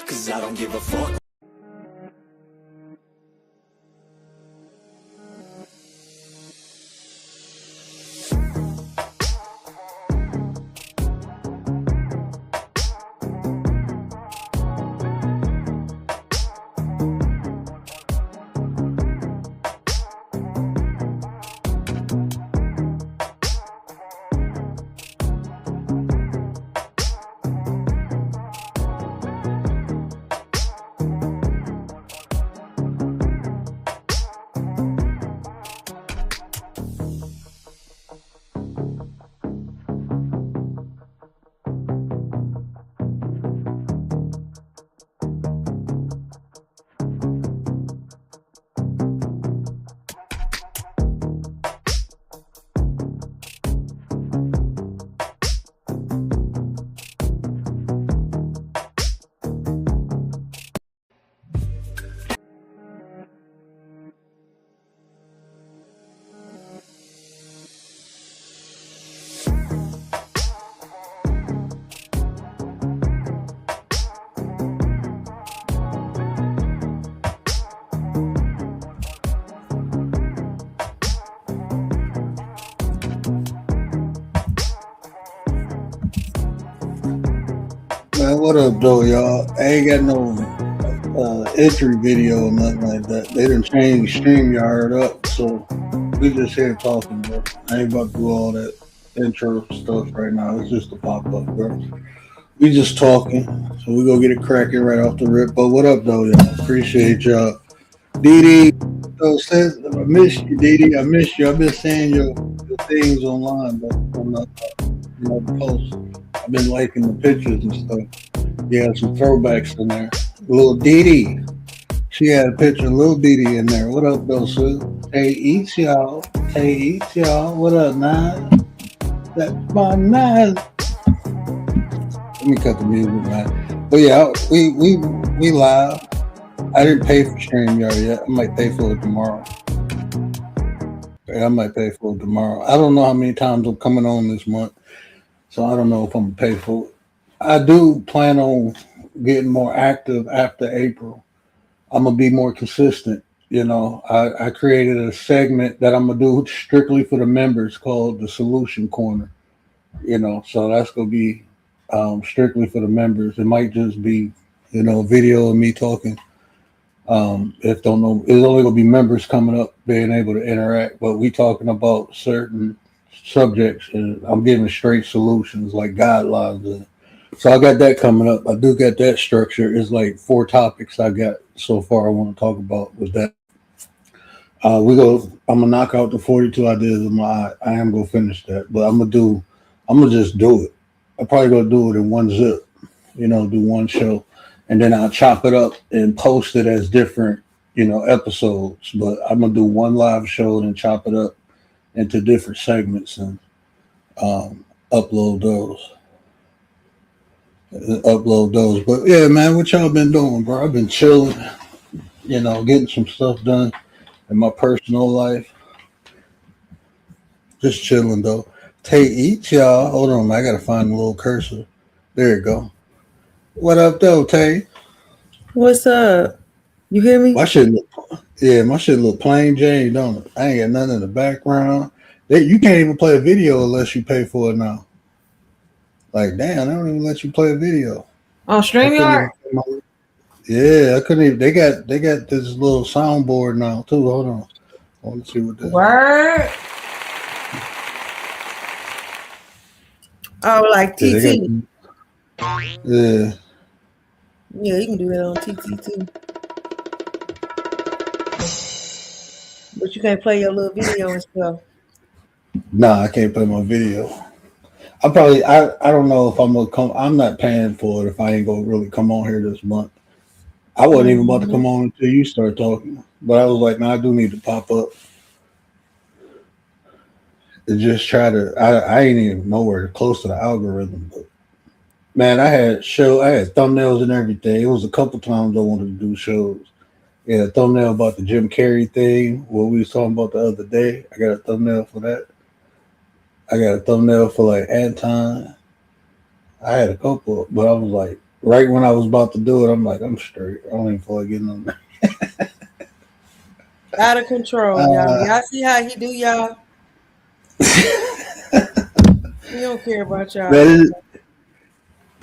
Cause I don't give a fuck. Man, what up, though, y'all? I ain't got no entry video or nothing like that. They done changed StreamYard up, so we just here talking, bro. I ain't about to do all that intro stuff right now. It's just a pop up, bro. We just talking, so we gonna get it cracking right off the rip. But what up, though, y'all? Appreciate y'all. Didi, says I miss you, Didi. I miss you. I've been seeing your things online, but on the post. I've been liking the pictures and stuff. You had some throwbacks in there. Little Didi. She had a picture of Little Didi in there. What up, though, sis? Hey, eats y'all. Hey, eats y'all. What up, Nine? That's my Nine. Let me cut the music, man. But yeah, we live. I didn't pay for StreamYard yet. I might pay for it tomorrow. I don't know how many times I'm coming on this month, so I don't know if I'm gonna pay for it. I do plan on getting more active after April. I'm gonna be more consistent. You know, I created a segment that I'm gonna do strictly for the members called the Solution Corner. You know, so that's gonna be strictly for the members. It might just be, video of me talking. If don't know, it's only gonna be members coming up being able to interact, but we talking about certain subjects and I'm giving straight solutions like guidelines. And so I got that coming up. I do get that structure. It's like 4 topics I got so far I want to talk about with that. I'm gonna knock out the 42 ideas of my eye. I am gonna finish that, but I'm gonna just do it. I'm probably gonna do it in one zip, do one show. And then I'll chop it up and post it as different, episodes. But I'm gonna do one live show and chop it up into different segments and upload those. But yeah, man, what y'all been doing, bro? I've been chilling, getting some stuff done in my personal life. Just chilling though. Tay eats y'all. Hold on, man. I gotta find the little cursor. There you go. What up though, Tay? What's up? You hear me? My shit look plain Jane, don't it? I ain't got nothing in the background. You can't even play a video unless you pay for it now. Like, damn, they don't even let you play a video. On StreamYard? Yeah, I couldn't even. They got this little soundboard now too. Hold on, I want to see what that. Word. Oh, like TT. Yeah. Yeah, you can do that on TT too. But you can't play your little video and stuff. Nah, I can't play my video. I don't know if I'm gonna come. I'm not paying for it if I ain't gonna really come on here this month. I wasn't even about to come on until you start talking. But I was like, man, I do need to pop up. To just try to I ain't even nowhere close to the algorithm, but man, I had thumbnails and everything. It was a couple times I wanted to do shows. Yeah, a thumbnail about the Jim Carrey thing, what we was talking about the other day. I got a thumbnail for that. I got a thumbnail for like Anton. I had a couple, but I was like, right when I was about to do it, I'm like, I'm straight. I don't even feel like getting on that. Out of control, y'all. Uh, Y'all see how he do y'all? He don't care about y'all that no is,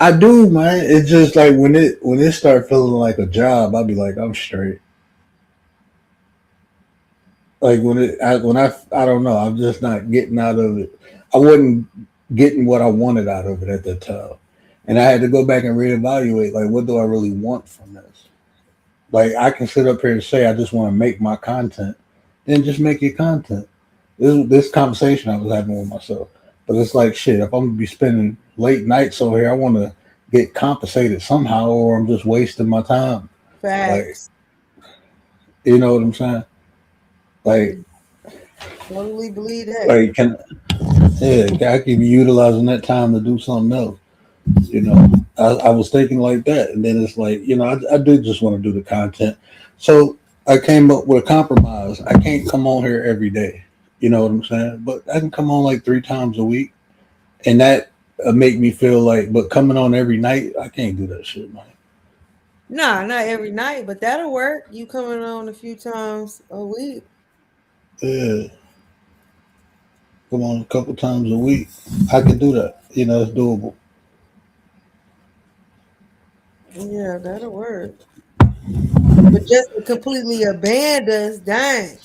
I do, man. It's just like when it start feeling like a job, I'll be like, I'm straight. Like when I don't know, I'm just not getting out of it. I wasn't getting what I wanted out of it at that time, and I had to go back and reevaluate. Like, what do I really want from this? Like, I can sit up here and say I just want to make my content, then just make your content. This conversation I was having with myself, but it's like shit. If I'm gonna be spending late nights over here, I want to get compensated somehow, or I'm just wasting my time. Like, facts. you know what I'm saying? Like, Totally believe that. like can yeah, I could be utilizing that time to do something else. You know, I was thinking like that, and then it's like, I do just want to do the content. So I came up with a compromise. I can't come on here every day. You know what I'm saying? But I can come on like 3 times a week, and that make me feel like. But coming on every night, I can't do that shit, man. Nah, not every night, but that'll work. You coming on a few times a week. Yeah, come on a couple times a week. I can do that. It's doable. Yeah, that'll work. But just to completely abandon us, dang.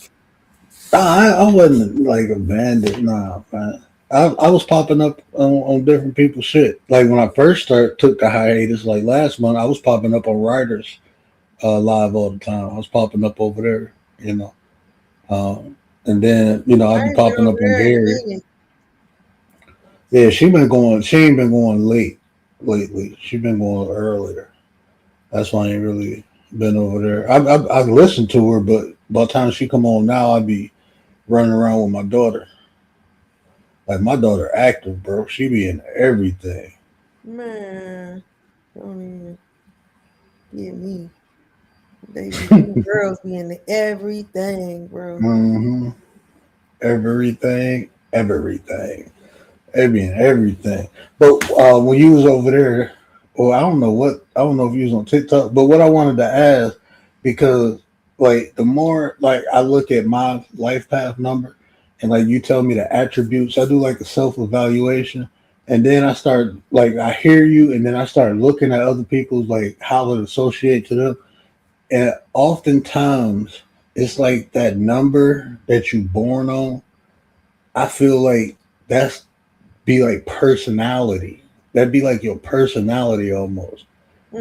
Nah, I wasn't like a bandit. Nah, man. I was popping up on different people's shit. Like when I first took the hiatus, like last month, I was popping up on Riders live all the time. I was popping up over there, and then I I'd be ain't been popping over up on there in a Gary. minute. Yeah, she been going. She ain't been going late lately. She been going earlier. That's why I ain't really been over there. I listened to her, but by the time she come on now, I'd be running around with my daughter. Like my daughter active, bro. She be in everything. Man, don't even get me. Them girls be in everything, bro. hmm everything. They be in everything. But when you was over there, well, I don't know if you was on TikTok, but what I wanted to ask, because like the more like I look at my life path number, and like you tell me the attributes, I do like a self evaluation, and then I start like I hear you, and then I start looking at other people's like how it associate to them, and oftentimes it's like that number that you born on. I feel like that's be like personality. That'd be like your personality almost.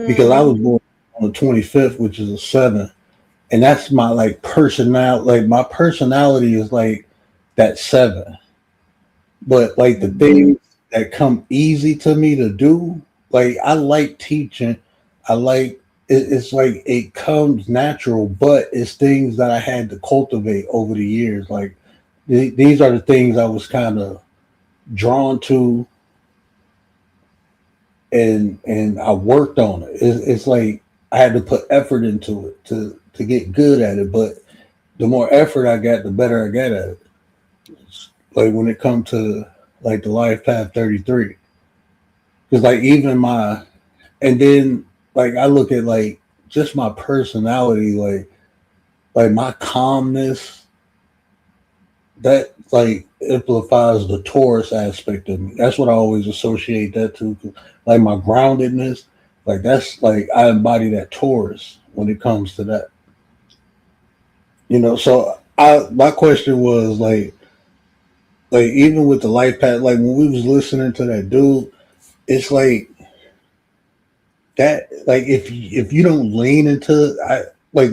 Because I was Mm-hmm. born on the 25th, which is a 7, and that's my like personality. Like my personality is like that 7, but like the Mm-hmm. things that come easy to me to do, like I like teaching. I like it's like it comes natural, but it's things that I had to cultivate over the years. Like these are the things I was kind of drawn to, and I worked on it. It's like I had to put effort into it to get good at it. But the more effort I got, the better I got at it. Like when it comes to like the Life Path 33, because like even my and then like I look at like just my personality, like my calmness, that like amplifies the Taurus aspect of me. That's what I always associate that to. Like my groundedness, like that's like I embody that Taurus when it comes to that. So I my question was like even with the life path, like when we was listening to that dude, it's like that like if you don't lean into I like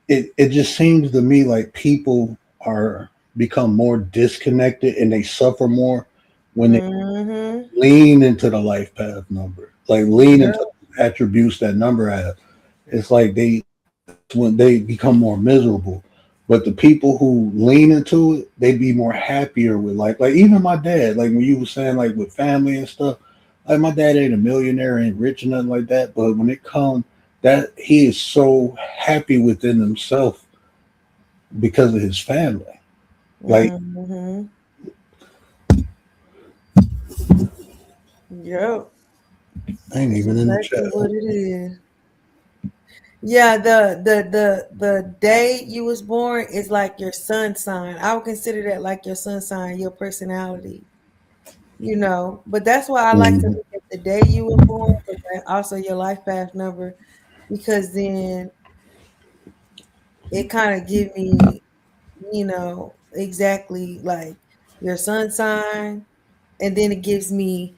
it just seems to me like people are become more disconnected and they suffer more when they Mm-hmm. lean into the life path number, like lean Yeah. into the attributes that number has. It's like that's when they become more miserable. But the people who lean into it, they be more happier with life. Like even my dad, like when you were saying like with family and stuff, like my dad ain't a millionaire, ain't rich or nothing like that. But when it comes that he is so happy within himself because of his family. Like Mm-hmm. Yep. I ain't That's even in the exactly chat. what it is. Yeah, the day you was born is like your sun sign. I would consider that like your sun sign, your personality. But that's why I like to Mhm. look at the day you were born, but then also your life path number, because then it kind of give me, exactly like your sun sign, and then it gives me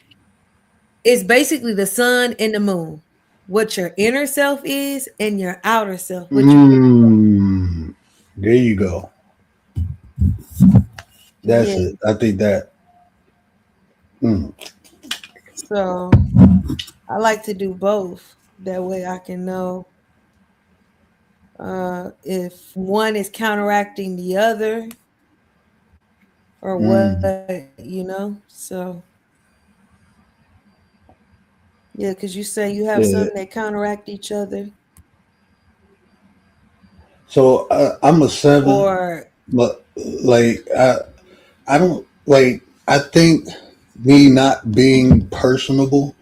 it's basically the sun and the moon, what your inner self is and your outer self, what you really Mm, there you go. That's yeah. it. I think that. Mm. So I like to do both. That way I can know if one is counteracting the other or Mm. what. So yeah, because you say you have Yeah. some that counteract each other, So I'm a 7, or but like I don't like. I think me not being personable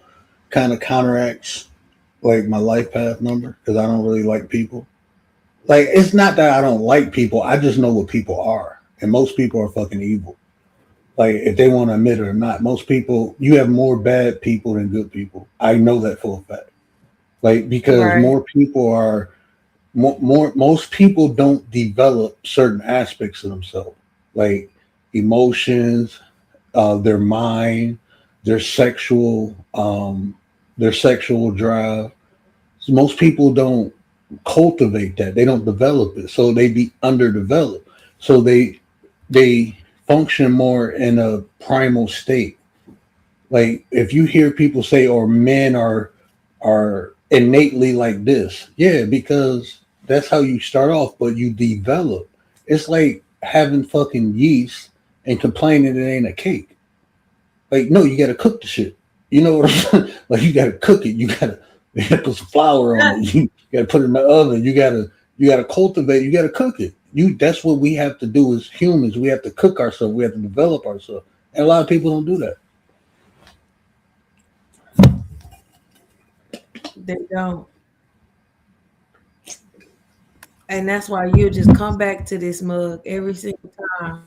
kind of counteracts like my life path number because I don't really like people. Like it's not that I don't like people. I just know what people are, and most people are fucking evil. Like if they want to admit it or not, most people you have more bad people than good people. I know that for a fact. Like because right, more people are most people don't develop certain aspects of themselves, like emotions, their mind, their sexual, their sexual drive. So most people don't cultivate that. They don't develop it, so they be underdeveloped. So they function more in a primal state. Like if you hear people say, "Or men are innately like this," yeah, because that's how you start off, but you develop. It's like having fucking yeast and complaining it ain't a cake. Like, no, you got to cook the shit. You know what I'm saying? Like, you got to cook it. You gotta put some flour on it. You got to put it in the oven. You gotta cultivate. You got to cook it. That's what we have to do as humans. We have to cook ourselves. We have to develop ourselves. And a lot of people don't do that. they don't. And that's why you just come back to this mug every single time,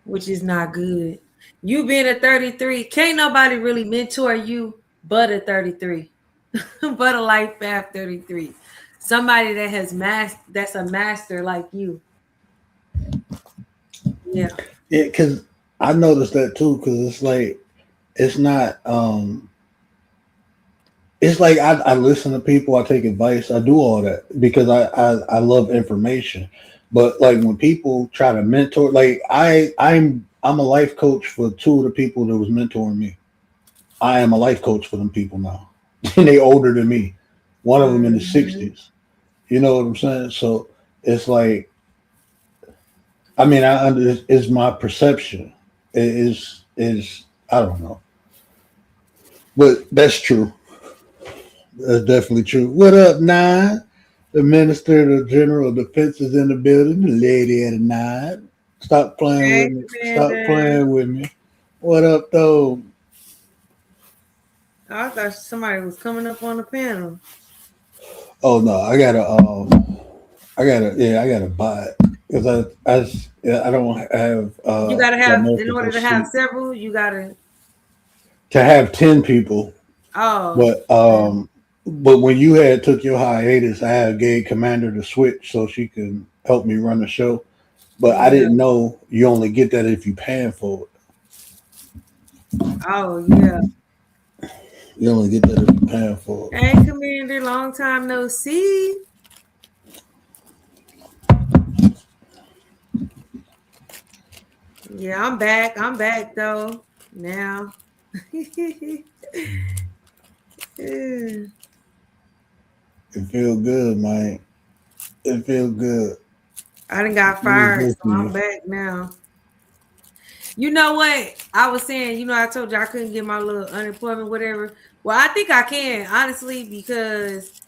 which is not good. You being a 33, can't nobody really mentor you but a 33, but a life path 33. Somebody that has that's a master like you. Yeah. Yeah, because I noticed that too. Because it's like it's not. It's like I listen to people. I take advice. I do all that because I love information. But like when people try to mentor, like I'm a life coach for two of the people that was mentoring me. I am a life coach for them people now, and they older than me. One of them in the Mhm. 60s. You know what I'm saying? So it's like I mean it's my perception. It is I don't know, but that's true. That's definitely true. What up, Nine? The Minister of General Defense is in the building. The lady at a nine. Stop playing Hey, with me. Stop Commander. playing with me. What up, though? I thought somebody was coming up on the panel. Oh no, I gotta buy it because I don't have You gotta got have, in multiple order to have seats several, you gotta. to have 10 people. Oh, But when you had took your hiatus, I had gave Commander the switch so she can help me run the show. But I yeah. didn't know you only get that if you paying for it. Oh, yeah. You only get that if you paying for Hey, it. Commander. Long time no see. Yeah, I'm back. I'm back though. Now. Yeah. It feel good, man. It feel good. I done got You was fired, so missing I'm you. back now. You know what? I was saying, I told you I couldn't get my little unemployment, whatever. Well, I think I can, honestly, because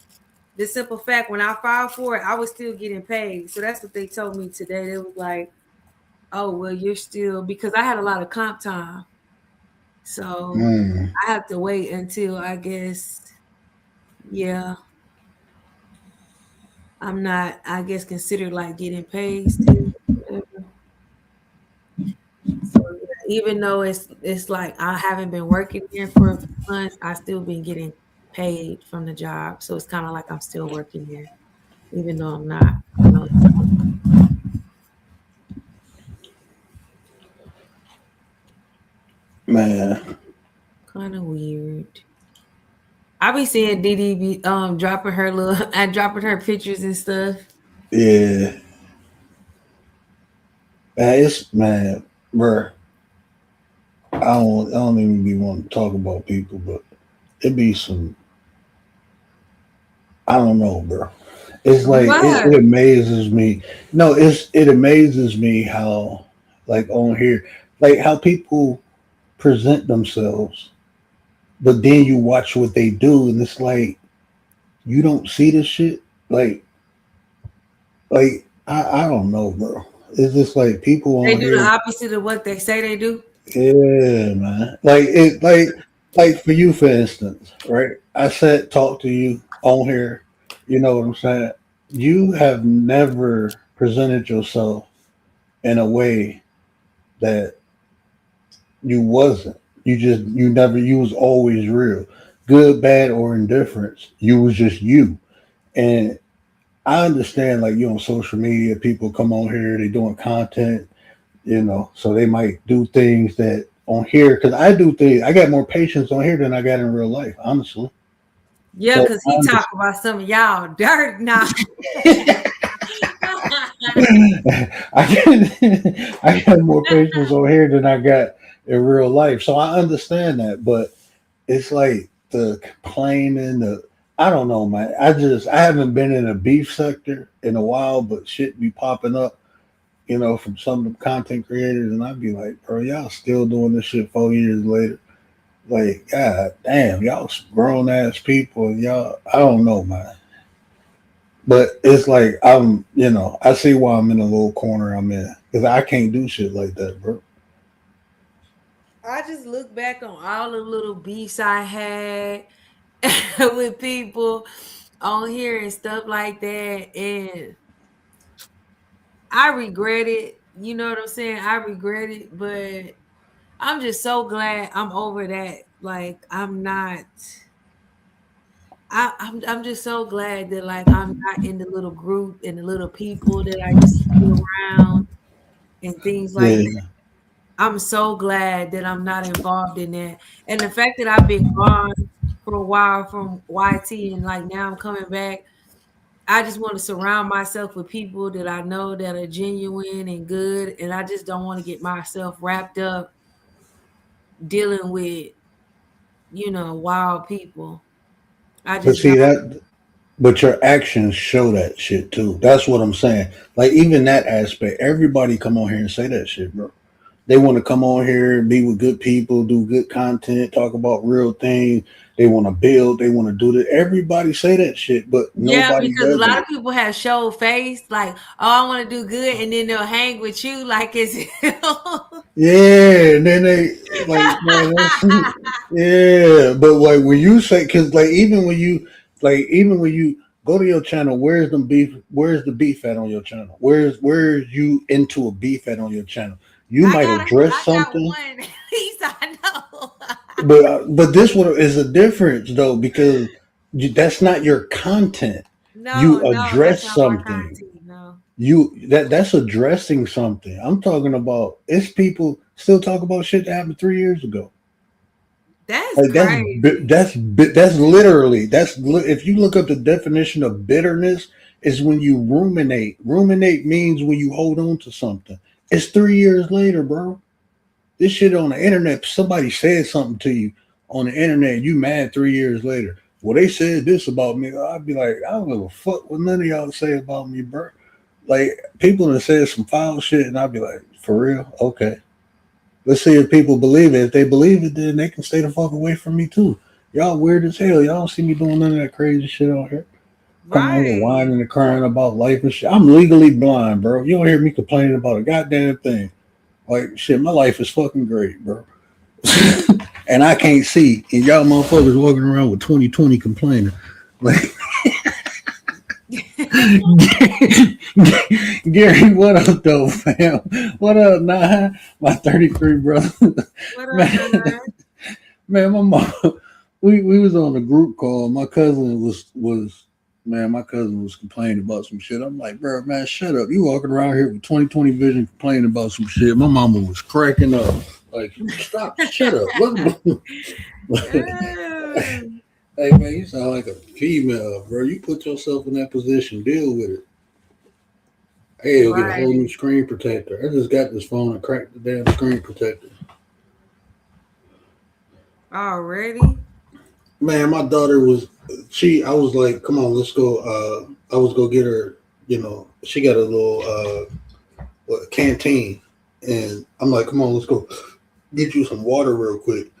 the simple fact when I filed for it, I was still getting paid. So that's what they told me today. They was like, oh, well, you're still, because I had a lot of comp time. So I have to wait until I guess, yeah, I'm not, I guess, considered like getting paid still. Whatever. So yeah, even though it's like I haven't been working here for a few months, I still been getting paid from the job. So it's kind of like I'm still working there, even though I'm not. You know, Man, kind of weird. I be seeing Didi be dropping her little and dropping her pictures and stuff. yeah. Man, bruh. I don't even be wanting to talk about people, but it be some. I don't know, bro. It's like What? it amazes me. No, it amazes me how like on here, like how people present themselves, but then you watch what they do, and it's like you don't see this shit. I don't know, bro. It's just like people They on do the here. opposite of what they say they do. Yeah, man. Like for you, for instance, right? I said talk to you on here. You know what I'm saying? You have never presented yourself in a way that you wasn't. You was always real. Good, bad, or indifference. You was just you. And I understand like you on social media, people come on here, they doing content, so they might do things that on here because I do things. I got more patience on here than I got in real life, honestly. Yeah, So because he talk about some of y'all dirt now. I I got more patience on here than I got in real life. So I understand that, but it's like the complaining, the I don't know, man. I haven't been in a beef sector in a while, but shit be popping up, from some of the content creators, and I'd be like, bro, y'all still doing this shit 4 years later. Like, god damn, y'all some grown ass people, and y'all, I don't know, man. But it's like I see why I'm in a little corner I'm in because I can't do shit like that, bro. I just look back on all the little beefs I had with people on here and stuff like that, and I regret it. You know what I'm saying? I regret it, but I'm just so glad I'm over that. Like I'm not. I'm just so glad that like I'm not in the little group and the little people that I used to be around and things like that. Yeah, I'm so glad that I'm not involved in that. And the fact that I've been gone for a while from YT and like now I'm coming back, I just want to surround myself with people that I know that are genuine and good. And I just don't want to get myself wrapped up dealing with, wild people. I but just see don't. that, but your actions show that shit too. That's what I'm saying. Like even that aspect, everybody come on here and say that shit, bro. They want to come on here and be with good people, do good content, talk about real things. They want to build. They want to do that. Everybody say that shit, but Yeah, nobody because a does lot it. of people have show face, like, oh, I want to do good, and then they'll hang with you like it's Yeah, and then they like, man, that's yeah. But like when you say, because even when you go to your channel, where's the beef? Where's the beef at on your channel? Where's you into a beef at on your channel? You might address I got something, one. At least I know. but this one is a difference though because that's not your content. You No, that's address not my something. content. No. That's addressing something. I'm talking about it's people still talk about shit that happened 3 years ago. That's Like crazy. that's literally if you look up the definition of bitterness is when you ruminate. Ruminate means when you hold on to something. It's 3 years later, bro. This shit on the internet. Somebody said something to you on the internet. You mad 3 years later. Well, they said this about me. I'd be like, I don't give a fuck what none of y'all say about me, bro. Like people that said some foul shit, and I'd be like, for real, okay. Let's see if people believe it. If they believe it, then they can stay the fuck away from me too. Y'all weird as hell. Y'all don't see me doing none of that crazy shit out here. Come on here Right. whining and crying about life and shit. I'm legally blind, bro. You don't hear me complaining about a goddamn thing. Like shit, my life is fucking great, bro. and I can't see, and y'all motherfuckers walking around with 2020 complaining. Like Gary, what up though, fam? What up, nah? My 33 brother. What up, Man, man? man, my mom, we was on a group call. My cousin was man, my cousin was complaining about some shit. I'm like, bro, man, shut up. You walking around here with 2020 vision complaining about some shit. My mama was cracking up. Like, stop, shut up. Oh, Hey man, you sound like a female, bro. You put yourself in that position, deal with it. Hey, you'll get a whole right. new screen protector. I just got this phone and cracked the damn screen protector. Already? Man, my daughter was I was like, come on, let's go. I was go get her, she got a little canteen. And I'm like, come on, let's go get you some water real quick.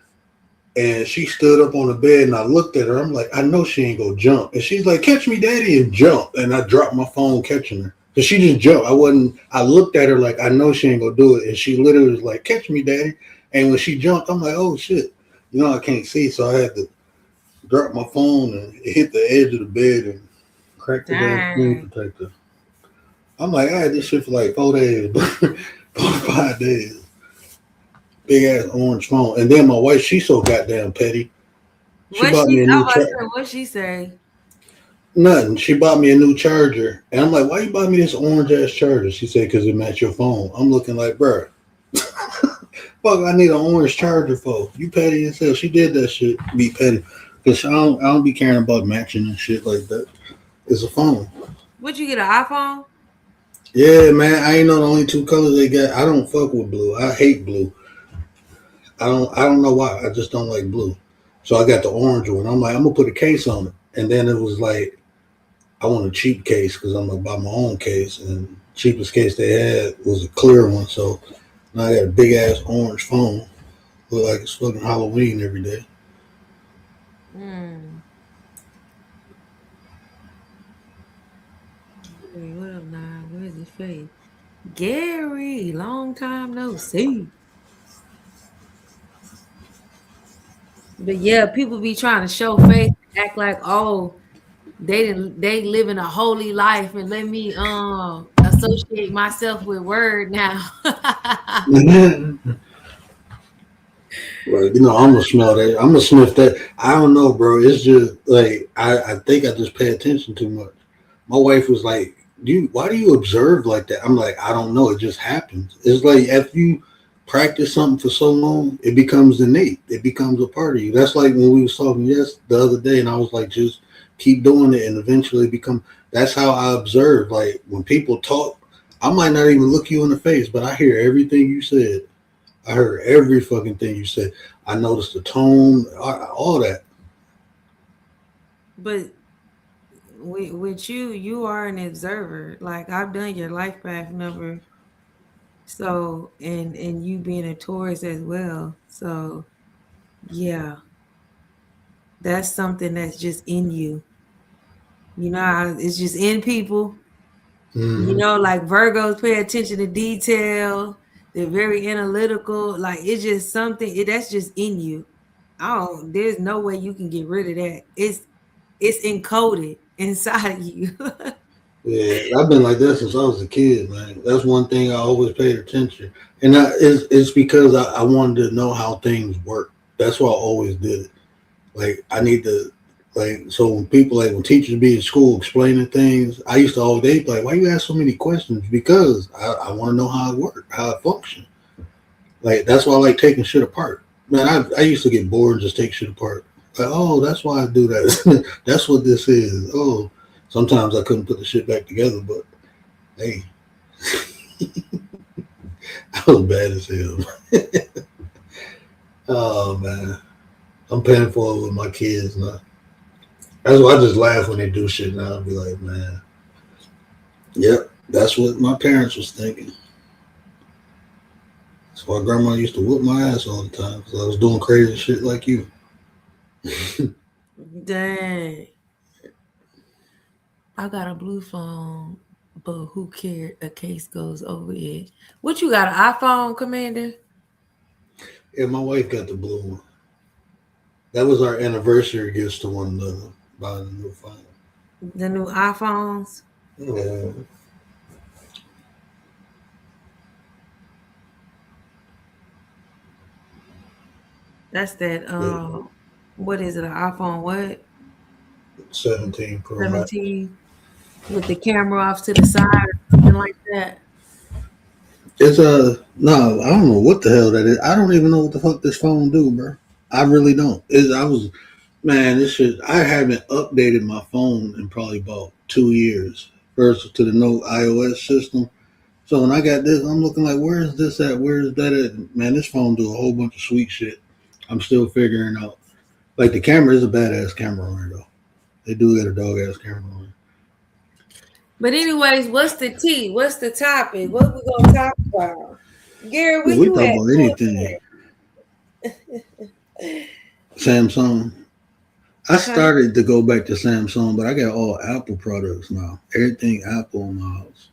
And she stood up on the bed and I looked at her. I'm like, I know she ain't gonna jump. And she's like, catch me, daddy, and jump. And I dropped my phone catching her. So she just jumped. I looked at her like, I know she ain't gonna do it. And she literally was like, catch me, daddy. And when she jumped, I'm like, oh shit. I can't see. So I had to drop my phone and it hit the edge of the bed and cracked the damn screen Dang. protector. I'm like, I had this shit for like 4 days, 4 or 5 days. Big ass orange phone. And then my wife, she's so goddamn petty. She What bought me she? a I new was about to charger. say, what she say? Nothing. She bought me a new charger. And I'm like, why you buy me this orange ass charger? She said, because it matched your phone. I'm looking like, bruh, fuck, I need an orange charger for. You petty as hell. She did that shit. Be petty. Because I don't be caring about matching and shit like that. It's a phone. Would you get an iPhone? Yeah, man. I ain't know the only two colors they got. I don't fuck with blue. I hate blue. I don't know why. I just don't like blue. So I got the orange one. I'm like, I'm gonna put a case on it. And then it was like, I want a cheap case because I'm gonna buy my own case. And cheapest case they had was a clear one. So now I got a big ass orange phone. Look like it's fucking Halloween every day. Hmm. Hey, what up, nah? Where's his face? Gary, long time no see. But yeah, people be trying to show face, act like, oh, they living a holy life, and let me associate myself with word now. Like, I'm gonna smell that. I'm gonna sniff that. I don't know, bro. It's just like I think I just pay attention too much. My wife was like, why do you observe like that? I'm like, I don't know. It just happens. It's like if you practice something for so long, it becomes innate. It becomes a part of you. That's like when we was talking the other day, and I was like, just keep doing it, and eventually become. That's how I observe. Like when people talk, I might not even look you in the face, but I hear everything you said. I heard every fucking thing you said. I noticed the tone, all that. But with you, you are an observer. Like I've done your life path number, so and you being a Taurus as well. So yeah, that's something that's just in you. It's just in people. Mm-hmm. Like Virgos pay attention to detail. They're very analytical. Like it's just something that's just in you. There's no way you can get rid of that. It's encoded inside of you. Yeah, I've been like that since I was a kid, man. That's one thing I always paid attention, and it's because I wanted to know how things work. That's why I always did it. Like I need to, like so when people when teachers be in school explaining things, I used to always they be like, why you ask so many questions? Because I want to know how it works, how it functions. Like that's why I like taking shit apart. Man, I used to get bored and just take shit apart. Like, oh, that's why I do that. That's what this is. Oh, sometimes I couldn't put the shit back together, but hey, I was bad as hell. Oh man, I'm paying for it with my kids now. That's why I just laugh when they do shit now. I'll be like, man, yep, that's what my parents was thinking. That's why grandma used to whoop my ass all the time because I was doing crazy shit like you. Dang. I got a blue phone, but who cared? A case goes over it. What you got, an iPhone, Commander? Yeah, my wife got the blue one. That was our anniversary gifts to one another, buying a new phone. The new iPhones. Yeah. That's that. The What is it? An iPhone? What? 17 Pro Max. 17 with the camera off to the side or something like that. It's no, I don't know what the hell that is. I don't even know what the fuck this phone do, bro. I really don't. Man, this shit. I haven't updated my phone in probably about 2 years versus to the no iOS system. So when I got this, I'm looking like, where is this at? Where is that at? Man, this phone do a whole bunch of sweet shit. I'm still figuring out. Like the camera is a badass camera on it though. They do got a dog ass camera on it. But anyways, what's the tea? What's the topic? What we gonna talk about? Gary, where Yeah, we you talk at? about anything. Samsung. I started to go back to Samsung, but I got all Apple products now. Everything Apple in my house.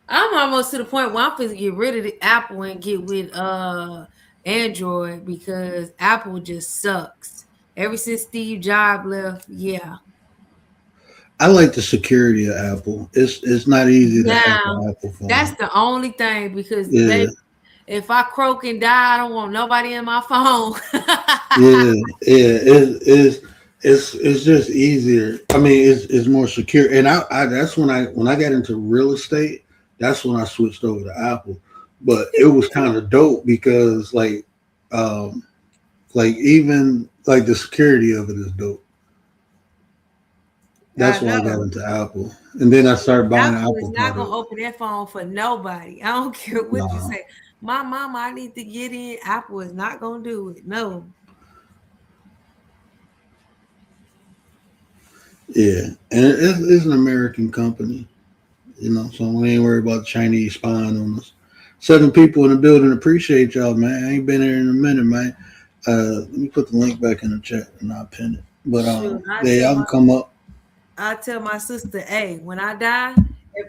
I'm almost to the point where I'm gonna get rid of the Apple and get with Android because Apple just sucks. Ever since Steve Jobs left, yeah. I like the security of Apple. It's not easy to hack Now an Apple that's phone. the only thing because Yeah, baby, if I croak and die, I don't want nobody in my phone. yeah, yeah. It's just easier. I mean, it's more secure. And I that's when I got into real estate. That's when I switched over to Apple. But it was kind of dope because um, like even like the security of it is dope. I That's why I got know. into Apple, and then I started buying Apple is Apple not gonna products. open that phone for nobody. I don't care what you Nah, say. My mama, I need to get in. Apple is not gonna do it. No. yeah, and it's an American company, so we ain't worried about the Chinese spying on us. 7 people in the building appreciate y'all, man. I ain't been here in a minute, man. Let me put the link back in the chat and I'll pin it. But Shoot, yeah, y'all can come up. I tell my sister, hey, when I die,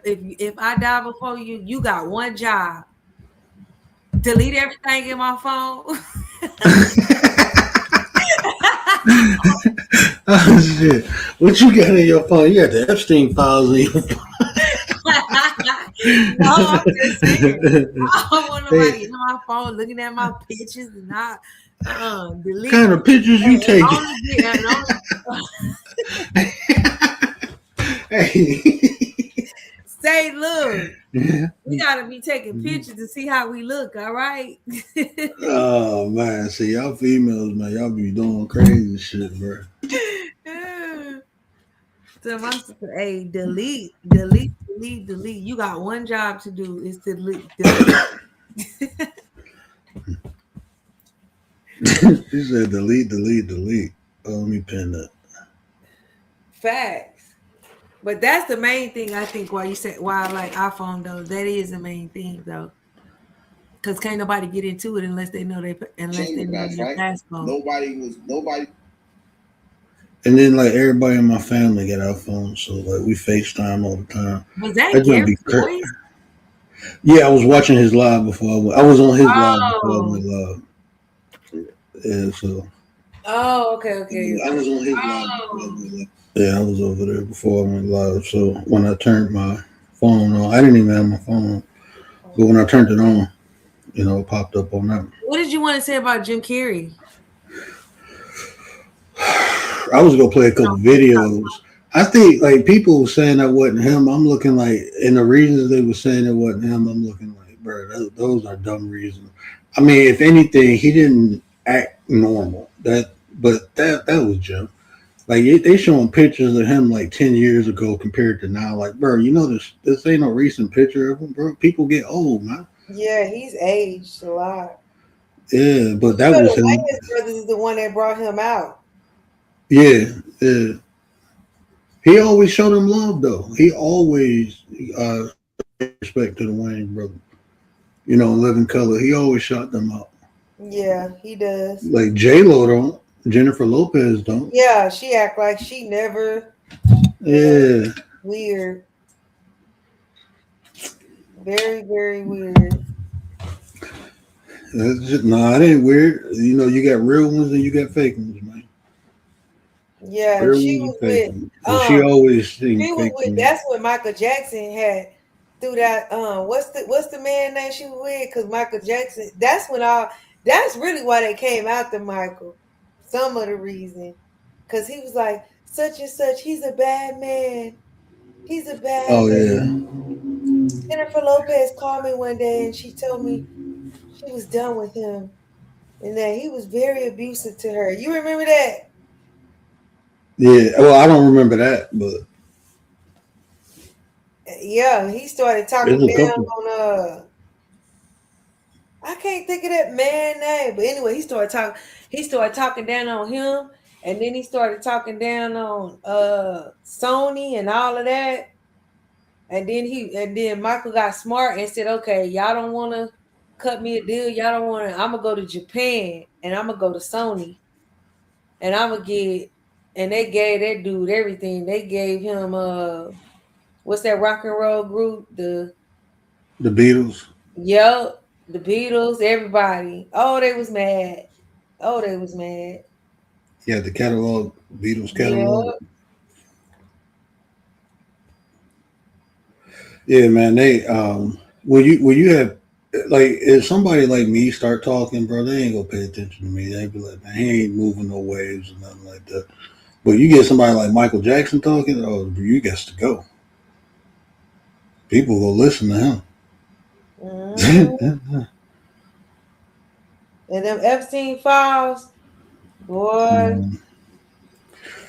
if I die before you, you got one job. Delete everything in my phone. Oh shit! What you got in your phone? You got the Epstein files in your No, I'm just saying. phone. I don't want Hey, nobody in my phone looking at my pictures and not delete. kind of pictures you And taking? only get and only Hey. say, look, Yeah. we gotta be taking pictures to see how we look, all right? Oh man, see y'all females, man, y'all be doing crazy shit, bro. So my sister, hey, delete. You got one job to do is to delete. She said delete, delete, delete. Oh, let me pin that. Facts. But that's the main thing I think why you said why I like iPhone though. That is the main thing though. Because can't nobody get into it unless they know Chambermass, your right? passcode. Nobody. And then like everybody in my family got iPhones, so like we FaceTime all the time. Was That that gonna be Gary's crazy. voice? Yeah, I was watching his live before I was on his live before I Oh, went live. Yeah, so okay. I was on his live before I Oh, went live. Yeah, I was over there before I went live. So when I turned my phone on, I didn't even have my phone on, but when I turned it on, it popped up on that. what did you want to say about Jim Carrey? I was gonna play a couple No, TikTok. videos. I think like people were saying that wasn't him. I'm looking like, and the reasons they were saying it wasn't him, I'm looking like, bro, those are dumb reasons. I mean, if anything, he didn't act normal. That was Jim. Like they showing pictures of him like 10 years ago compared to now. Like, bro, this ain't no recent picture of him, bro. People get old, man. Yeah, he's aged a lot. Yeah, but You that know, was the him. Wayans brothers is the one that brought him out. Yeah, yeah. He always showed him love though. He always respect to the Wayne brother. Living Color. He always shot them out. Yeah, he does. Like J Lo don't. Jennifer Lopez don't. Yeah, she act like she never. Yeah, Yeah. weird. Very, very weird. Nah, it ain't weird. You got real ones and you got fake ones, man. Yeah, and Where she was was with faking? And she um always seemed she was fake to with me. that's when Michael Jackson had through that what's the man name she was with? Because Michael Jackson that's really why they came after Michael. Some of the reason. Cause he was like, such and such, he's a bad man. He's a bad Oh man. yeah, Jennifer Lopez called me one day and she told me she was done with him and that he was very abusive to her. You remember that? yeah. Well, I don't remember that, but Yeah, he started talking there's a down couple. on I can't think of that man name, but anyway, he started talking down on him, and then he started talking down on Sony and all of that. And then Michael got smart and said, okay, y'all don't wanna cut me a deal, y'all don't wanna I'm gonna go to Japan and I'm gonna go to Sony and I'm gonna get and they gave that dude everything. They gave him what's that rock and roll group? The Beatles. Yep, the Beatles, everybody. Oh, they was mad. Oh, they was mad. Yeah, the catalog, Beatles catalog. Yep. Yeah, man. They when you have like if somebody like me start talking, bro, they ain't gonna pay attention to me. They be like, man, he ain't moving no waves or nothing like that. But you get somebody like Michael Jackson talking, oh, you got to go. People will listen to Mhm. him. And them Epstein files, boy. Mm.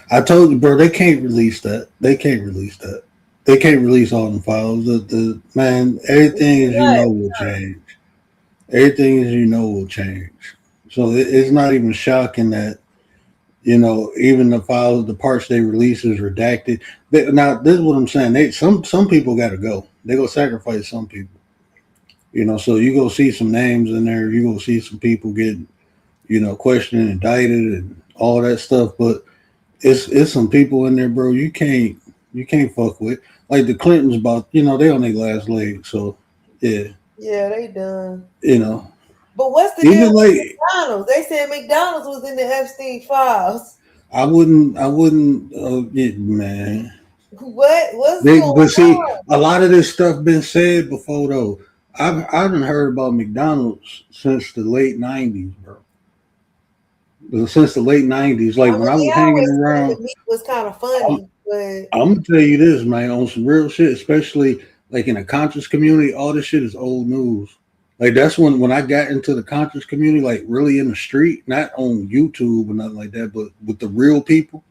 I told you, bro, they can't release that. They can't release that. They can't release all the files. The man, everything as you know What? will change. Everything as you know will change. So it's not even shocking that even the files, the parts they release is redacted. Now this is what I'm saying. Some people got to go. They go sacrifice some people. So you go see some names in there. You go see some people get questioned, indicted, and all that stuff. But it's some people in there, bro. You can't fuck with. Like the Clintons, about they on their last leg. So yeah, Yeah, they done. you know, But what's the deal even with like McDonald's? They said McDonald's was in the Epstein files. I wouldn't, yeah, man. What's going But see, on? a lot of this stuff been said before though. I've been heard about McDonald's since the late '90s, bro. Since the late '90s, I like when mean, I they was hanging always said around. the meat was kind of I'm, funny, but I'm gonna tell you this, man, on some real shit, especially like in the conscious community. All this shit is old news. Like that's when I got into the conscious community, like really in the street, not on YouTube or nothing like that, but with the real people.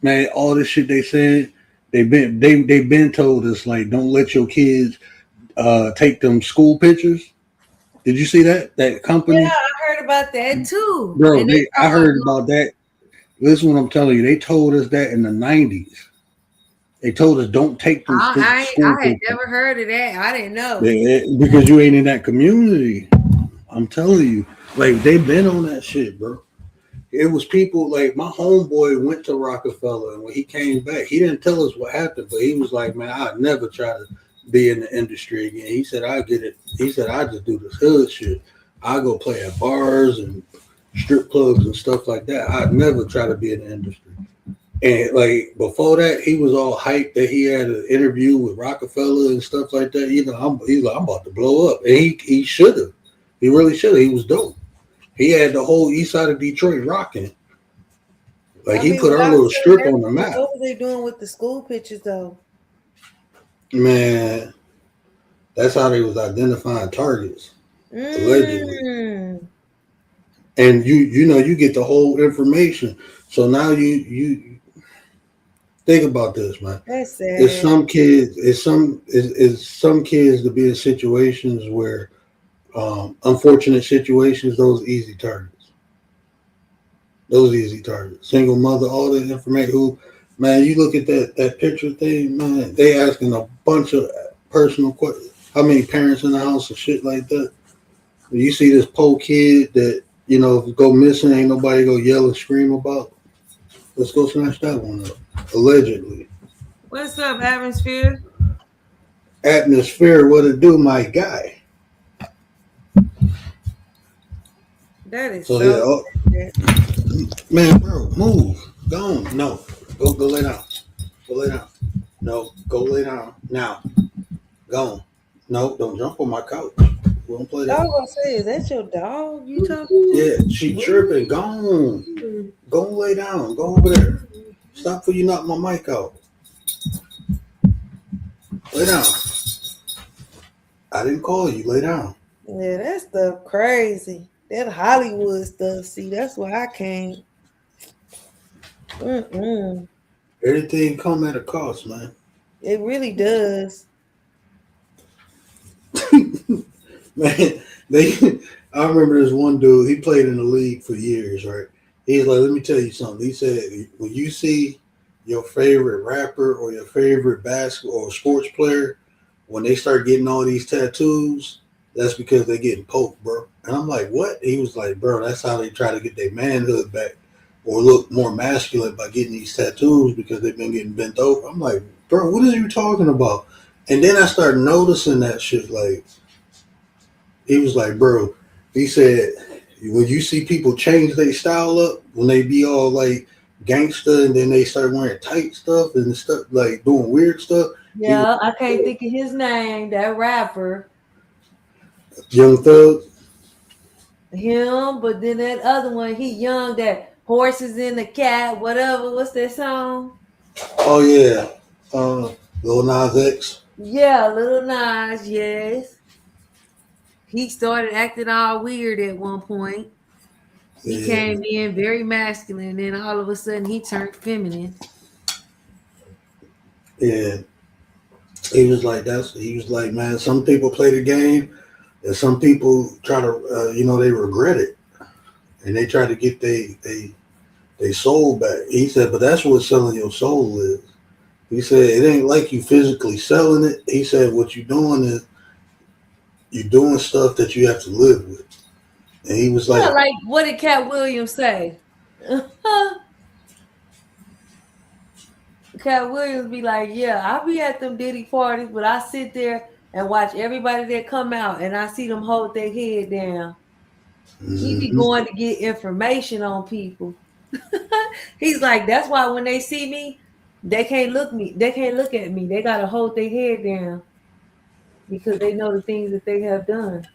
Man, all this shit they said, they been told us like don't let your kids take them school pictures. Did you see that yeah, company, I heard about that too. bro? And they I talking heard about about that. Listen, what I'm telling you, they told us that in the '90s. They told us don't take them school I had pictures. never heard of that. I didn't know. Because you ain't in that community. I'm telling you, like they've been on that shit, bro. It was people like my homeboy went to Rockefeller, and when he came back, he didn't tell us what happened, but he was like, "Man, I'd never try to be in the industry again." He said, "I get it." He said, "I just do this hood shit. I go play at bars and strip clubs and stuff like that. I'd never try to be in the industry." And like before that, he was all hyped that he had an interview with Rockefeller and stuff like that. He's like, I'm about to blow up, and he should have. He really should have. He was dope. He had the whole east side of Detroit rocking. Like I he mean, put when our I little seen strip that, on the map. what was they doing with the school pictures though? Man, that's how they was identifying targets, allegedly. Mm, And you get the whole information. So now you think about this, man. that's It's sad. some kids. It's some kids to be in situations where unfortunate situations. Those easy targets. Single mother, all the information. Who, man, you look at that picture thing, man. They asking a bunch of personal questions. How many parents in the house and shit like that? You see this poor kid that go missing, ain't nobody go yell and scream about. Let's go snatch that one up. Allegedly. What's up, atmosphere? Atmosphere, what it do, my guy? That is So yeah, so sad. man, bro, move. Go on. No. Go lay down. Go lay down. No. Go lay down. Now. Go on. No, don't jump on my couch. We don't play I that. was gonna say, is that your dog you talking Yeah, she tripping. Go on. to? Go and lay down. Go over there. Stop before you knock my mic out. Lay down. I didn't call you. Lay down. Yeah, that stuff crazy. That Hollywood stuff. See, that's why I can't. Mm-mm. Everything come at a cost, man. It really does. Man, they. I remember this one dude. He played in the league for years, right? He's like, let me tell you something. He said, when you see your favorite rapper or your favorite basketball or sports player, when they start getting all these tattoos, that's because they're getting poked, bro. And I'm like, what? He was like, bro, that's how they try to get their manhood back or look more masculine by getting these tattoos because they've been getting bent over. I'm like, bro, what are you talking about? And then I started noticing that shit. Like, he was like, bro, he said, when you see people change their style up, when they be all like gangster and then they start wearing tight stuff and stuff, like doing weird stuff. Yeah, I can't think of his name. That rapper, Young Thug. him. But then that other one, he young. That horses in the cat, whatever. What's that song? Oh yeah, Lil Nas X. Yeah, Little Nas. Yes, he started acting all weird at one point. He Yeah, came in very masculine, and then all of a sudden he turned feminine. yeah. He was like, he was like, man, some people play the game and some people try to, they regret it and they try to get they soul back. He said, but that's what selling your soul is. He said, it ain't like you physically selling it. He said, what you're doing is you're doing stuff that you have to live with. And he was Yeah, like, like what did Cat Williams say? Cat Williams be like, yeah, I be at them Diddy parties, but I sit there and watch everybody that come out and I see them hold their head down. He be going to get information on people. He's like, that's why when they see me, they can't look at me. They gotta hold their head down because they know the things that they have done.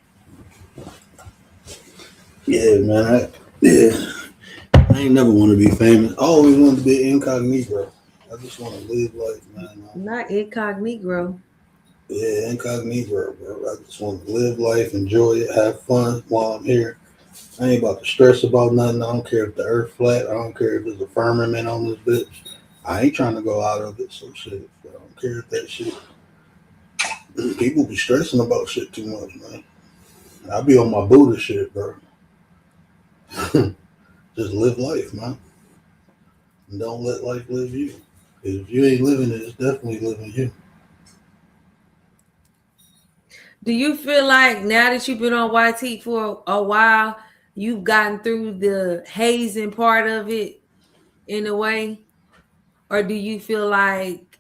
yeah, man, I ain't never want to be famous. I always wanted to be incognito. I just want to live life, man. Not incognito. Yeah, incognito, bro. I just want to live life, enjoy it, have fun while I'm here. I ain't about to stress about nothing. I don't care if the earth flat. I don't care if there's a firmament on this bitch. I ain't trying to go out of it, so shit. I don't care if that shit. People be stressing about shit too much, man. I be on my Buddha shit, bro. Just live life, man. And don't let life live you. Because if you ain't living it, it's definitely living you. Do you feel like now that you've been on YT for a while, you've gotten through the hazing part of it in a way? Or do you feel like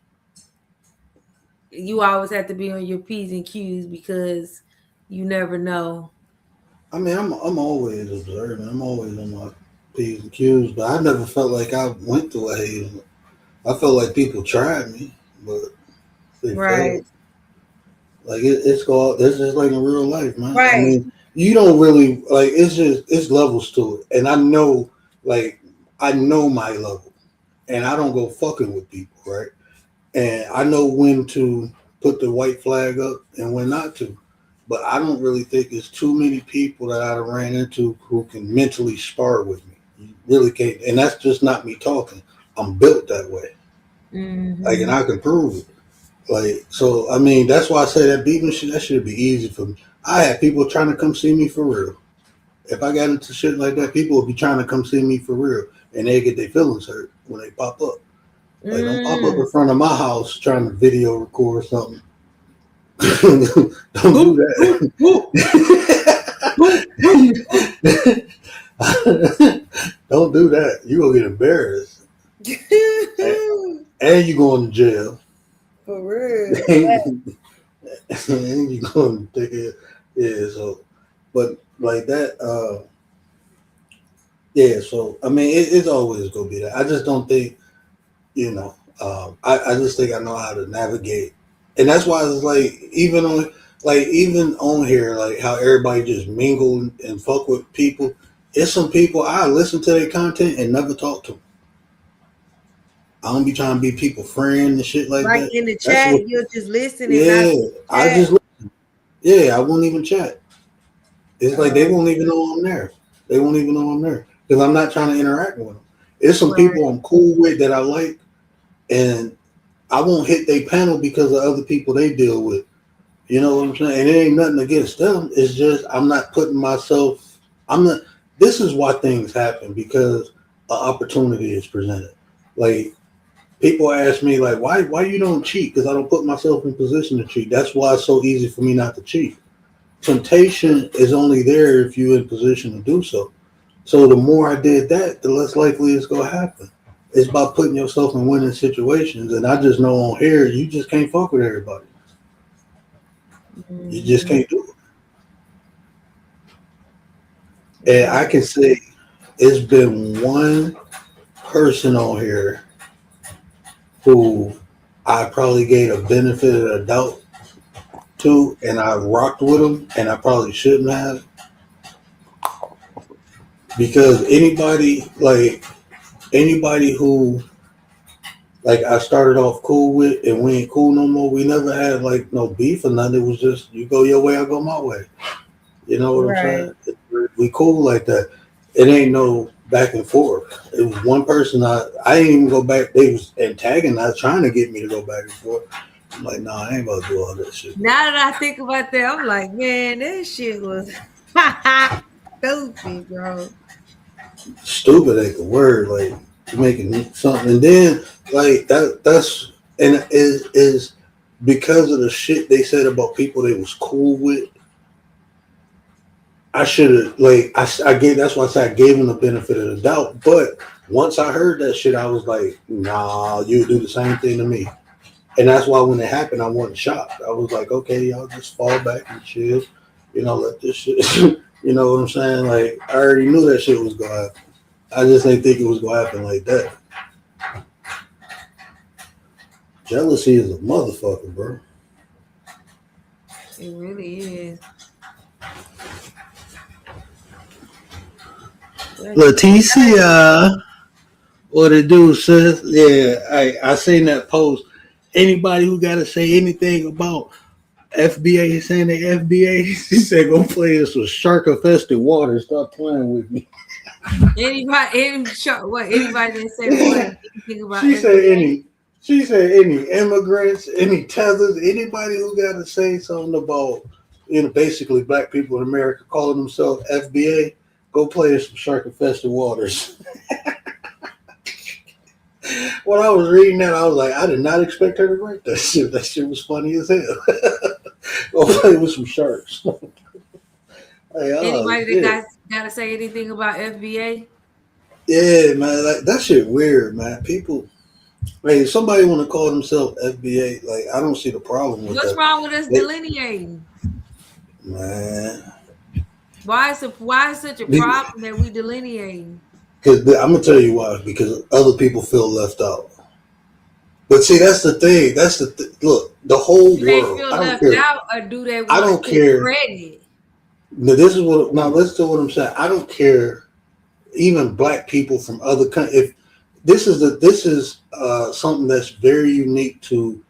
you always have to be on your P's and Q's because you never know? I mean, I'm always observing. I'm always on my P's and Q's, but I never felt like I went through a haze. I felt like people tried me, but they failed. Like it's called. It's just like in real life, man. Right. I mean, you don't really like. It's levels to it, and I know my level, and I don't go fucking with people, right? And I know when to put the white flag up and when not to. But I don't really think there's too many people that I ran into who can mentally spar with me. You really can't, and that's just not me talking. I'm built that way. Mm-hmm. Like, and I can prove it. Like, so I mean, that's why I say that beating shit. That should be easy for me. I had people trying to come see me for real. If I got into shit like that, people would be trying to come see me for real, and they get their feelings hurt when they pop up. Like, don't pop up in front of my house trying to video record something. Don't do that. Don't do that. You gonna get embarrassed, and you going to jail. For real. And you going to take it. Yeah. So, but like that. Yeah, so I mean, it's always gonna be that. I just don't think, I just think I know how to navigate, and that's why it's like even on here, like how everybody just mingle and fuck with people. It's some people I listen to their content and never talk to. I don't be trying to be people friend and shit like Like that. in the That's chat, what. you'll just listen and not Yeah, I chat. just yeah, I won't even chat. It's like they Uh, won't even know I'm there. They won't even know I'm there because I'm not trying to interact with them. It's some right. people I'm cool with that I like, and I won't hit their panel because of other people they deal with. You know what I'm saying? And it ain't nothing against them. It's just I'm not putting myself. I'm not. This is why things happen because an opportunity is presented. Like people ask me, like, why you don't cheat? Because I don't put myself in position to cheat. That's why it's so easy for me not to cheat. Temptation is only there if you're in position to do so. So the more I did that, the less likely it's gonna happen. It's about putting yourself in winning situations, and I just know on here you just can't fuck with everybody. You just Mhm. can't do it. And Yeah. I can say it's been one person on here who I probably gave a benefit of the doubt to, and I rocked with him, and I probably shouldn't have because anybody who like I started off cool with, and we ain't cool no more. We never had like no beef or nothing. It was just you go your way, I go my way. You know what I'm Right. saying? We cool like that. It ain't no back and forth. It was one person. I didn't even go back. They was antagonized, trying to get me to go back and forth. I'm like, nah, I ain't about to do all that shit. Now that I think about that, I'm like, man, this shit was stupid, bro. Stupid ain't the word. Like making something, and then like that's and is because of the shit they said about people they was cool with. I should have I gave that's why I said I gave him the benefit of the doubt. But once I heard that shit, I was like, nah, you do the same thing to me. And that's why when it happened, I wasn't shocked. I was like, okay, y'all just fall back and chill. Let this shit. You know what I'm saying? Like I already knew that shit was gonna happen. I just didn't think it was gonna happen like that. Jealousy is a motherfucker, bro. It really is. But Leticia, what it do, sis? Yeah, I seen that post. Anybody who got to say anything about FBA saying they FBA, she said go play in some shark infested water. Stop playing with me. anybody didn't say what? Anything about She said FBA? any. She said any immigrants, any tethers, anybody who got to say something about basically black people in America calling themselves FBA, go play in some shark infested waters. When I was reading that, I was like, I did not expect her to write that shit. That shit was funny as hell. Go play with some sharks. Like, oh Anybody that shit. gotta say anything about FBA? Yeah, man, like that shit weird, man. People, like, if somebody want to call themselves FBA, like, I don't see the problem with What's that. wrong with us They, delineating? man, Why is such a problem that we delineating? because I'm gonna tell you why. Because other people feel left out. But see, that's the thing. Look. The whole Do they world. feel I don't left care. out or do they I want to don't take care. credit? Now, this is what. Now, listen to what I'm saying. I don't care. Even black people from other countries. If this is something that's very unique to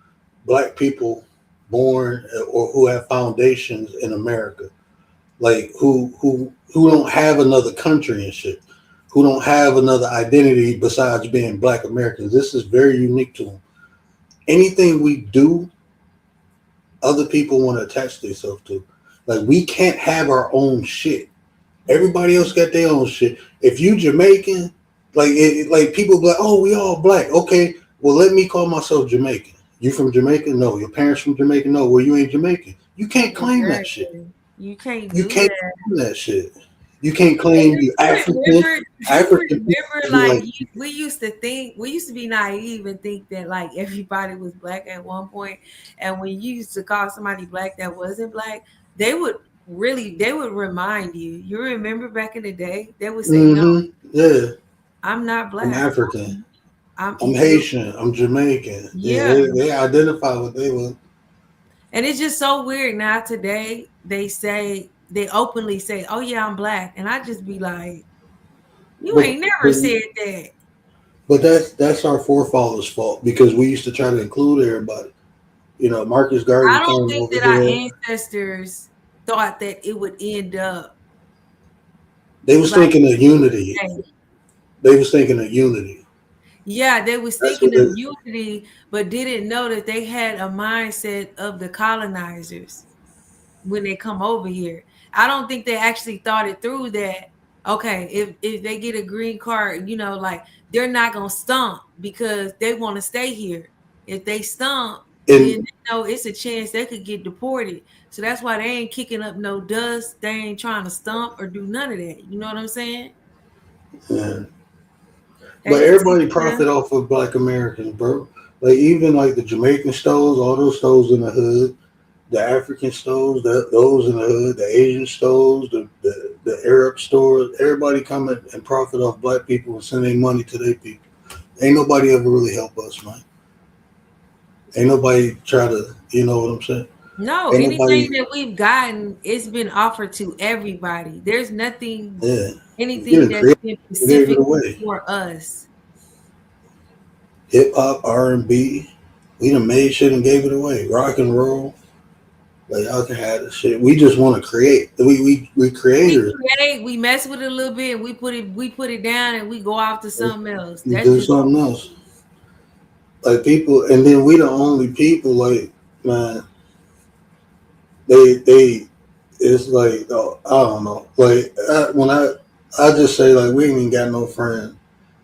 black people born or who have foundations in America, like who don't have another country and shit, who don't have another identity besides being black Americans. This is very unique to them. Anything we do, other people want to attach themselves to. Like we can't have our own shit. Everybody else got their own shit. If you Jamaican, like people be like, oh, we all black. Okay, well let me call myself Jamaican. You from Jamaica? No. Your parents from Jamaica? No. Well, you ain't Jamaican. You can't claim that shit. Exactly. You can't You do can't that. claim that shit. You can't And claim you African. do you African people remember be like like, we used to be naive and think that like everybody was black at one point, and when you used to call somebody black that wasn't black, they would really, they would remind you. You remember back in the day, they would say, "No, Yeah, I'm not I'm black. African. I'm I'm Ethiopian." Haitian. I'm Jamaican. Yeah, Yeah, they identify what they were. and it's just so weird now. Today, they openly say, "Oh yeah, I'm black," and I just be like, "You But, ain't never but said that." but that's our forefathers' fault because we used to try to include everybody. You know, Marcus Garvey I don't came think over that our here. ancestors thought that it would end up They was like thinking of it is unity. today. They was thinking of unity. Yeah, they was That's what thinking of they. unity, but didn't know that they had a mindset of the colonizers when they come over here. I don't think they actually thought it through that, okay, if they get a green card, like they're not gonna stomp because they want to stay here. If they stomp, then And they know it's a chance they could get deported. So that's why they ain't kicking up no dust. They ain't trying to stomp or do none of that. You know what I'm saying? yeah. They But just teach everybody profit them. off of Black Americans, bro. Like even like the Jamaican stores, all those stores in the hood, the African stores, those in the hood, the Asian stores, the Arab stores, everybody come and profit off Black people and send their money to their people. Ain't nobody ever really help us, man. Ain't nobody try to, you know what I'm saying? No, Ain't anything nobody, that we've gotten, it's been offered to everybody. There's nothing, yeah. We anything didn't that's create, been we gave it specifically away. for us. Hip hop, R&B, we done made shit and gave it away. Rock and roll. Like y'all can have this shit. We just want to create. We We creators. create, we mess with it a little bit, and we put it down, and we go off to something else. We That's do just what something we else. do. Like people, and then we the only people. Like man, they. It's like oh, I don't know. Like when I just say like we ain't even got no friends.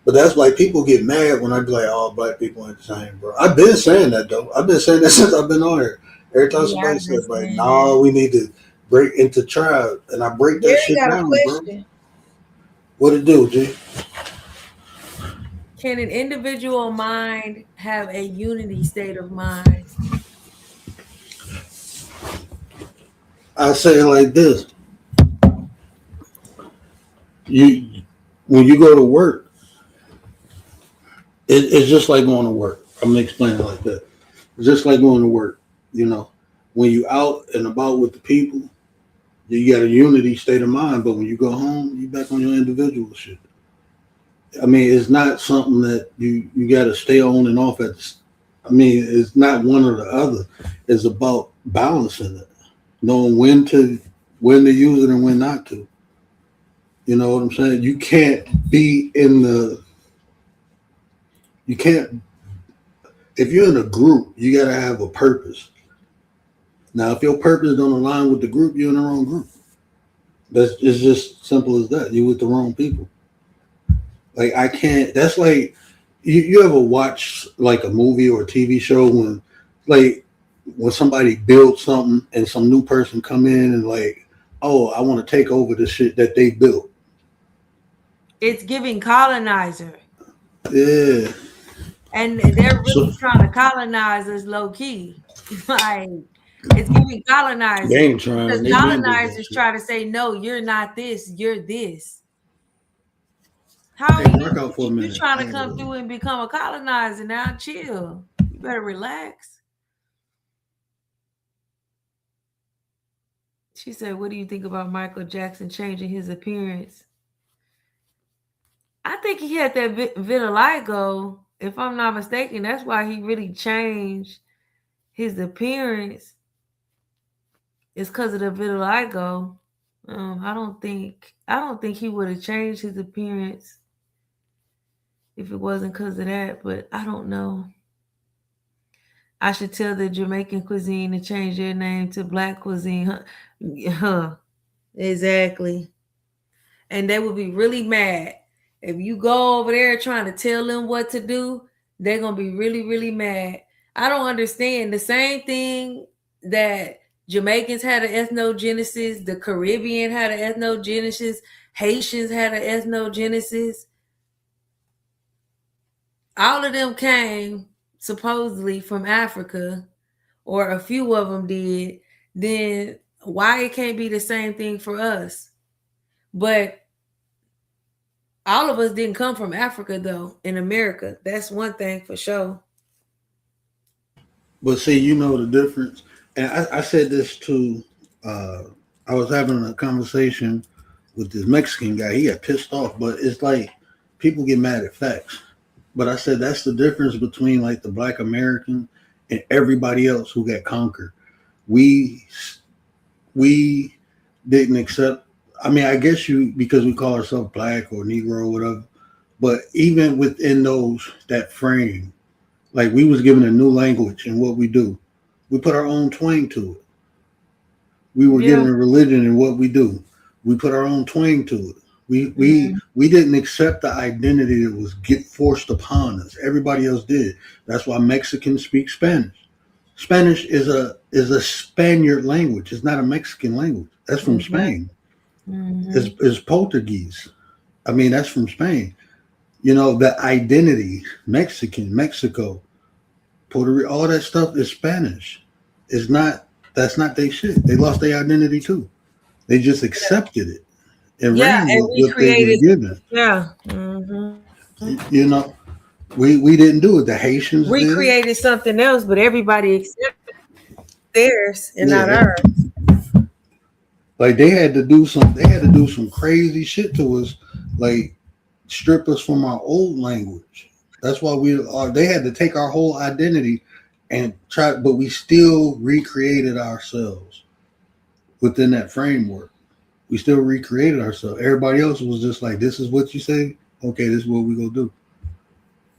But that's like people get mad when I be like, "All Black people ain't the same, bro." I've been saying that though. I've been saying that since I've been on here. Every time We somebody have been says like, saying "Nah, that. we need to break into tribe," and I break that Gary shit got a down, bro. question. What it do, G? Can an individual mind have a unity state of mind? I say it like this: you when you go to work, it's just like going to work. I'm gonna explain it like that. It's just like going to work. You know, when you out and about with the people, you got a unity state of mind. But when you go home, you back on your individual shit. I mean, it's not something that you got to stay on and off at. I mean, it's not one or the other. It's about balancing it, knowing when to use it and when not to. You know what I'm saying? You can't be in the. You can't. If you're in a group, you got to have a purpose. Now, if your purpose don't align with the group, you're in the wrong group. That's it's just simple as that. You with the wrong people. Like I can't. That's like you ever watch like a movie or a TV show like when somebody builds something and some new person come in and like, oh, I want to take over the shit that they built. It's giving colonizer, Yeah. and they're So really trying to colonize us low key. Like it's giving they colonizer ain't because trying. They been doing that colonizers shit. try to say, no, you're not this, you're this. How are Hey, you? rock out for a You minute. trying to come through and become a colonizer now? Chill. You better relax. She said, "What do you think about Michael Jackson changing his appearance?" I think he had that vitiligo. If I'm not mistaken, that's why he really changed his appearance. It's because of the vitiligo. I don't think he would have changed his appearance if it wasn't because of that. But I don't know. I should tell the Jamaican cuisine to change their name to Black cuisine. Huh? Huh. Exactly. And they would be really mad. If you go over there trying to tell them what to do, they're going to be really, really mad. I don't understand. The same thing that Jamaicans had an ethnogenesis, the Caribbean had an ethnogenesis, Haitians had an ethnogenesis. All of them came supposedly from Africa, or a few of them did. Then why it can't be the same thing for us. But all of us didn't come from Africa, though. In America, that's one thing for sure. But see, you know the difference. And I said this to, I was having a conversation with this Mexican guy. He got pissed off, but it's like people get mad at facts. But I said that's the difference between like the Black American and everybody else who got conquered. We we didn't accept. I mean, I guess you because we call ourselves Black or Negro or whatever. But even within those that frame, like we was given a new language and what we do, we put our own twang to it. We were Yeah. given a religion and what we do, we put our own twang to it. We Mhm. we we didn't accept the identity that was get forced upon us. Everybody else did. That's why Mexicans speak Spanish. Spanish is a Spaniard language. It's not a Mexican language. That's from Mhm. Spain. Mhm. It's Portuguese. I mean, that's from Spain. You know, the identity, Mexican, Mexico, Puerto Rico, all that stuff is Spanish. It's not, that's not their shit. They lost their identity too. They just accepted it and Yeah, ran and with we what they was created. given. Yeah. Mhm. You know, we didn't do it. The Haitians We did it. created something else, but everybody accepted theirs and not Yeah. ours. Like they had to do some crazy shit to us, like strip us from our old language. That's why they had to take our whole identity and try, but we still recreated ourselves within that framework. We still recreated ourselves. Everybody else was just like, "This is what you say. Okay, this is what we gonna do."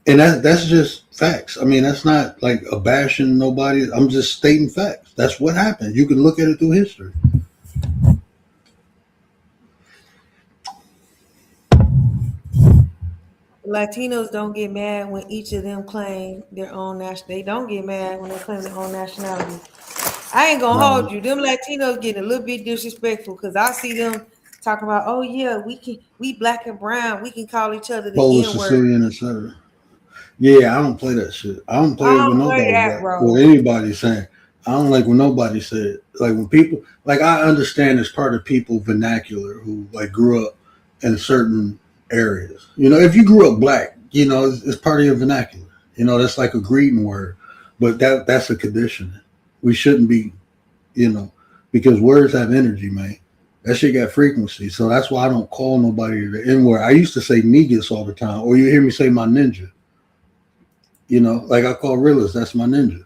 And that's just facts. I mean, that's not like a bashing nobody. I'm just stating facts. That's what happened. You can look at it through history. Latinos don't get mad when each of them claim their own national. They don't get mad when they claim their own nationality. I ain't gonna hold No, you. Them Latinos getting a little bit disrespectful because I see them talking about, oh yeah, we black and brown, we can call each other the Polish, N word. Sicilian, etc. Yeah, I don't play that shit. I don't play I it with don't play nobody. that, But what bro. anybody's saying, I don't like when nobody said. Like when people, like I understand it's part of people vernacular who like grew up in certain areas. You know, if you grew up black, you know, it's part of your vernacular. You know, that's like a greeting word, but that's a condition. We shouldn't be, you know, because words have energy, man. That shit got frequency, so that's why I don't call nobody the N word. I used to say negus all the time, or you hear me say my ninja. You know, like I call realist, that's my ninja.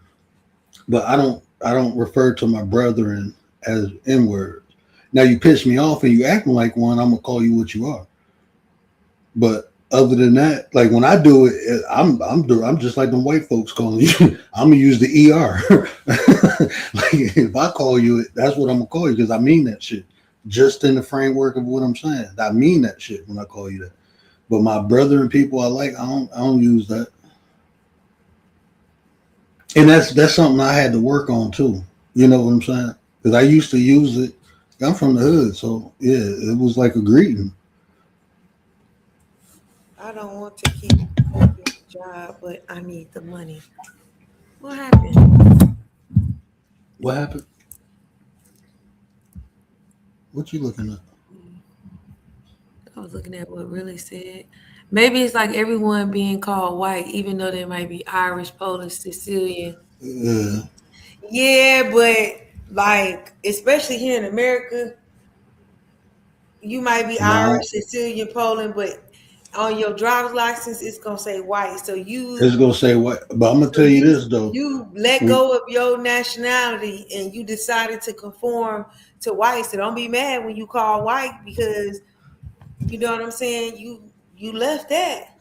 But I don't refer to my brethren as N words. Now you piss me off and you acting like one, I'm gonna call you what you are. But other than that, like when I do it, I'm just like the white folks calling you. I'm gonna use the ER. Like if I call you, that's what I'm gonna call you because I mean that shit. Just in the framework of what I'm saying, I mean that shit when I call you that. But my brother and people I like, I don't use that. And that's something I had to work on too. You know what I'm saying? Because I used to use it. I'm from the hood, so yeah, it was like a greeting. I don't want to keep working the job, but I need the money. What happened? What happened? What you looking at? I was looking at what really said. Maybe it's like everyone being called white, even though they might be Irish, Polish, Sicilian. Yeah, Yeah, but like, especially here in America, you might be no, Irish, Sicilian, Poland, but on your driver's license, it's gonna say white. So you, it's gonna say what, but I'm gonna so tell you you, this though. you let We, go of your nationality and you decided to conform to white. So don't be mad when you call white because you know what I'm saying. You left that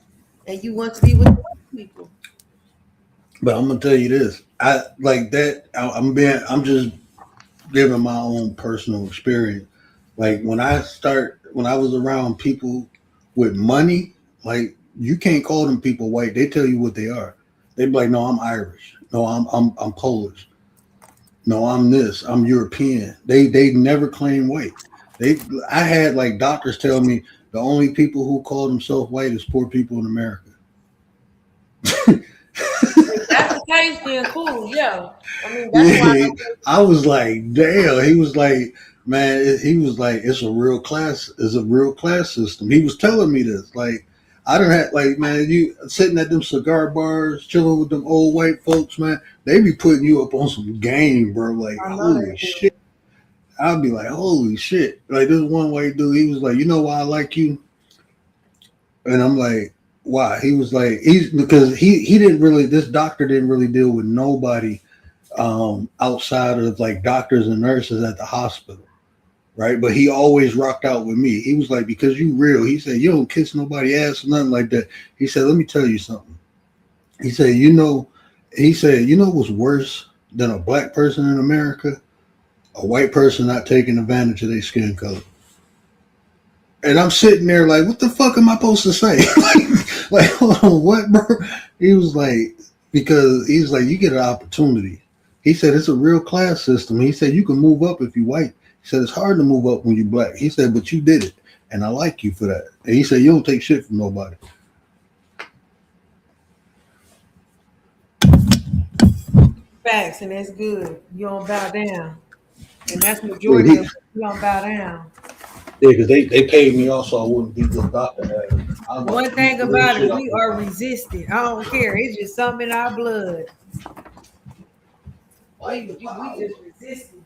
and you want to be with the white people. but I'm gonna tell you this. I like that. I'm just giving my own personal experience. Like when I was around people with money, like you can't call them people white. They tell you what they are. They be like, no, I'm Irish. No, I'm Polish. No, I'm this. I'm European. They never claim white. They I had like doctors tell me the only people who call themselves white is poor people in America. If that's the tasty and cool. Yeah, I mean that's why. Yeah, I was like, damn. He was like, man, he was like, it's a real class, system. He was telling me this. Like, I don't have like, man, you sitting at them cigar bars, chilling with them old white folks, man. They be putting you up on some game, bro. Like, I know holy that. shit. I'd be like, holy shit. Like this one white dude, he was like, you know why I like you? And I'm like, why? He was like, he's because he didn't really, this doctor didn't really deal with nobody outside of like doctors and nurses at the hospital, right? But he always rocked out with me. He was like, because you real. He said, you don't kiss nobody ass or nothing like that. He said, let me tell you something. He said, you know what's worse than a black person in America? A white person not taking advantage of their skin color. And I'm sitting there like, what the fuck am I supposed to say? like, hold on, what, bro? He was like, because he's like, you get an opportunity. He said it's a real class system. He said you can move up if you white. He said it's hard to move up when you black. He said, but you did it, and I like you for that. And he said you don't take shit from nobody. Facts, and that's good. You don't bow down, and that's majority of you don't bow down. Yeah, because they paid me off so I wouldn't beat this doctor. One thing about it, we are resistant. I don't care. It's just something in our blood. We just resistant.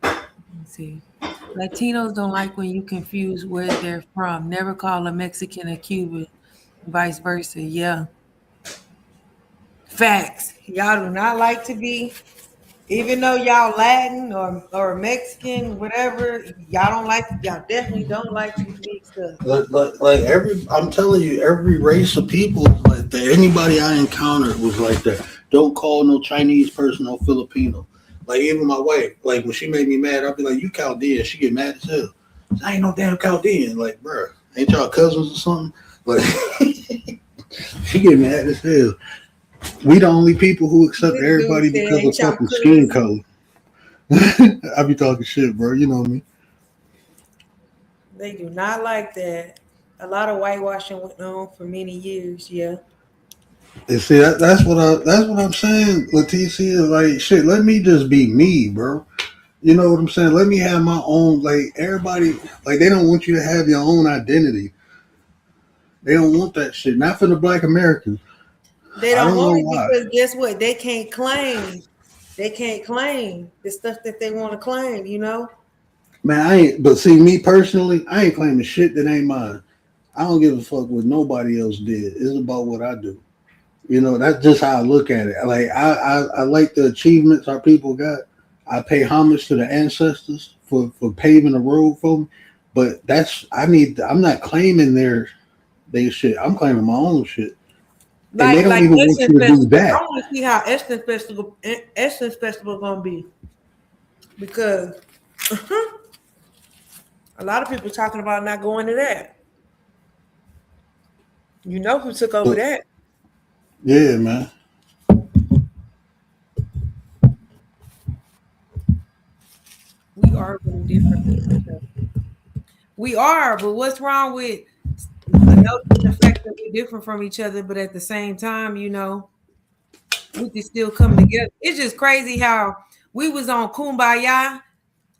Let's see. Latinos don't like when you confuse where they're from. Never call a Mexican a Cuban, vice versa. Yeah. Facts. Y'all do not like to be, even though y'all Latin or Mexican, whatever, y'all definitely don't like to be mixed up. I'm telling you, every race of people, like that, anybody I encountered was like that. Don't call no Chinese person no Filipino. Like even my wife, like when she made me mad, I'd be like, "You Chaldean?" She get mad as hell. I ain't no damn Chaldean. Like, bro, ain't y'all cousins or something? But she get mad as hell. We the only people who accept everybody because of fucking skin color. I be talking shit, bro. You know me. They do not like that. A lot of whitewashing went on for many years. Yeah. And see, that's what I'm saying, Leticia. Like, shit, let me just be me, bro. You know what I'm saying? Let me have my own. Like everybody, like they don't want you to have your own identity. They don't want that shit. Not for the Black Americans. They don't want it because guess what? They can't claim. They can't claim the stuff that they want to claim. You know. Man, I ain't. But see, me personally, I ain't claiming shit that ain't mine. I don't give a fuck what nobody else did. It's about what I do. You know, that's just how I look at it. Like I like the achievements our people got. I pay homage to the ancestors for paving the road for me. But I'm not claiming their shit. I'm claiming my own shit. And they don't even want you to do that. I want to see how Essence Festival gonna be. Because a lot of people talking about not going to that. You know who took over that? Yeah, man. We are really different. We are, but what's wrong with the fact that we're different from each other, but at the same time, you know, we can still come together. It's just crazy how we was on Kumbaya,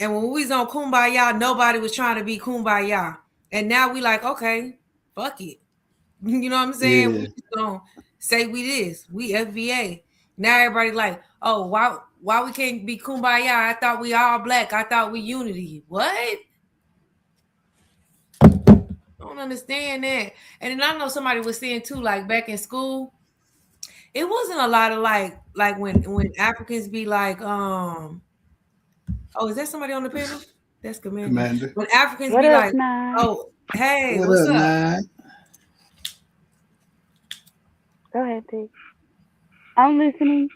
and when we was on Kumbaya, nobody was trying to be Kumbaya. And now we like, okay, fuck it. You know what I'm saying? Yeah. We just gonna say we this, we FBA. Now everybody like, oh, why we can't be Kumbaya? I thought we all black. I thought we unity. What? I don't understand that. And then I know somebody was saying too, like back in school, it wasn't a lot of like when Africans be like, oh, is that somebody on the panel? That's Commander. When Africans what be up, like, Nye? oh, hey, what's up? Nye? Go ahead, Pete. I'm listening.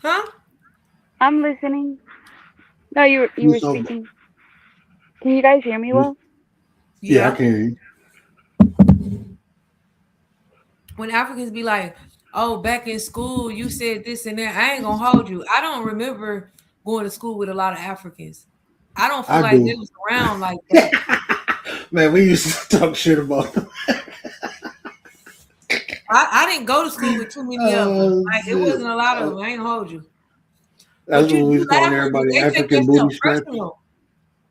Huh? I'm listening. No, you were speaking. Can you guys hear me well? Yeah, I can hear you. When Africans be like, oh, back in school, you said this and that. I ain't gonna hold you. I don't remember going to school with a lot of Africans. I don't feel like they was around like that. Man, we used to talk shit about them. I didn't go to school with too many of them. Like, it Shit. wasn't a lot of them. I ain't gonna hold you. That's But what we you was calling laughing, but everybody they take African that booty stuff scratchers. personal.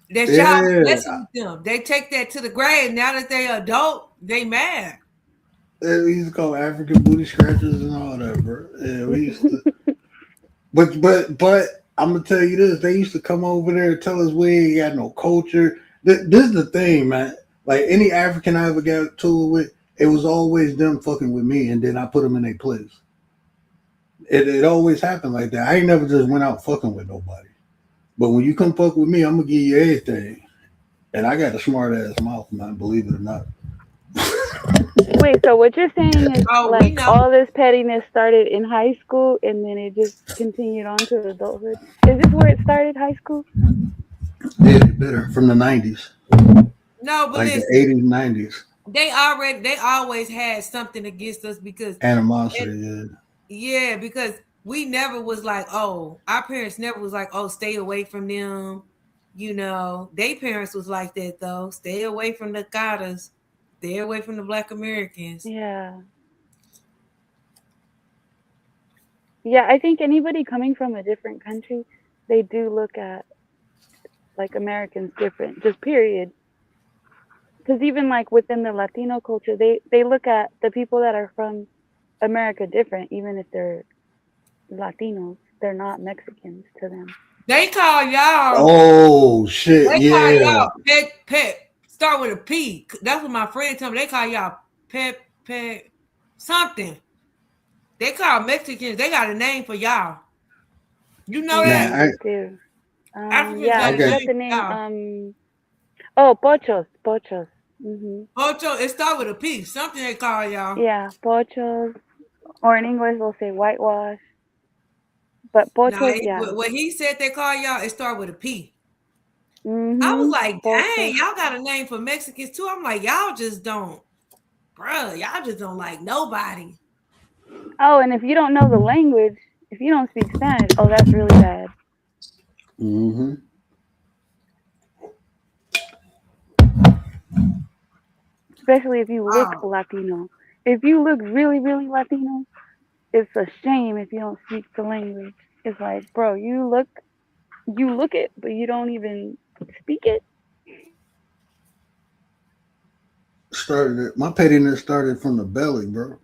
That y'all Yeah. messing with them. They take that to the grave. Now that they adult, they mad. We used to call African booty scratchers and all that, bro. Yeah, we used to. But I'm gonna tell you this: they used to come over there and tell us we ain't got no culture. This is the thing, man. Like any African I ever got to it with, it was always them fucking with me, and then I put them in their place. It always happened like that. I ain't never just went out fucking with nobody. But when you come fuck with me, I'm gonna give you everything. And I got a smart ass mouth, man. Believe it or not. Wait, so what you're saying is Oh, we like know. all this pettiness started in high school and then it just continued on to adulthood? Is this where it started, high school? Yeah, better from the '90s, No, but like the listen, '80s, '90s. they always had something against us because Animosity. yeah, because we never was like, oh, our parents never was like, oh, stay away from them. You know, they parents was like that though. Stay away from the Gatas. Stay away from the Black Americans. Yeah. Yeah, I think anybody coming from a different country, they do look at like Americans different, just period. Because even like within the Latino culture, they look at the people that are from America different, even if they're Latinos. They're not Mexicans to them. They call y'all. Oh shit! They call Yeah. y'all pet. Start with a P. That's what my friend told me. They call y'all pet something. They call Mexicans. They got a name for y'all. You know Yeah, that? Man, they do. Africans Yeah, got I a got forgot name the for y'all. name. Oh, pochos. Ocho, it start with a P. Something they call y'all. Yeah, pochos. Or in English, they'll say whitewash. But No, pochos, yeah. what he said they call y'all, it start with a P. I was like, dang, Pochos. y'all got a name for Mexicans too. I'm like, y'all just don't, bruh, y'all just don't like nobody. Oh, and if you don't know the language, if you don't speak Spanish, oh, that's really bad. mm-hmm. Especially if you look Wow. Latino. If you look really, really Latino, it's a shame if you don't speak the language. It's like, bro, you look it, but you don't even speak it. My pettiness started from the belly, bro.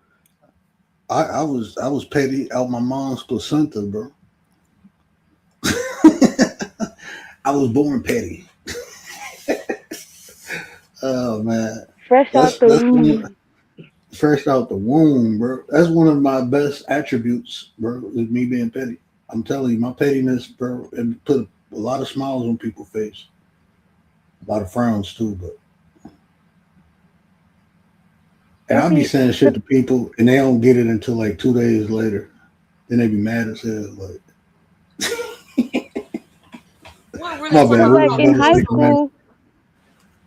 I was petty out my mom's placenta, bro. I was born petty. Oh man, Fresh out the that's womb. fresh out the womb, bro. That's one of my best attributes, bro. Is me being petty. I'm telling you, my pettiness, bro, and put a lot of smiles on people's face, a lot of frowns too. But and Well, I'll be see, saying shit to people, and they don't get it until like 2 days later. Then they be mad as hell. Like, What really my going bad. because We like was on? in about to high speak American. school,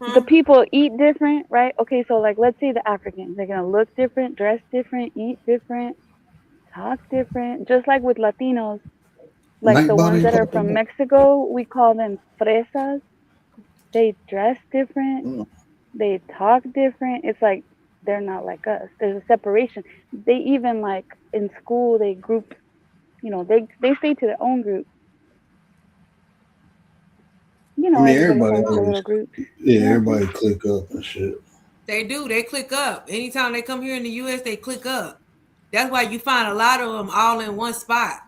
the Huh? people eat different, right? Okay, so like let's say the Africans, they're gonna look different, dress different, eat different, talk different. Just like with Latinos, like Night the ones body. that are from Mexico, we call them fresas. They dress different, they talk different. It's like they're not like us. There's a separation. They even like in school they group, they stay to their own group. I mean, Everybody everybody has their always, little groups. yeah, Yeah. everybody click up and shit. They do. They click up. Anytime they come here in the U.S., they click up. That's why you find a lot of them all in one spot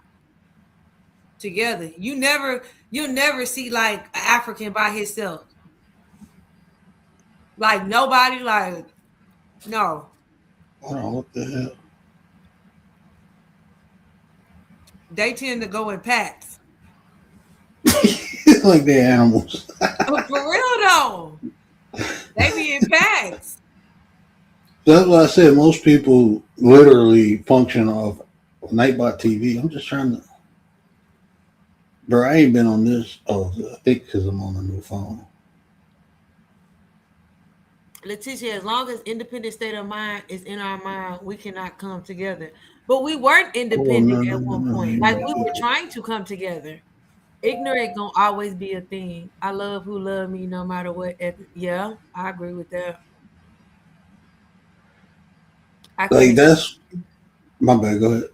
together. You'll never see like an African by himself. Like nobody. Like no. Hold on, what the hell? They tend to go in packs. Like they animals. For real though, they be in packs. That's why I said most people literally function off Nightbot TV. I'm just trying to, bro. I ain't been on this. Oh, I think because I'm on a new phone. Letitia, as long as independent state of mind is in our mind, we cannot come together. But we weren't Oh independent no, no, at no, one no! point. You Like know, we were trying to come together. ignorant gonna always be a thing. I love who love me no matter what. Yeah, I agree with that. I can't Like expect. that's my bad. Go ahead.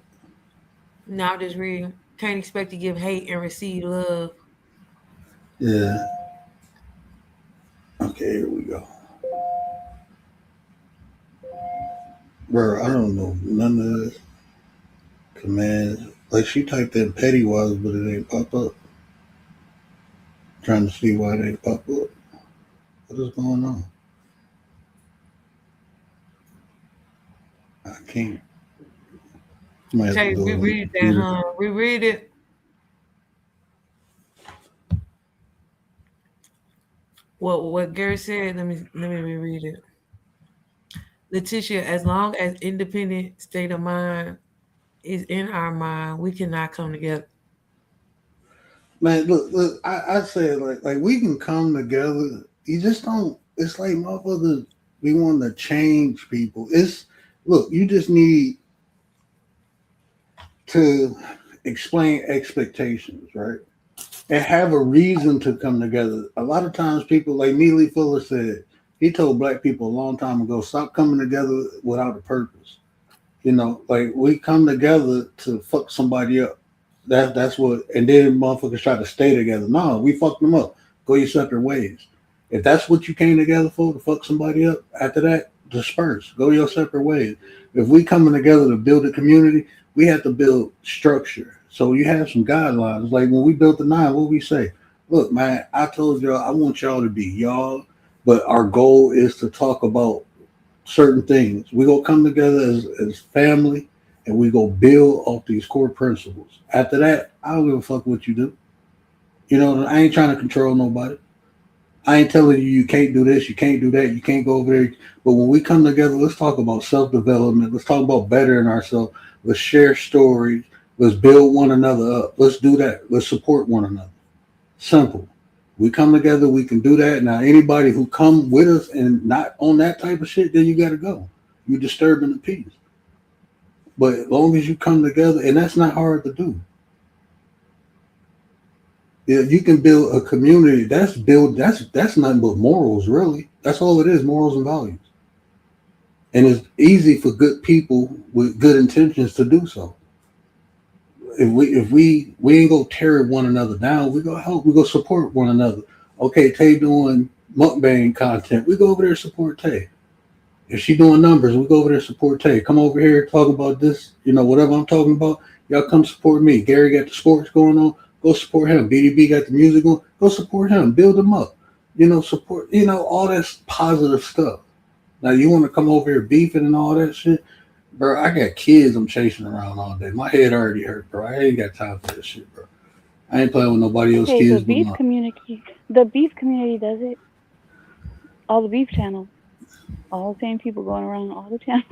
No, I'm just reading. Can't expect to give hate and receive love. Yeah. Okay, here we go. Bro, I don't know none of this commands. Like she typed in Pennywise, but it ain't pop up. Trying to see why it ain't pop up. What is going on? I can't. Might have to Tay, do it on the reread that, computer. huh? Reread it. What Gary said. Let me reread it. Letitia, as long as independent state of mind is in our mind, we cannot come together. Man, look. I say like we can come together. You just don't. It's like motherfuckers. We want to change people. It's look. You just need to explain expectations, right? And have a reason to come together. A lot of times, people like Neely Fuller said, he told black people a long time ago, stop coming together without a purpose. You know, like we come together to fuck somebody up. That's what, and then motherfuckers try to stay together. No, we fucked them up. Go your separate ways. If that's what you came together for, to fuck somebody up, after that, disperse. Go your separate ways. If we coming together to build a community, we have to build structure. So you have some guidelines. Like when we built the nine, what we say? Look, man, I told y'all I want y'all to be y'all, but our goal is to talk about certain things. We gonna come together as family and we go build off these core principles. After that, I don't give a fuck what you do. You know, I ain't trying to control nobody. I ain't telling you you can't do this, you can't do that, you can't go over there. But when we come together, let's talk about self development. Let's talk about bettering ourselves. Let's share stories. Let's build one another up. Let's do that. Let's support one another. Simple. We come together, we can do that. Now, anybody who come with us and not on that type of shit, then you got to go. You're disturbing the peace. But as long as you come together, and that's not hard to do. If you can build a community, that's nothing but morals, really. That's all it is, morals and values. And it's easy for good people with good intentions to do so. If we ain't gonna tear one another down, we go help, we go support one another. Okay, Tay doing mukbang content, we go over there and support Tay. If she doing numbers, we go over there and support Tay. Come over here, talk about this, whatever I'm talking about. Y'all come support me. Gary got the sports going on, go support him. BDB got the music going, go support him. Build him up. Support. All that positive stuff. Now you want to come over here beefing and all that shit. Bro, I got kids I'm chasing around all day. My head already hurt, bro. I ain't got time for this shit, bro. I ain't playing with nobody else's Okay, kids but mine. the beef community does it. All the beef channels, all the same people going around all the channels.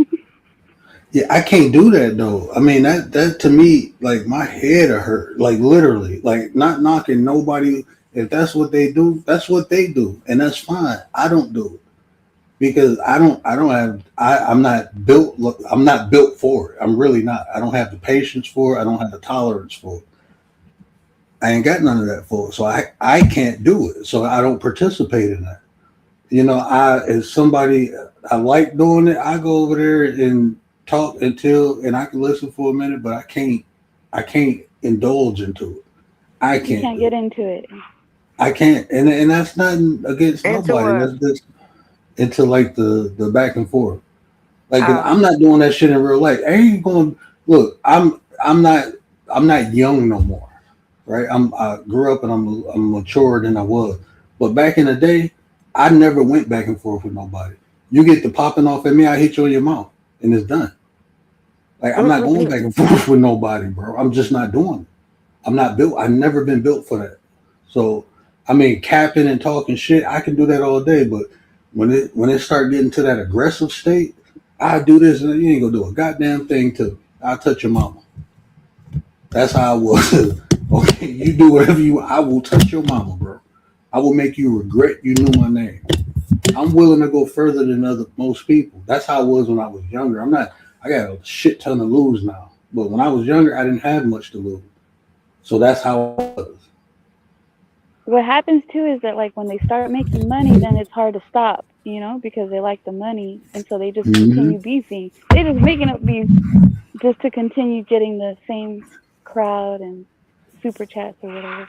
Yeah, I can't do that though. I mean, that to me, like my head hurt, like literally, like not knocking nobody. If that's what they do, that's what they do, and that's fine. I don't do it because I'm not built. I'm not built for it. I'm really not. I don't have the patience for it. I don't have the tolerance for it. I ain't got none of that for it, so I can't do it. So I don't participate in that. As somebody, I like doing it. I go over there and talk and I can listen for a minute, but I can't indulge into it. I You can't can't do get it. into it. I can't, and that's nothing against Into nobody. what? That's just into like the back and forth. Like 'cause Oh, I'm not doing that shit in real life. I ain't going. Look, I'm not young no more, right? I grew up and I'm mature than I was. But back in the day, I never went back and forth with nobody. You get the popping off at me, I hit you in your mouth, and it's done. Like I'm not going back and forth with nobody, bro. I'm just not doing it. I'm not built. I've never been built for that. So I mean, capping and talking shit, I can do that all day. But when it start getting to that aggressive state, I do this and you ain't gonna do a goddamn thing to. I'll touch your mama. That's how I was. Okay, you do whatever you. I will touch your mama, bro. I will make you regret you knew my name. I'm willing to go further than most people. That's how I was when I was younger. I'm not. I got a shit ton to lose now. But when I was younger, I didn't have much to lose. So that's how I was. what happens too is that like when they start making money, then it's hard to stop, because they like the money, and so they just Hmm. continue beefing. They just making up beef just to continue getting the same crowd and super chats or whatever.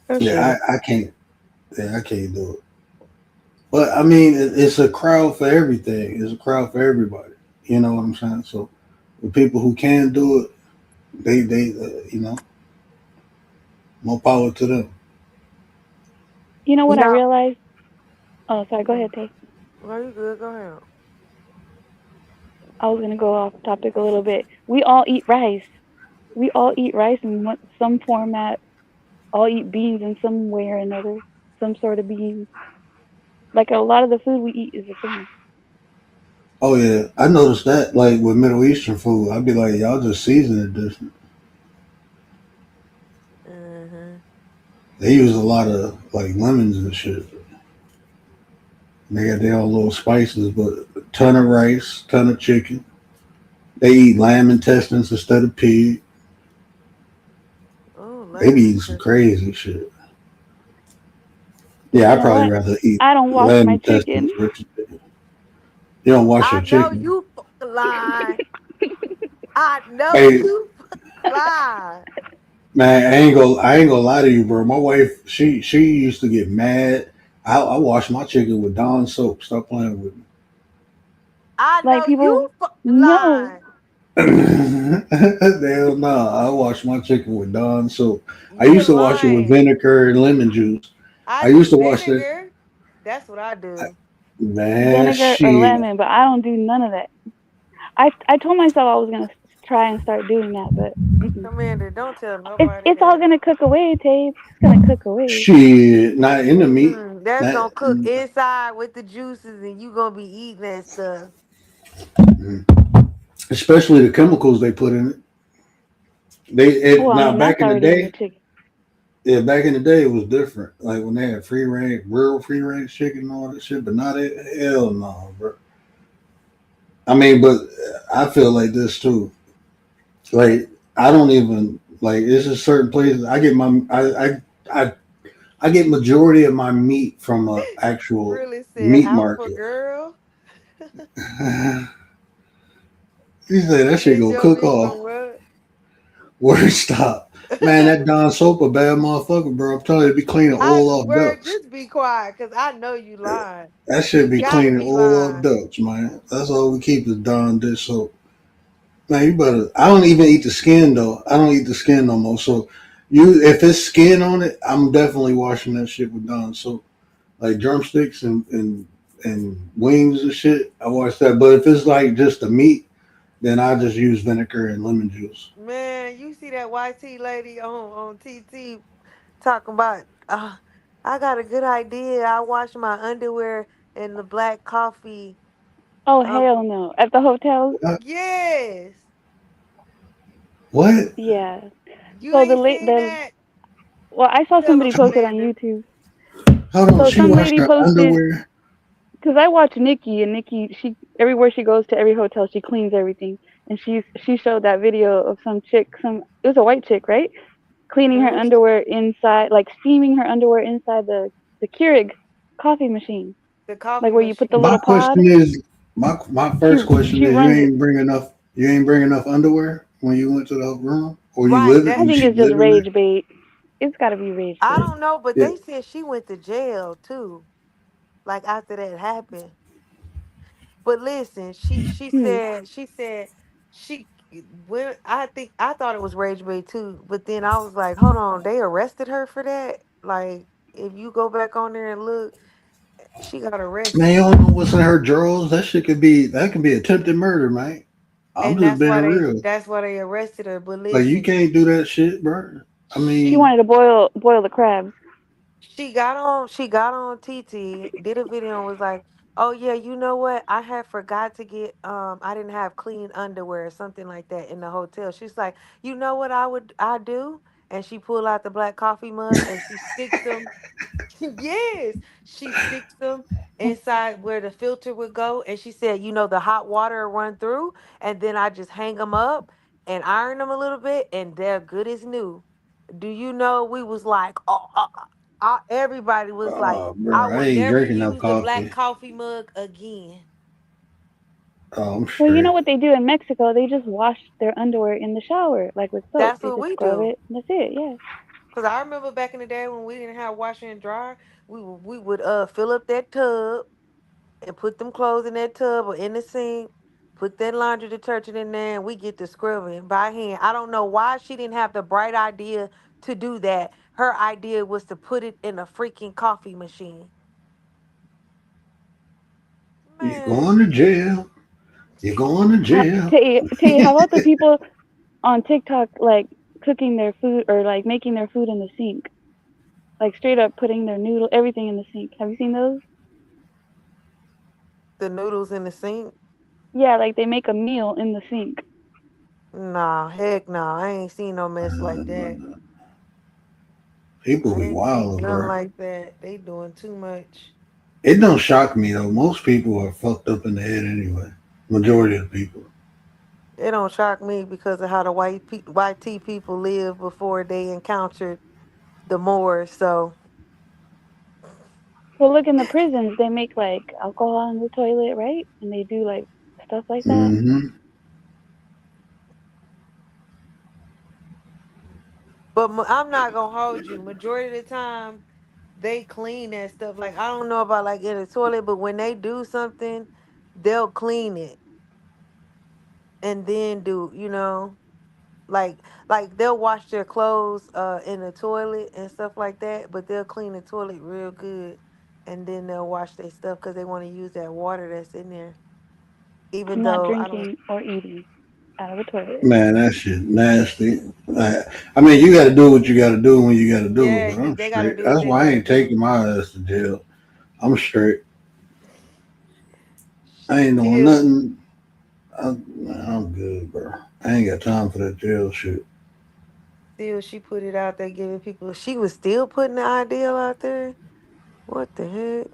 For Yeah, sure. I can't. Yeah, I can't do it. But I mean, it's a crowd for everything. It's a crowd for everybody. You know what I'm saying? So the people who can do it, they more power to them. You know what I Now, realized? Oh, sorry. Go ahead, Tay. are you good? Go ahead. I was gonna go off topic a little bit. We all eat rice. We all eat rice in some format. All eat beans in some way or another. Some sort of beans. Like a lot of the food we eat is the same. Oh yeah, I noticed that. Like with Middle Eastern food, I'd be like, y'all just season it different. Mm-hmm. They use a lot of like lemons and shit. They got their own little spices, but a ton of rice, ton of chicken. They eat lamb intestines instead of pig. Oh, They be lemon eating some pepper. crazy shit. Yeah, You I'd know probably what? rather eat I don't wash lamb my chicken. intestines versus chicken. You don't wash I your know chicken. you fucking lie. I know Hey, you fucking lie. man, I ain't gonna lie to you, bro. My wife, she used to get mad. I wash my chicken with Dawn soap. Stop playing with me. I Like know you people, fucking no. lie. Hell no, I wash my chicken with Dawn soap. I You're used to wash it with lying. vinegar and lemon juice. I I used do to wash it, vinegar. That's what I do. man. Vinegar or Shit, lemon, but I don't do none of that. I told myself I was gonna try and start doing that, but mm-mm. Commander, don't tell it's nobody it's all that. gonna cook away, Tape. It's gonna cook away. shit, not in the meat. Mm-mm. That's Not, gonna cook inside with the juices, and you gonna be eating that stuff. especially the chemicals they put in it. Well, I Now mean back that's in the already in the day, chicken. yeah, back in the day it was different. Like when they had free range, real free range chicken and all that shit. But not it. Hell no, bro. I mean, but I feel like this too. Like I don't even like. It's just certain places I get my I I get majority of my meat from a actual Really said meat alpha market. girl. You say that shit Get go your cook meat off. from what? Word stop. Man, that Don Soap a bad motherfucker, bro. I'm telling you, it be cleaning I oil off swear, ducks. just be quiet, cause I know you lying. That shit You be gotta cleaning be oil off lying. ducks, man. That's all we keep is Don dish soap. Man, you better. I don't even eat the skin though. I don't eat the skin no more. So, if it's skin on it, I'm definitely washing that shit with Don soap. Like drumsticks and wings and shit, I wash that. But if it's like just the meat, then I just use vinegar and lemon juice. Man, you see that YT lady on TT talking about, I got a good idea. I wash my underwear in the black coffee. Oh Um, hell no! At the hotels, What? yes. What? yeah. You So the ain't late seen the that? well, I saw Tell somebody them, post it on Commander. YouTube. Hold on. So She some washed lady her posted underwear. because I watch Nikki, and Nikki, she everywhere she goes to every hotel, she cleans everything, and she showed that video of some chick, it was a white chick, right? Cleaning her Hmm. underwear inside, like steaming her underwear inside the Keurig coffee machine, The like coffee where you put the My little machine. pod. question is, my She first question she is, you runs it. ain't bring enough. You ain't bring enough underwear when you went to the room, or you Right. live That I it. think She it's just living there. rage bait. It's got to be rage I bait. don't know, but Yeah. they said she went to jail too. Like after that happened. But listen, she Hmm. said she when I think I thought it was Rage Bay too, but then I was like, hold on, they arrested her for that? Like if you go back on there and look, she got Man, you arrested. don't know what's in her drawers. That could be attempted murder, man. I'm And just being real. that's why they arrested her. But Like you listen, can't do that shit, bro. I She mean, wanted to boil the crabs. she got on TT, did a video and was like, "Oh yeah, you know what? I had forgot to get I didn't have clean underwear or something like that in the hotel." She's like, "You know what I do?" And she pulled out the black coffee mug and she sticks them. Yes, she sticks them inside where the filter would go and she said, "You know the hot water will run through and then I just hang them up and iron them a little bit and they're good as new." Do you know we was like, everybody was like, I Bro, I will ain't never drinking no use the black coffee. coffee mug again. Oh, I'm Well, you know straight. what they do in Mexico? They just wash their underwear in the shower, like with soap. That's They what just we scrub do. it. That's it. Yeah. Cause I remember back in the day when we didn't have washer and dryer, we would fill up that tub and put them clothes in that tub or in the sink, put that laundry detergent in there, and we get to scrubbing by hand. I don't know why she didn't have the bright idea to do that. Her idea was to put it in a freaking coffee machine. You're Man, going to jail. You're going to jail. Tay, how about the people on TikTok like cooking their food or like making their food in the sink? Like straight up putting their noodle, everything in the sink. Have you seen those? the noodles in the sink? Yeah, like they make a meal in the sink. Nah, heck no. I ain't seen no mess like that. People I be ain't seen wild, nothing bro. like that. They doing too much. It don't shock me though. Most people are fucked up in the head anyway. Majority of the people. It don't shock me because of how the white tea people lived before they encountered the Moors. So, Well, look in the prisons, they make like alcohol in the toilet, right? And they do like stuff like that. Mm-hmm. but I'm not gonna hold you. Majority of the time, they clean that stuff. Like I don't know about like in the toilet, but when they do something, they'll clean it and then do like they'll wash their clothes in the toilet and stuff like that, but they'll clean the toilet real good and then they'll wash their stuff because they want to use that water that's in there. Even I'm not though I don't drinking or eating out of a toilet. Man, that shit nasty. I mean, you got to do what you got to do when you got to do it. yeah, But I'm they gotta straight. do what That's they why I gotta ain't do. taking my ass to jail. I'm straight. I ain't doing Still nothing. I'm good, bro. I ain't got time for that jail shit. still she put it out there giving people she was still putting the ideal out there. What the heck?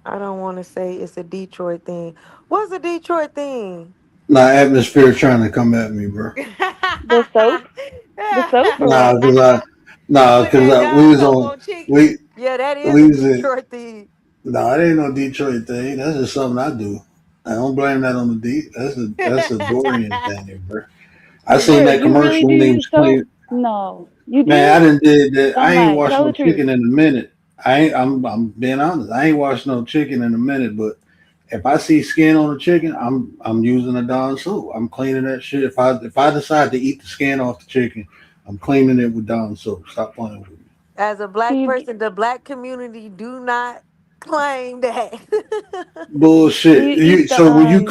I don't want to say it's a Detroit thing. What's a Detroit thing? Nah, atmosphere trying to come at me, bro. The soap, the soap, or Nah, what? cause I, nah, Putting cause that we Dawn was soap on, on chicken. we, Yeah, that is a we was at, Detroit thing. nah, it ain't no Detroit thing. That's just something I do. I don't blame that on the D. That's a Dorian thing, bro. I seen Word, that you really commercial do when they use was soap? clean. No, you Man, I do. didn't did that. I Don't ain't lie. washed Tell no the truth. chicken in a minute. I'm being honest. I ain't washed no chicken in a minute, but if I see skin on the chicken, I'm using a Dawn soap. I'm cleaning that shit. If I decide to eat the skin off the chicken, I'm cleaning it with Dawn soap. Stop playing with me. As a So black you, person, the black community do not claim that. so Bullshit. you eat the So when you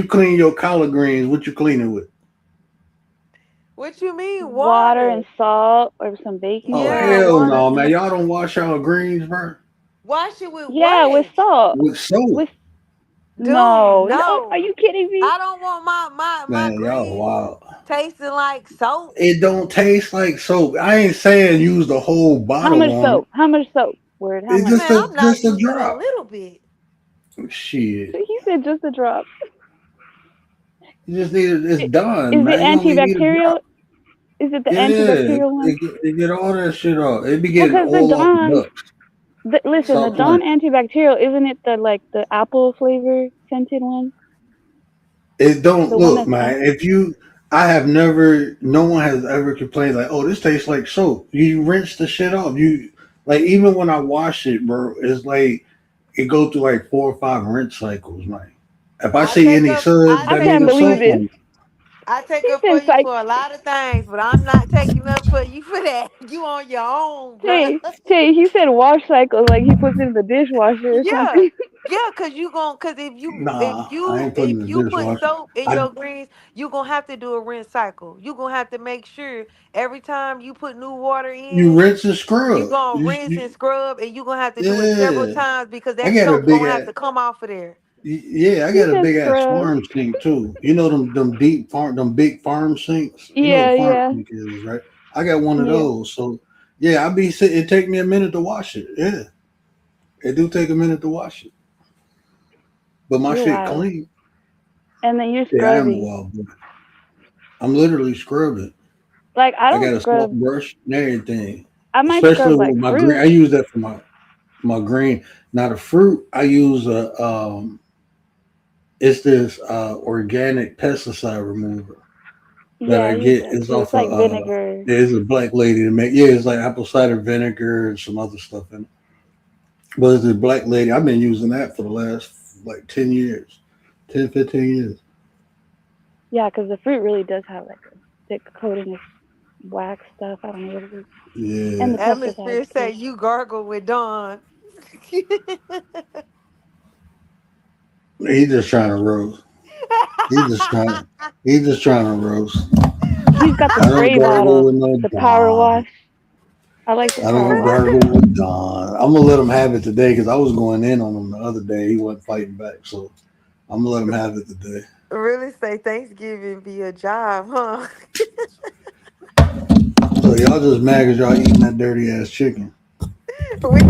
clean your collard greens, what you clean it with? What you mean, water water? and salt or some baking Oh Yeah, soda or hell water. no, man! something. Y'all don't wash y'all greens, bro. Wash it with Yeah, with what? salt. With soap. With Dude, no, no. Are no. you kidding me? I don't want my Man, y'all greens wild. tasting like soap. It don't taste like soap. I ain't saying use the whole How bottle much on it. soap? How much soap? Word, how It's much? just Man, a I'm not just a using a drop. little bit. Shit. He said just a drop. You just need it. It's I- done, Is it man. You only need a antibacterial? drop. Is it the Yeah, antibacterial one? it get all that shit off. It be Well, getting cause the all off the Dawn, ducks. listen, the Stop Mm. playing. Dawn antibacterial, isn't it the like the apple flavor scented one? It don't The one look, that's man. I have never. No one has ever complained like, "Oh, this tastes like soap." You rinse the shit off. You like even when I wash it, bro. It's like it go through like 4 or 5 rinse cycles, man. If I I see take any up suds I I that take need can't a up for believe soap you. this. on, I take He up for said, you "Psych, for a lot of things, but I'm not taking up for you for that. You on your own, bruh. Tay." He said wash cycles like he puts it in the dishwasher or Yeah. something. Yeah, cause you gon' cause if you if nah, I you ain't putting if it in you the put dishwasher. soap in I your greens, you gonna have to do a rinse cycle. You gonna have to make sure every time you put new water you in, rinse and you scrub. gonna rinse and scrub, and you gonna have to do it several Yeah, times because I that got a soap big gonna have ass. to come off of there. Yeah, I He got a said big ass scrub. farm sink too. You know them deep farm, them big farm sinks. You know what Yeah, a farm yeah, sink is, right? I got one of yeah. those. So yeah, I be sitting. It take me a minute to wash it. Yeah, it do take a minute to wash it, but my You're shit wild. clean. and then you're Yeah, I am a scrubbing. wild boy. I'm literally scrubbing. Like I I don't got a soft scrub. brush and everything. I might Especially scrub with like my green. I fruit. use that for my green. Now the fruit, I use a it's this organic pesticide remover that Yeah, I I use get. that It's too. off It's like of vinegar. there's a black lady that make, yeah, it's like apple cider vinegar and some other stuff in it. But it's a black lady. I've been using that for the last like 10 years. 10, 15 years. Yeah, because the fruit really does have like a thick coating of wax stuff. I don't know what it is, and Yeah. the pesticides Atmosphere say too. you gargle with Dawn. He just trying to roast. He just trying he just trying to roast. He's got the I don't spray gargle bottle, with no the power Dawn. wash. I like the I power don't wash. gargle with Don. I'm gonna let him have it today because I was going in on him the other day. He wasn't fighting back, so I'm gonna let him have it today. Really say Thanksgiving be a job, huh? So y'all just mad because y'all eating that dirty ass chicken. We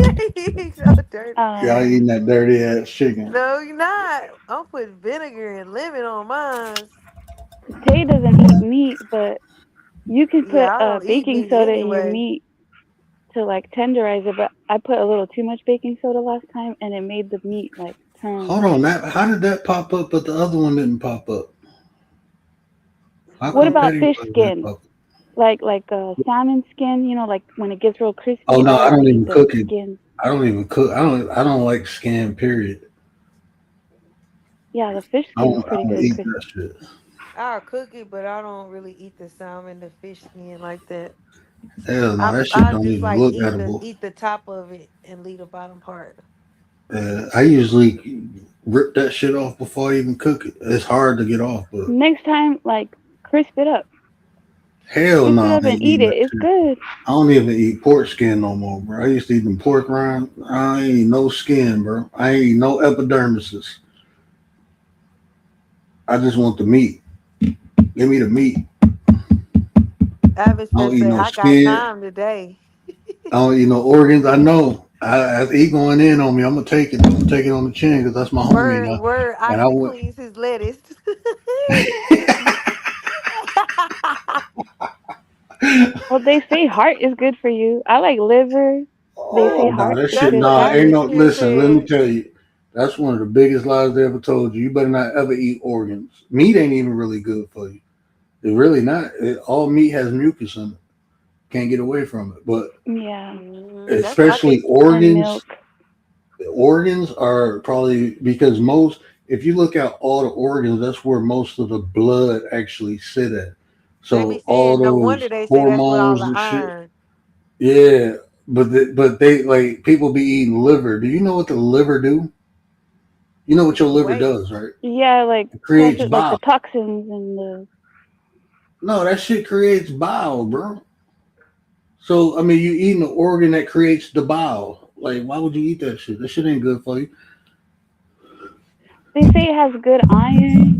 ain't so dirty. Y'all Um, eating that dirty ass chicken. No, you're not. I'm putting vinegar and lemon on mine. Tay doesn't eat meat, but you can put Yeah, I don't eat baking meat soda in your anyway. meat to like tenderize it. But I put a little too much baking soda last time, and it made the meat like turn. Hold on, that how did that pop up, but the other one didn't pop up? How What come about Petty fish was that skin? pop up? Like salmon skin, like when it gets real Oh crispy, I no, I like to don't eat even the cook it. skin. I don't even cook. I don't like skin. Period. Yeah, the fish I skin is don't. I pretty don't good eat that crispy. shit. I'll cook it, but I don't really eat the salmon, the fish skin like that. Hell no, that shit I don't just even like look edible. eat the top of it and leave the bottom part. I usually rip that shit off before I even cook it. It's hard to get off, but Next time, like crisp it up, hell crisp no, it I up and ain't eat eating it. that It's shit. good. I don't even eat pork skin no more, bro. I used to eat them pork rinds. I ain't eat no skin, bro. I ain't eat no epidermises. I just want the meat. Give me the meat. I Atmosphere don't eat say no I got skin. time today. I don't eat no organs. I know. He going in on me. I'm gonna take it. I'm gonna take it on the chin because that's my homie now. Word, And I Icy went. cleans his lettuce. Well, they say heart is good for you. I like liver. They say Oh no, heart that is shit. That's good what for Nah, ain't you. no. Atmosphere Listen, let me said. tell you. That's one of the biggest lies they ever told you. You better not ever eat organs. Meat ain't even really good for you. It's really not. All meat has mucus in it. Can't get away from it. But Yeah, That's I especially think and milk. organs are probably because most. If you look at all the organs, that's where most of the blood actually sit at. they be So all saying no those wonder they say that's with all hormones the and shit. iron. Yeah, but they like people be eating liver. Do you know what the liver do? You know what Keep your you liver awake. does, right? Yeah, like It creates process like the bile. toxins and the. No, that shit creates bile, bro. So I mean, you eating an organ that creates the bile. Like, why would you eat that shit? That shit ain't good for you, They say it has good iron.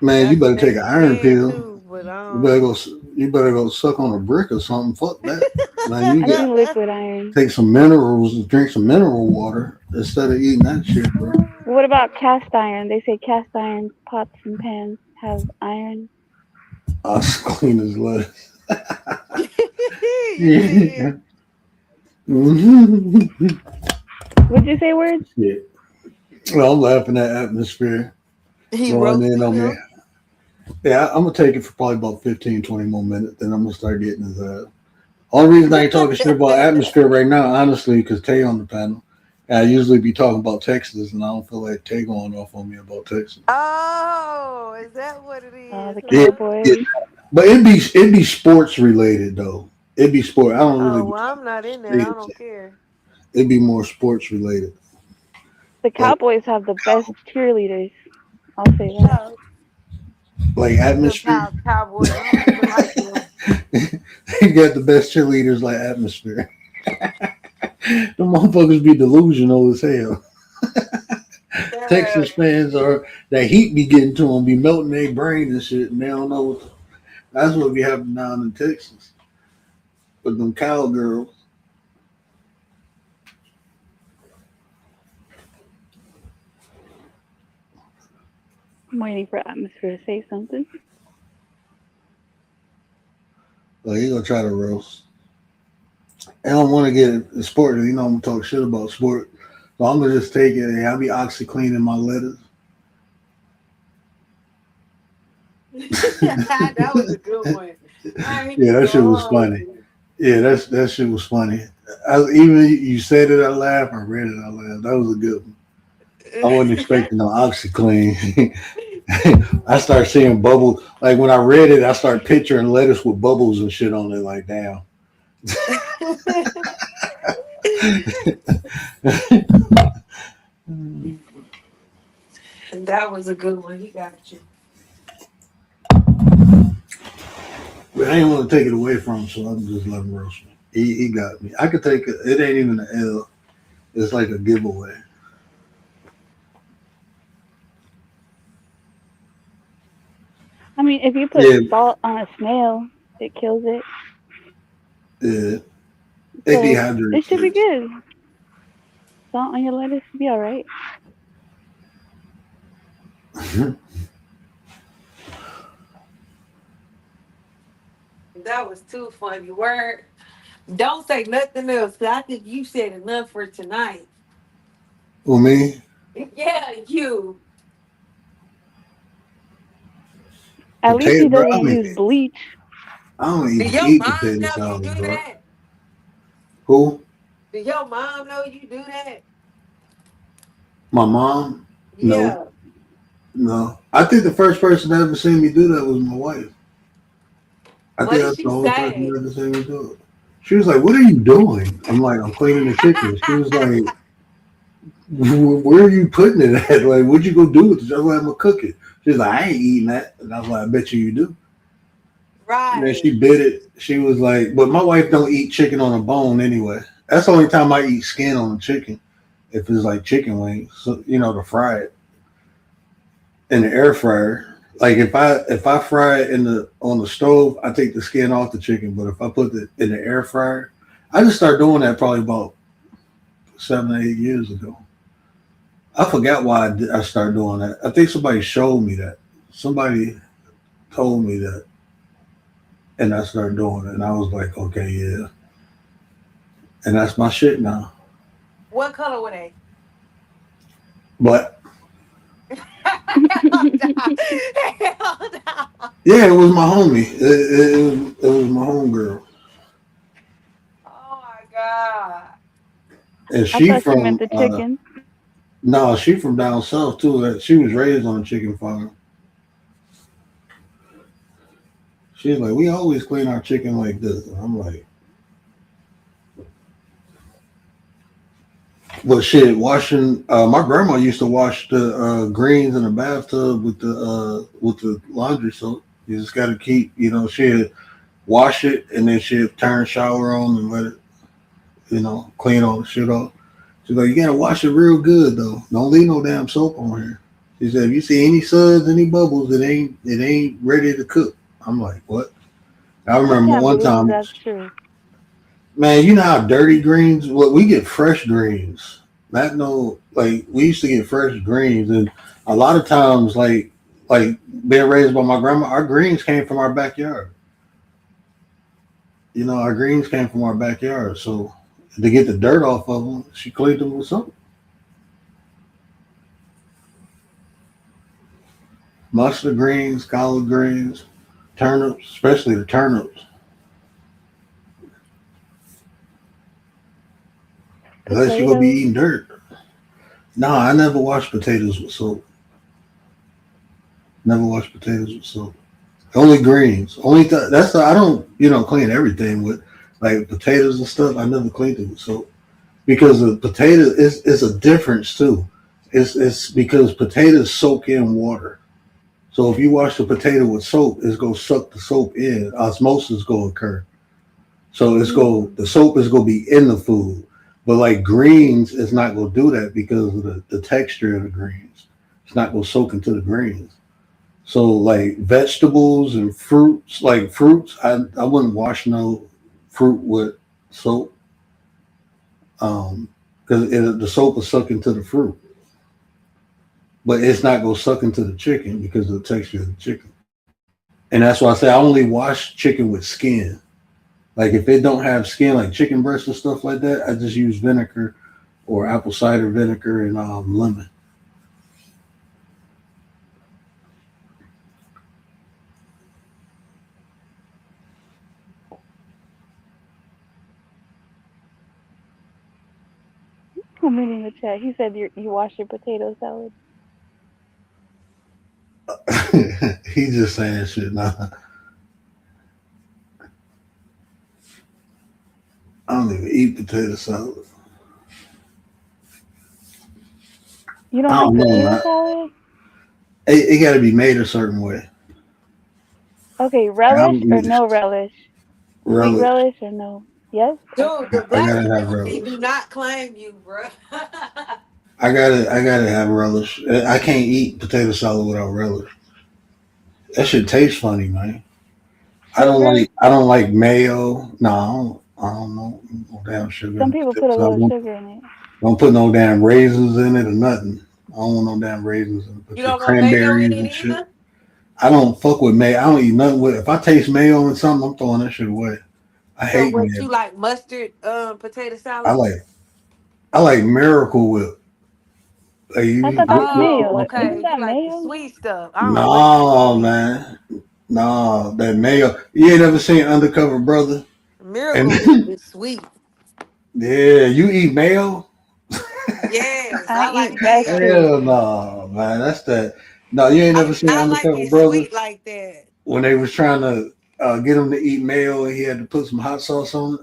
man. You That's what better they take an be iron saying pill. too, but You better go. um You better go suck on a brick or something. Fuck that, man. You I got do liquid iron. take some minerals and drink some mineral water instead of eating that shit, bro. What about cast iron? They say cast iron pots and pans have iron. I'll clean as lead. you did. Mhm. Would you say words? Shit. Well, I'm laughing at atmosphere He going in roasted on me. him. Yeah, I'm gonna take it for probably about 15, 20 more minutes. Then I'm gonna start getting his ass. Only reason I ain't talking shit about atmosphere right now, honestly, because Tay on the panel. And I usually be talking about Texas, and I don't feel like Tay going off on me about Texas. Oh, is that what it is, The Yeah, huh? yeah. Cowboys. But it'd be sports related though. It'd be sport. I don't really Oh, be well, talking I'm not about in that. I state. don't care. It'd be more sports related. The Like Cowboys have the best cheerleaders. I'll say that. Oh, like the atmosphere. Cowboys. I don't even like them. You got the best cheerleaders like atmosphere. The motherfuckers be delusional as hell. Yeah. Texas fans are that heat be getting to them, be melting their brain and shit, and they don't know. That's what be happening down in Texas with them cowgirls. I'm waiting for Atmosphere to say something. Well, he gonna try to roast. I don't want to get the sport. You know, I'm gonna talk shit about sport. So I'm gonna just take it. Hey, I'll be OxyClean my lettuce. That was a good one. Yeah, that shit was funny. Yeah, that shit was funny. Even you said it, I laughed. I read it, I laughed. That was a good one. I wasn't expecting no OxyClean. I start seeing bubbles. Like when I read it, I start picturing lettuce with bubbles and shit on it. Like, damn. That was a good one. He got you. But I didn't want to take it away from him, so I'm just letting him roast me. He got me. I could take it. It ain't even an L. It's like a giveaway. I mean, if you put Yeah. salt on a snail, it kills it. Yeah. It So dehydrates. it should be good. Salt on your lettuce should be all right. That was too funny. Word. Don't say nothing else. 'Cause I think you said enough for tonight. For me, Yeah, you. At least he bro, doesn't use bleach. I don't Do even your eat mom potato know you salad, do bro. that? Who? Do your mom know you do that? My mom? Yeah. No. I think the first person that ever seen me do that was my wife. I What think did that's she the only person say? that ever seen me do it. She was like, "What are you doing?" I'm like, "I'm cleaning the chicken." She was like, "Where are you putting it at? Like, what'd you go do with it?" I was like, "I'm gonna cook it." She's like, "I ain't eating that." And I was like, "I bet you do." And then Right. she bit it. She was like, "But my wife don't eat chicken on a bone anyway. That's the only time I eat skin on a chicken. If it's like chicken wings, so, to fry it in the air fryer. Like if I fry it on the stove, I take the skin off the chicken. But if I put it in the air fryer, I just started doing that probably about 7 or 8 years ago. I forgot why I started doing that. I think somebody showed me that. Somebody told me that, and I started doing it. And I was like, okay, yeah, and that's my shit now. What color were they? But Hell no. Hell no. yeah, it was my homie. It was my homegirl, Oh my God. and I she thought you meant from the chicken. no, she from down south too. She was raised on a chicken farm. She's like, we always clean our chicken like this. And I'm like, but shit, washing. My grandma used to wash the greens in the bathtub with the laundry soap. You just got to keep, she'd wash it and then she'd turn the shower on and let it, clean all the shit off. She's like, you got to wash it real good though. Don't leave no damn soap on here. She said, if you see any suds, any bubbles, it ain't ready to cook. I'm like, what? I I remember can't one believe time. that's true. Man, you know how dirty greens? Well, we get fresh greens. Not no like we used to get fresh greens, and a lot of times, like being raised by my grandma, our greens came from our backyard. Our greens came from our backyard. So to get the dirt off of them, she cleaned them with soap. Mustard greens, collard greens, turnips, especially the turnips. Unless you're gonna be Potatoes. eating dirt. No, I never wash potatoes with soap. Never wash potatoes with soap. Only greens. I don't clean everything with like potatoes and stuff. I never cleaned it with soap because the potato is a difference too. It's because potatoes soak in water. So if you wash the potato with soap, it's gonna suck the soap in. Osmosis gonna occur. So the soap is gonna be in the food. But like greens, it's not gonna do that because of the texture of the greens. It's not gonna soak into the greens. So like vegetables and fruits, I wouldn't wash no fruit with soap, because the soap will suck into the fruit. but it's not gonna suck into the chicken because of the texture of the chicken. And that's why I say I only wash chicken with skin. Like if it don't have skin, like chicken breasts and stuff like that, I just use vinegar or apple cider vinegar and lemon. I'm reading the chat. He said you wash your potato salad. He just saying shit now. I don't even eat potato salad. You don't I like don't know, potato man. salad? It got to be made a certain way. Okay, I relish don't or eat no relish? Sweet relish. relish or no? Yes? Dude, the I black gotta have community relish. do not claim you, bro. I gotta have relish. I can't eat potato salad without relish. That shit tastes funny, man. Sugar? I don't like mayo. No, I don't know. No damn sugar Some in people potato put a salad. little sugar in it. Don't put no damn raisins in it or nothing. I don't want no damn raisins in it. Put You your don't want mayo in cranberries it and shit. either? I don't fuck with mayo. I don't eat nothing with. If I taste mayo in something, I'm throwing that shit away. I So hate what mayo. you like mustard potato I salad? like I like Miracle Whip. Like I you thought that's whip that shit Oh, mayo. up. okay. Isn't You that like the mayo? sweet stuff. I don't know what the hell you No, eat. man. No, that mayo. You ain't ever seen Undercover Brother? And Miracle Whip is sweet. yeah, you eat mayo? Yes, I I like eat Best mayo. Food. Hell no, man. That's that. No, you ain't never I seen I like Undercover it Brother sweet like that. when they was trying to get him to eat mayo and he had to put some hot sauce on it.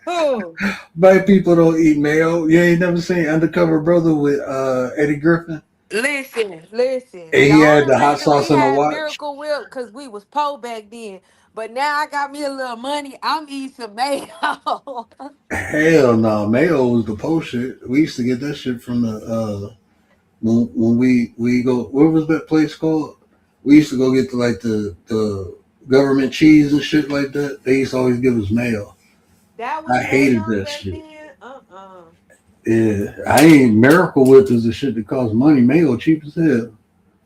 Who? Black people don't eat mayo. You ain't never seen Undercover Brother with Eddie Griffin, Listen. and The he had only the hot reason we sauce on the had watch. Miracle Whip because we was poor back then. But now I got me a little money. I'm eating some mayo. Hell no, mayo was the post shit. We used to get that shit from the when we go. Where was that place called? We used to go get the government cheese and shit like that. They used to always give us mayo. That was I hated mayo that back shit. then? Uh-uh. Yeah, I ain't Miracle Whip is the shit that costs money. Mayo cheap as hell.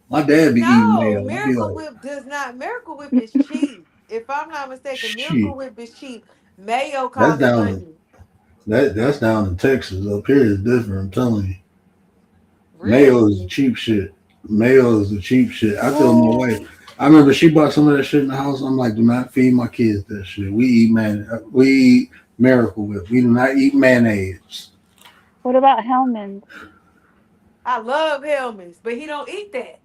My dad be eating No, mayo. I'd be Miracle like, Whip does not. Miracle Whip is cheap. If I'm not mistaken, Miracle shit, Whip is cheap. Mayo that's costs down money. that's down in Texas. Up here is different. I'm telling you, mayo is the Really? cheap shit. Mayo is the cheap shit. I tell my wife. Ooh. I remember she bought some of that shit in the house. I'm like, do not feed my kids that shit. We eat Miracle Whip. We do not eat mayonnaise. What about Hellman's? I love Helmets, but he don't eat that.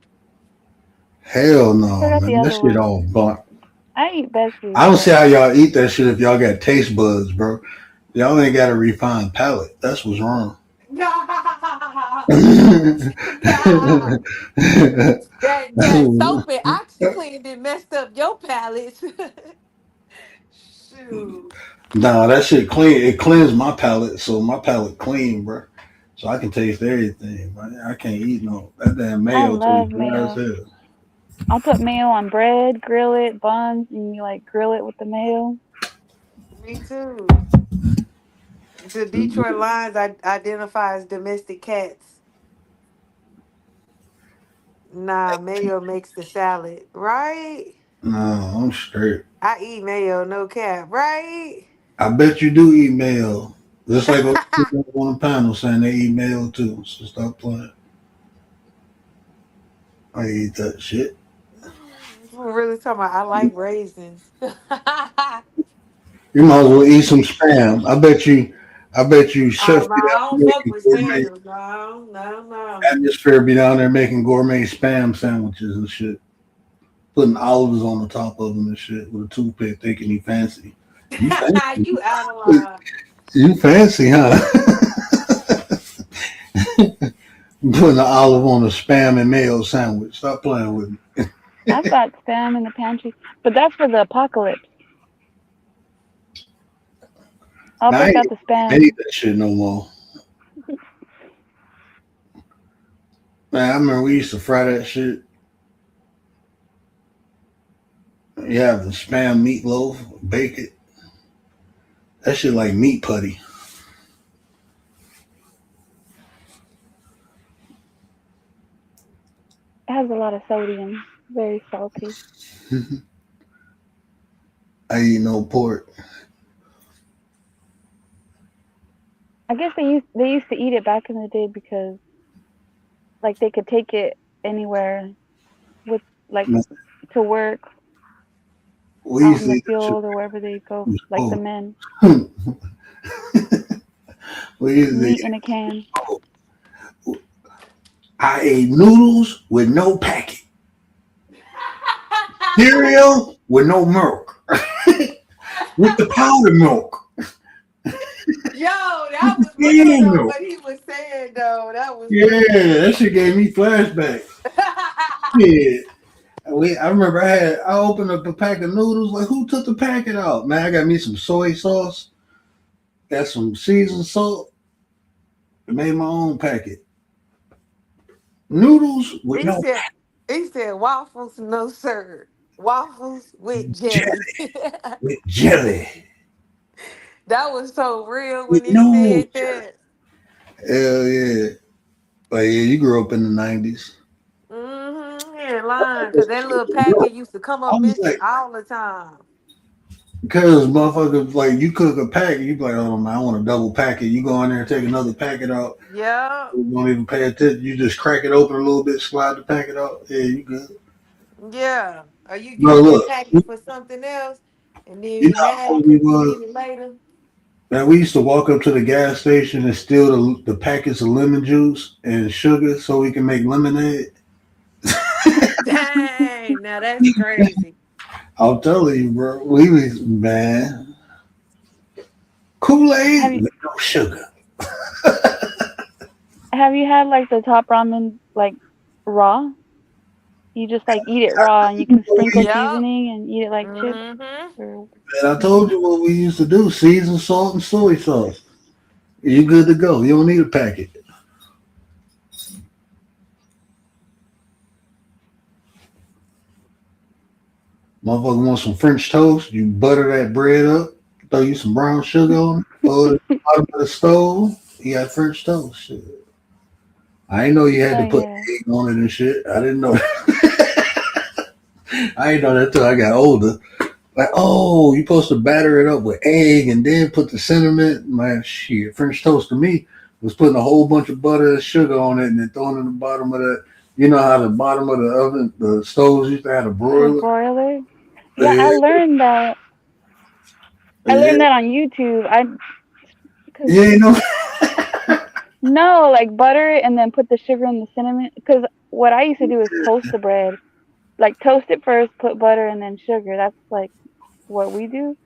Hell I no, forgot the man. That other shit one. all blunt. I eat Best I Food don't see though. how y'all eat that shit if y'all got taste buds, bro. Y'all ain't got a refined palate. That's what's wrong. Nah, nah. Nah, That soap and OxyClean did messed up your palate. Shoot. that shit clean. It cleans my palate, so my palate clean, bro. So I can taste everything, but I can't eat no that damn I mayo love tastes dry as mayo. hell. I'll put mayo on bread, grill it, buns, and you like grill it with the mayo. Me too. The Detroit Lions identify as domestic cats. Nah, mayo makes the salad, right? No, I'm straight. I eat mayo, no cap, right? I bet you do eat mayo. Just like those people on the panel saying they eat mayo too. So stop playing. I eat that shit. We're really talking about I like raisins. You might as well eat some spam. I bet you Oh chef no, be I down don't there fuck making with gourmet Sam. No. atmosphere be down there making gourmet spam sandwiches and shit. Putting olives on the top of them and shit with a toothpick thinking he fancy. You fancy. You out of line. You fancy, huh? Putting the olive on a spam and mayo sandwich. Stop playing with me. I've got spam in the pantry, but that's for the apocalypse. I'll Now, break out the I ain't spam. eat that shit no more. Man, I remember we used to fry that shit. You have the spam meatloaf, bake it. That shit like meat putty. It has a lot of sodium. Very salty. I eat no pork. I guess they used to eat it back in the day because like they could take it anywhere with like Man, to work we out used in to the eat that shit. field or wherever they go, like the men. We used to Meat eat. in a can. I ate noodles with no packet, cereal with no milk, with the powdered milk. Yo, that With the was real skim though. milk. What he was saying though, that was Yeah, that shit gave me flashbacks. Yeah. I remember I opened up a pack of noodles. Like, who took the packet out? Man, I got me some soy sauce, got some seasoned salt, and made my own packet. Noodles with he no said he said waffles, no sir. Waffles with jelly. jelly. With jelly. That was so real With when he no said jelly. that. Hell yeah. Like, yeah, you grew up in the 90s. Mm-hmm. Yeah, lying. Cause that little packet used to come I up was missing like, all the time. because motherfuckers, like, you cook a packet, you be like, oh man, I want a double packet. You go in there and take another packet out. Yeah. You don't even pay attention. You just crack it open a little bit, slide the packet out. Yeah, you good. Yeah. Or you No, use that look, packet for something else and then you you know how mad old we because you was? need it later. Man, we used to walk up to the gas station and steal the packets of lemon juice and sugar so we can make lemonade. Dang, now that's crazy. I'm telling you, bro. We was, man, Have Kool-Aid you with no sugar. have you had like the top ramen like raw? You just like eat it raw and you can sprinkle Yep. seasoning and eat it like chips. Mm-hmm. Or And I told you what we used to do: season, salt, and soy sauce. You good to go. You don't need a packet. Motherfucker want some French toast? You butter that bread up, throw you some brown sugar on it, throw it at the bottom of the stove. You got French toast. Shit. I didn't know you had oh to put yeah. egg on it and shit. I didn't know. I didn't know that till I got older. Like, oh, you supposed to batter it up with egg and then put the cinnamon. Man, shit, French toast to me was putting a whole bunch of butter and sugar on it and then throwing it in the bottom of that. You know how the bottom of the oven, the stoves used to have a The broiler. broiler. Yeah, Yeah, I learned that. I yeah, learned that on YouTube. Cause yeah. You know, no, like butter it and then put the sugar and the cinnamon. Cause what I used to do is toast the bread. Like toast it first, put butter and then sugar. That's like what we do.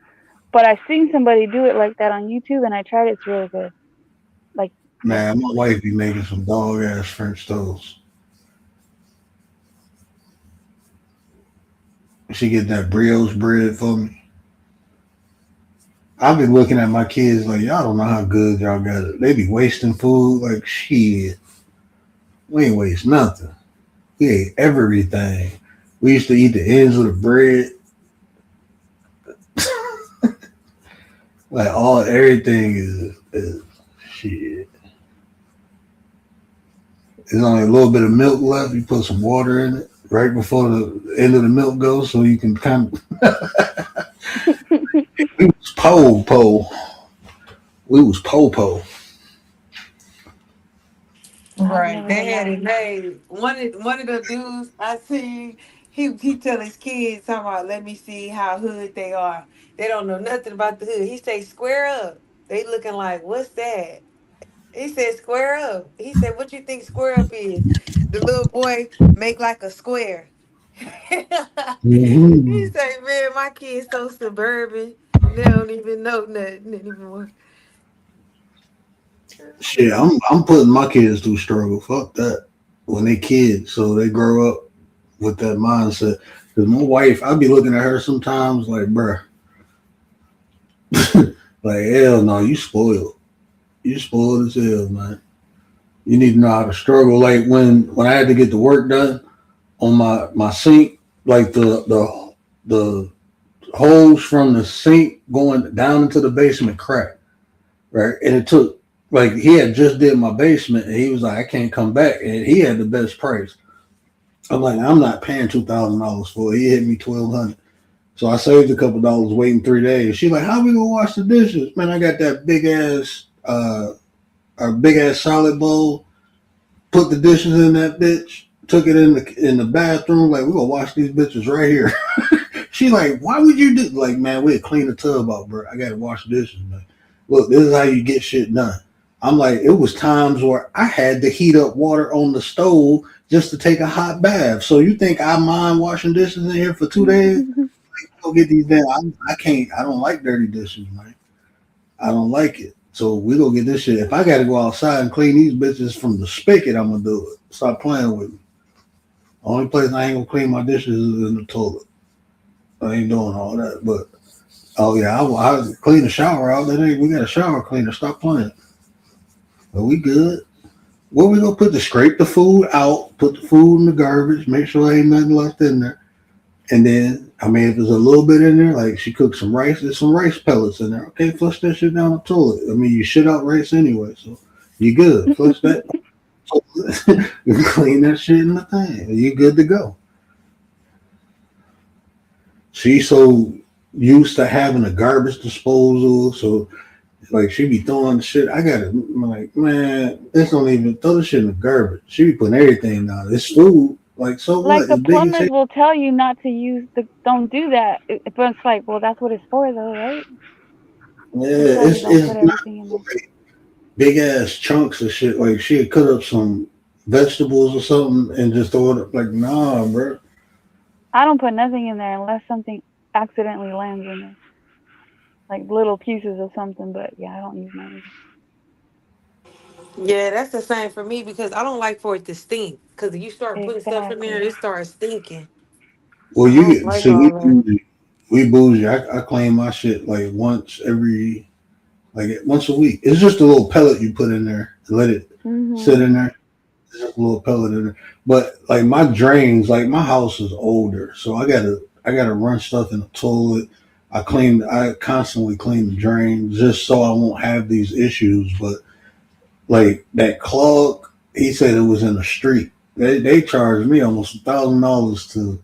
But I seen somebody do it like that on YouTube and I tried it. It's really good. Like man, my wife be making some dog ass French toast. She get that brioche bread for me. I've been looking at my kids like y'all don't know how good y'all got it. They be wasting food like shit. We ain't waste nothing. We ate everything. We used to eat the ends of the bread. Like all everything is shit. There's only a little bit of milk left. You put some water in it right before the end of the milk goes, so you can kind of. We was po. We was po. I've Right. never They done had that it one. made. One of the dudes I seen, he tell his kids talking about let me see how hood they are. They don't know nothing about the hood. He say square up. They looking like, what's that? He said square up. He said, what you think square up is? The little boy make like a square. He Mm-hmm. say, man, my kids so suburban. They don't even know nothing anymore. Shit, I'm putting my kids through struggle. Fuck that. When they kids, so they grow up with that mindset. Because my wife, I be looking at her sometimes like, bruh, like hell no, you spoiled. You spoiled as hell, man. You need to know how to struggle. Like when I had to get the work done on my sink, like the hose from the sink going down into the basement cracked, right? And it took like he had just did my basement, and he was like, I can't come back, and he had the best price. I'm like, I'm not paying $2,000 for it. He hit me $1,200. So I saved a couple dollars waiting 3 days. She's like, how we gonna wash the dishes? Man, I got that big ass salad bowl, put the dishes in that bitch, took it in the bathroom, like we gonna wash these bitches right here. She like, why would you do like man, we'd clean the tub out, bro. I gotta wash the dishes, man. Look, this is how you get shit done. I'm like, it was times where I had to heat up water on the stove just to take a hot bath. So you think I mind washing dishes in here for 2 days? Go get these down. I can't. I don't like dirty dishes, man. I don't like it. So we gonna get this shit. If I gotta go outside and clean these bitches from the spigot, I'm gonna do it. Stop playing with me. Only place I ain't gonna clean my dishes is in the toilet. I ain't doing all that. But oh yeah, I clean the shower out. That ain't. We got a shower cleaner. Stop playing. But we good. Where we gonna put scrape the food out, put the food in the garbage, make sure there ain't nothing left in there. And then, I mean, if there's a little bit in there, like she cooked some rice, there's some rice pellets in there. Okay, flush that shit down the toilet. I mean, you shit out rice anyway, so you good. Flush that. You clean that shit in the thing. You good to go. She's so used to having a garbage disposal, so like she be throwing the shit. I gotta, I'm like, man, this don't even throw the shit in the garbage. She be putting everything down. It's food. Like, so Like what? the plumbers will tell you not to use don't do that. But it's like, well, that's what it's for, though, right? Yeah, it's put everything in there. Big ass chunks of shit. Like she had cut up some vegetables or something and just throw it up. Like, nah, bro. I don't put nothing in there unless something accidentally lands in there, like little pieces of something. But yeah, I don't use mine. Yeah, that's the same for me because I don't like for it to stink. Because if you start putting stuff in there, Exactly. it starts stinking. Well, I don't you like see, all that. we bougie. I clean my shit like once once a week. It's just a little pellet you put in there and let it sit in there. It's just a little pellet in there. But like my drains, like my house is older, so I gotta run stuff in the toilet. I constantly clean the drains just so I won't have these issues. But like that clog, he said it was in the street. They charged me almost $1,000 to.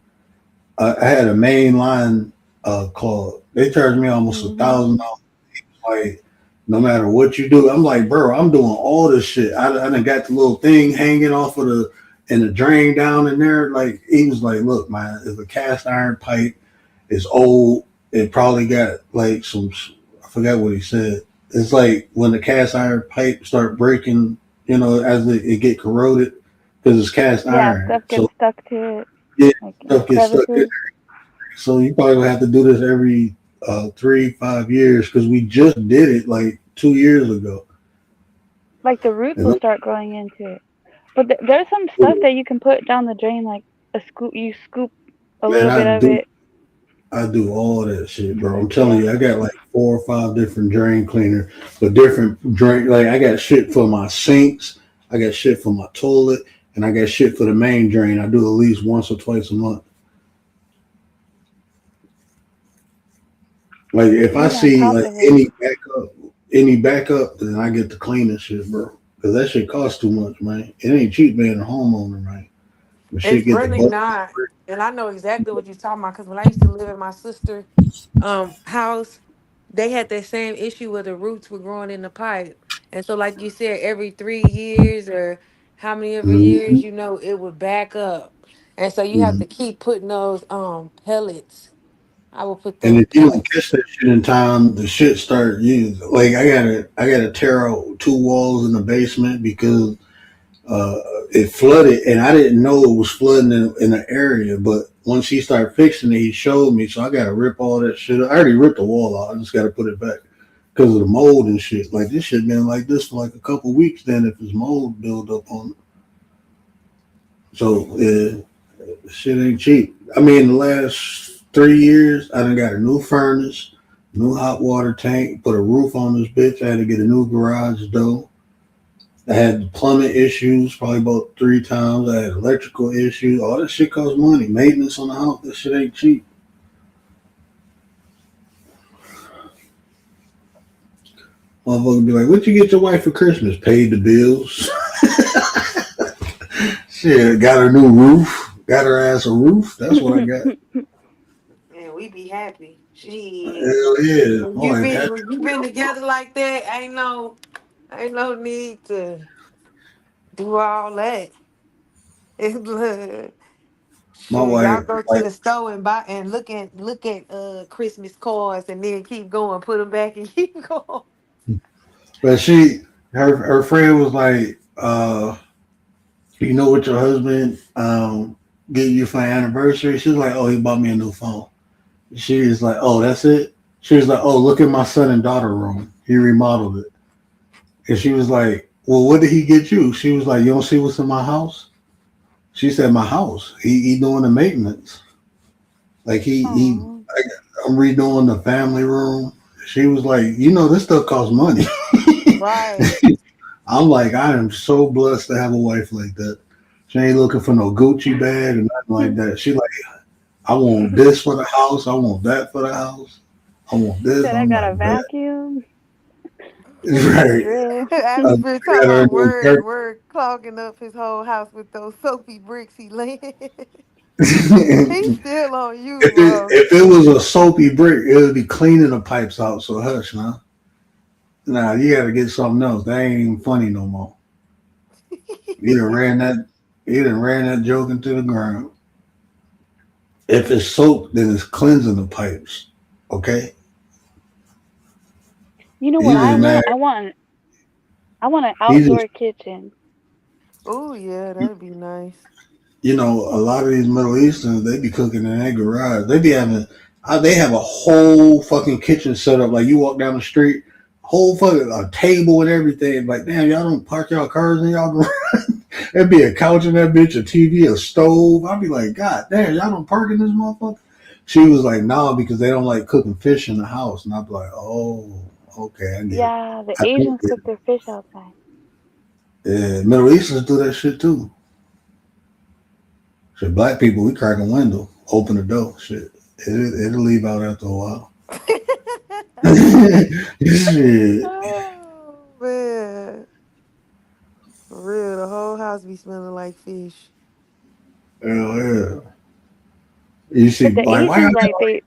I had a main line clog. They charged me almost $1,000. Like no matter what you do, I'm like, bro, I'm doing all this shit. I done got the little thing hanging off of the drain down in there. Like he was like, look, man, if a cast iron pipe is old, it probably got like some. I forgot what he said. It's like when the cast iron pipe start breaking, as it get corroded because it's cast iron. Stuff gets stuck to it. Yeah, like stuff gets stuck in there. So you probably will have to do this every 3-5 years because we just did it like 2 years ago. Like the roots will start growing into it. But there's some stuff that you can put down the drain, like you scoop a little bit of it. I do all that shit, bro. I'm telling you, I got like 4 or 5 different drain cleaners, but different drain. Like I got shit for my sinks, I got shit for my toilet, and I got shit for the main drain. I do at least once or twice a month. Like if I see like any backup, then I get to clean this shit, bro. Because that shit costs too much, man. It ain't cheap being a homeowner, man. It's really not. And I know exactly what you're talking about because when I used to live in my sister's house, they had that same issue where the roots were growing in the pipe. And so, like you said, every 3 years or how many every years, it would back up. And so you have to keep putting those pellets. I will put And those if you don't pellets. catch that shit in time, the shit start like I gotta tear out 2 walls in the basement because it flooded, and I didn't know it was flooding in the area. But once he started fixing it, he showed me. So I got to rip all that shit up. I already ripped the wall out. I just got to put it back because of the mold and shit. Like this shit been like this for like a couple weeks. Then if it's mold build up on it, so shit ain't cheap. I mean, the last 3 years, I done got a new furnace, new hot water tank, put a roof on this bitch. I had to get a new garage door. I had plumbing issues probably about 3 times. I had electrical issues. All that shit costs money. Maintenance on the house, that shit ain't cheap. Motherfucker be like, what you get your wife for Christmas? Paid the bills. Shit, got her new roof. Got her ass a roof. That's what I got. And we be happy. Shit. Hell yeah. When I'm like, that. you been together like that, ain't no need to do all that. It's My sure y'all wife, go to like, the store and buy and look at Christmas cards and then keep going, put them back and keep going. but her friend was like, you know what your husband gave you for an anniversary? She was like, oh, he bought me a new phone. She was like, oh, that's it? She was like, oh, look at my son and daughter room. He remodeled it. And she was like, well, what did he get you? She was like, you don't see what's in my house? She said, my house. He doing the maintenance. Like Aw. I'm redoing the family room. She was like, you know, this stuff costs money. Right. I'm like, I am so blessed to have a wife like that. She ain't looking for no Gucci bag or nothing like that. She like, I want this for the house. I want that for the house. I want this. Said I I'm got a like, man, vacuum. right. Real. After been talking Got her a about new Kirk. word clogging up his whole house with those soapy bricks he laid. He's if still on you, bro. if it was a soapy brick, it would be cleaning the pipes out. So hush, now. Nah, you got to get something else. That ain't even funny no more. You done ran that. You done ran that joke into the ground. If it's soap, then it's cleansing the pipes. Okay. You know what He's I just mad. want? I want an He's just, outdoor kitchen. Oh yeah, that'd be nice. you know, a lot of these Middle Easterns, they be cooking in their garage. They be having, they have a whole fucking kitchen set up. Like you walk down the street, whole fucking a table and everything. Like, damn, y'all don't park y'all cars in y'all garage. There'd be a couch in that bitch, a TV, a stove. I'd be like, God damn, y'all don't park in this motherfucker. She was like, nah, because they don't like cooking fish in the house. And I'd be like, oh, okay, I get it. Yeah, the I do Asians get cook their fish outside. it. Yeah, Middle Easterns do that shit too. Shit, black people, we crack a window, open the door. Shit, it'll leave out after a while. Shit. Oh man, for real, the whole house be smelling like fish. Hell yeah. You see, But the like, why y'all Asians, got like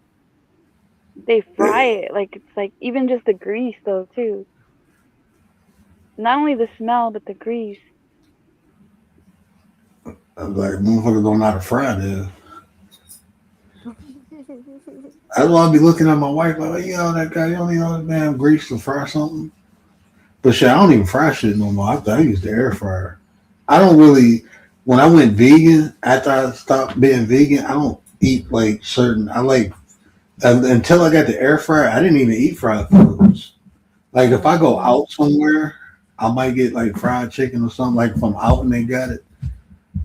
they fry it. Like it's like even just the grease though too. Not only the smell, but the grease. I'm like, motherfuckers don't know how to fry this. That's why I be looking at my wife like, you know, that guy, you don't need all that damn grease to fry something. But shit, I don't even fry shit no more. I use the air fryer. I don't really, when I went vegan, after I stopped being vegan, I don't eat like certain, I like, until I got the air fryer, I didn't even eat fried foods. Like if I go out somewhere, I might get like fried chicken or something like from out and they got it.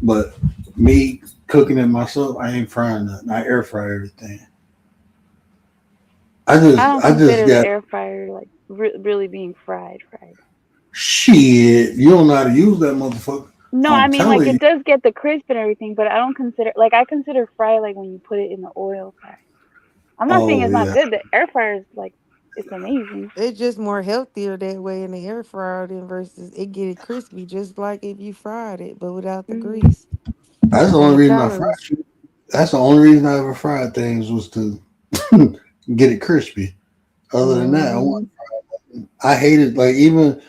But me cooking it myself, I ain't frying nothing. I air fry everything. I don't I just consider the got air fryer like really being fried. shit. You don't know how to use that motherfucker. No, I I'm mean like telling you. it does get the crisp and everything, but I don't consider like I consider fry like when you put it in the oil fry. I'm not saying Oh it's not yeah, good. The air fryer is like it's amazing. It's just more healthier that way in the air fryer than versus it get it crispy, just like if you fried it, but without the Hmm. grease that's the and only the reason I fried calories. shit. That's the only reason I ever fried things was to get it crispy. Other than that, Hmm. I hated like even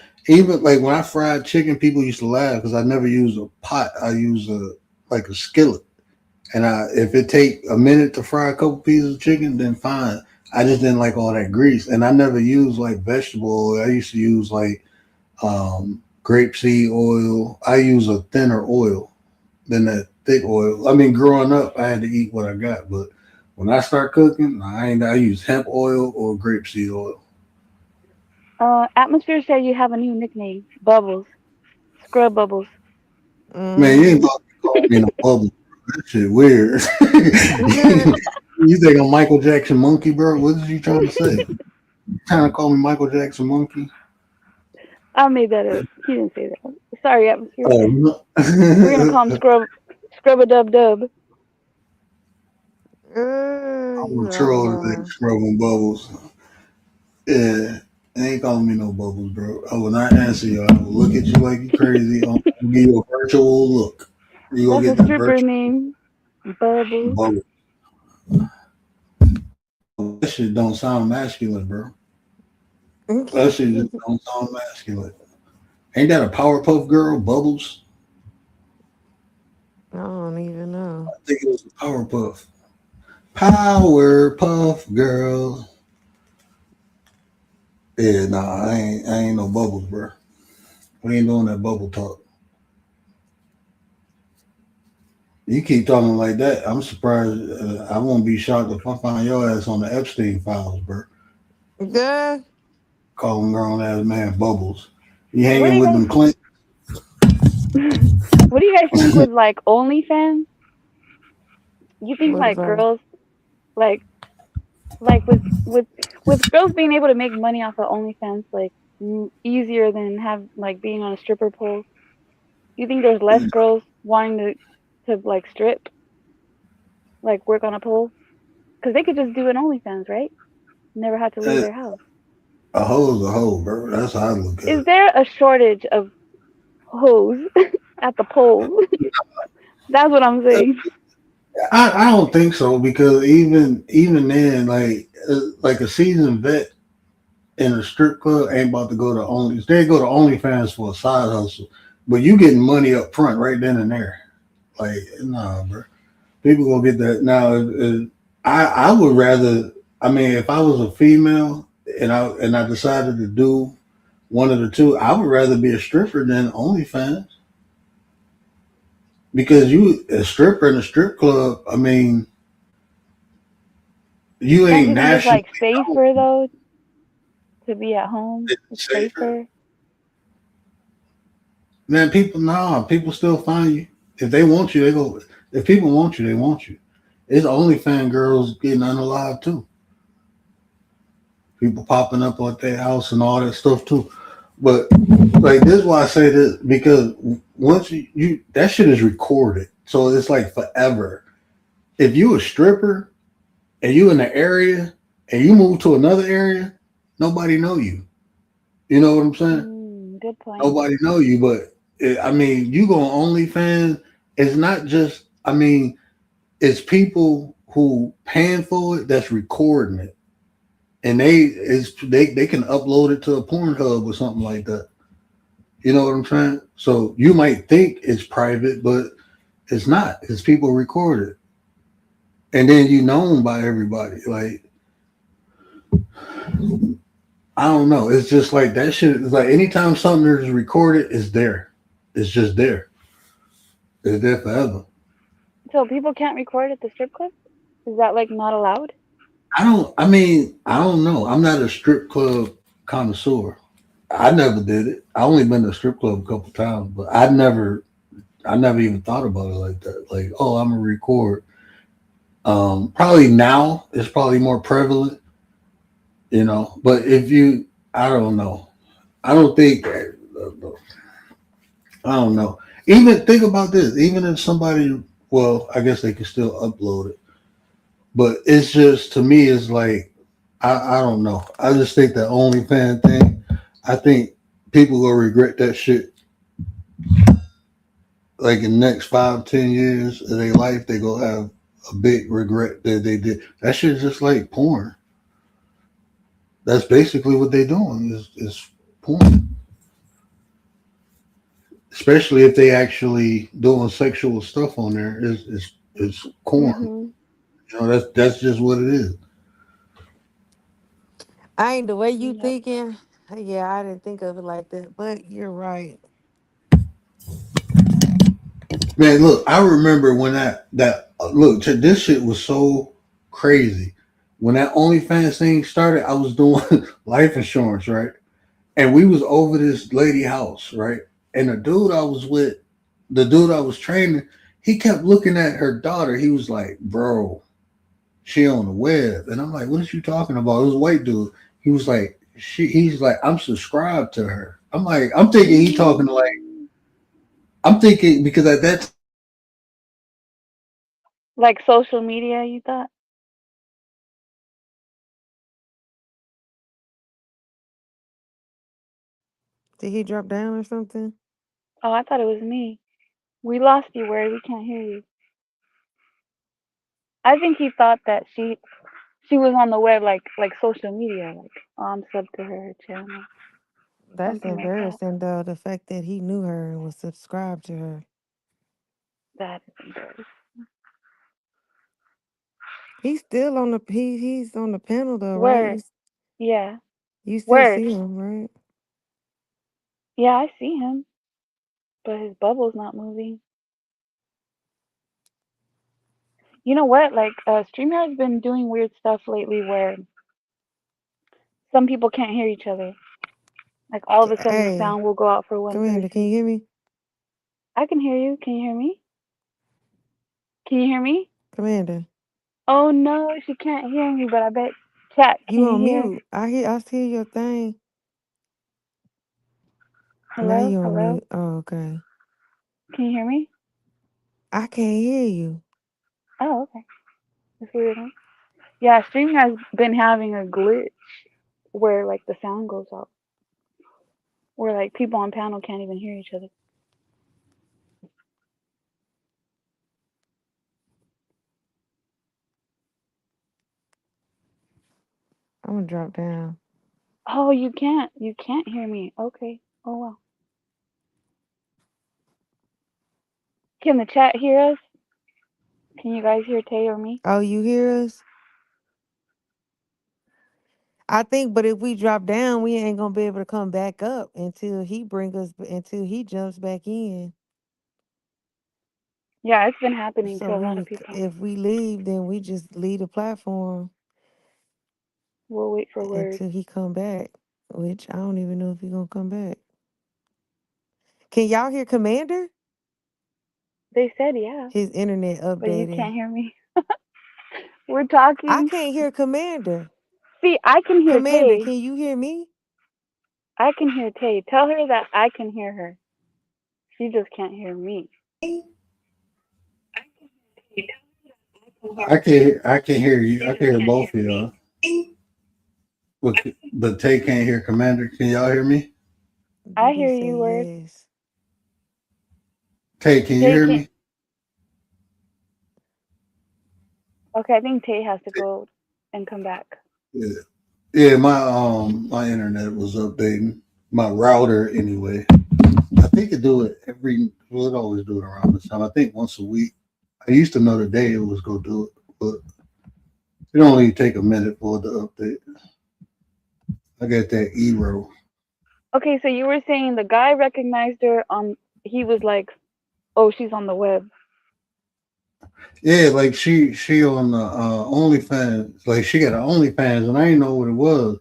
like when I fried chicken, people used to laugh because I never use a pot. I use a like a skillet. And if it take a minute to fry a couple pieces of chicken, then fine. I just didn't like all that grease, and I never used like vegetable oil. I used to use like grapeseed oil. I use a thinner oil than that thick oil. I mean, growing up, I had to eat what I got, but when I start cooking, I ain't. I use hemp oil or grapeseed oil. Atmosphere said you have a new nickname, Bubbles, Scrub Bubbles. Man, you ain't Hmm. about to call me no bubble. That shit weird. You think I'm Michael Jackson monkey, bro? What is you trying to say? You trying to call me Michael Jackson monkey? I made that up. He didn't say that. Sorry, Atmosphere. Oh, no. We're gonna call him Scrub a Dub Dub. I'm a You out of troll today, line. scrubbing bubbles. Yeah, they ain't calling me no bubbles, bro. I will not answer you. I will look at you like you crazy. I'll give you a virtual look. You gonna That's get a the stripper virtual. name. Bubbles. Bubble. That shit don't sound masculine, bro. That shit just don't sound masculine. Ain't that a Powerpuff Girl, Bubbles? I don't even know. I think it was a Powerpuff. Powerpuff Girl. Yeah, nah, I ain't no Bubbles, bro. We ain't doing that bubble talk. You keep talking like that, I'm surprised. I won't be shocked if I find your ass on the Epstein files, bro. Yeah. Calling grown ass man Bubbles. You What do hanging you with them guys Clint? what do you guys think with like OnlyFans? You think What like about girls like with girls being able to make money off of OnlyFans like easier than have like being on a stripper pole? You think there's less girls wanting to like strip, like work on a pole? Because they could just do an OnlyFans, right? Never had to leave Uh, their house. A hoe's a hoe, bro. That's how I look at Is it. there a shortage of hoes at the polls? That's what I'm saying. I don't think so because even then, like a seasoned vet in a strip club ain't about to go to only. They go to OnlyFans for a side hustle, but you getting money up front right then and there. Like nah, bro. People gonna get that now. I would rather. I mean, if I was a female and I decided to do one of the two, I would rather be a stripper than OnlyFans because you a stripper in a strip club. I mean, you Don't ain't you think it's nationally like known. safer though to be at home? It's It's safer. safer. Man, people still find you. If they want you, they go. If people want you, they want you. It's OnlyFans girls getting unalive too. People popping up at their house and all that stuff too. But like this is why I say this because once you that shit is recorded, so it's like forever. If you a stripper and you in the area and you move to another area, nobody know you. You know what I'm saying? Good point. Nobody know you, but I mean, you go on OnlyFans. It's not just. I mean, it's people who paying for it that's recording it, and they can upload it to a Pornhub or something like that. You know what I'm saying? So you might think it's private, but it's not. It's people record it, and then you known by everybody. Like I don't know. It's just like that shit. It's like anytime something is recorded, it's there. It's just there. It's there forever. So people can't record at the strip club? Is that like not allowed? I don't. I mean, I don't know. I'm not a strip club connoisseur. I never did it. I only been to a strip club a couple times, but I never even thought about it like that. Like, oh, I'm gonna record. Probably now it's probably more prevalent, you know. But if you, I don't know. I don't think. I don't know. Even think about this. Even if somebody, well, I guess they can still upload it. But it's just to me, it's like I don't know. I just think the OnlyFans thing. I think people gonna regret that shit. Like in the next 5, 10 years of their life, they gonna have a big regret that they did. That shit's just like porn. That's basically what they're doing is porn. Especially if they actually doing sexual stuff on there. It's corn. Mm-hmm. You know, that's just what it is. I ain't the way you Yep. thinking. Yeah, I didn't think of it like that, but you're right. Man, look, I remember when look, this shit was so crazy. When that OnlyFans thing started, I was doing life insurance, right? And we was over this lady house, right? And the dude I was training, he kept looking at her daughter. He was like, "Bro, she on the web," and I'm like, "What is you talking about?" It was a white dude. He was like, He's like, "I'm subscribed to her." I'm like, I'm thinking he talking like, Mm. I'm thinking because at that Like social media, you thought? Did he drop down or something? Oh, I thought it was me. We lost you, where we can't hear you. I think he thought that she was on the web like social media, like I'm sub to her channel, That's something like that. embarrassing though. The fact that he knew her and was subscribed to her. That is embarrassing. He's still on the he's on the panel though, right? Word. Yeah. You still Word. see him, right? Yeah, I see him, but his bubble's not moving. You know what? Like, StreamYard's been doing weird stuff lately where some people can't hear each other. Like, all of a sudden the Hey, sound will go out for one Commander, can you person. hear me? I can hear you. Can you hear me? Can you hear me? Commander, Oh no, she can't hear me, but I bet chat, can you you on hear? mute. I see your thing. Now Hello? you on Hello? mute. Oh, okay. Can you hear me? I can't hear you. Oh, okay. That's weird, huh? Yeah, streaming has been having a glitch where like the sound goes out. Where like people on panel can't even hear each other. I'm gonna drop down. Oh, you can't. You can't hear me. Okay. Oh well. Can the chat hear us? Can you guys hear Tay or me? Oh, you hear us? I think, but if we drop down, we ain't gonna be able to come back up until until he jumps back in. Yeah, it's been happening So to a lot of people. if we leave, then we just leave the platform We'll wait for word. until he come back. Which I don't even know if he gonna come back. Can y'all hear Commander? They said yeah, His internet but you updating. can't hear me. We're I talking. can't hear Commander. See, I can hear Commander, Tay. can you hear me? I can hear Tay. Tell her that I can hear her. She just can't hear me. I can hear you. I can hear both of y'all. But Tay can't hear Commander. Can y'all hear me? I BB hear say you, word. yes. Tay, can you Tay hear can't. me? Okay, I think Tay has to go and come back. Yeah. Yeah, my internet was updating. My router anyway. I think it do it it always do it around this time. I think once a week. I used to know the day it was gonna do it, but it only take a minute for it to update. I got that E-row. Okay, so you were saying the guy recognized her. He was like, "Oh, she's on the web." Yeah, like she on the OnlyFans. Like she got an OnlyFans, and I didn't know what it was.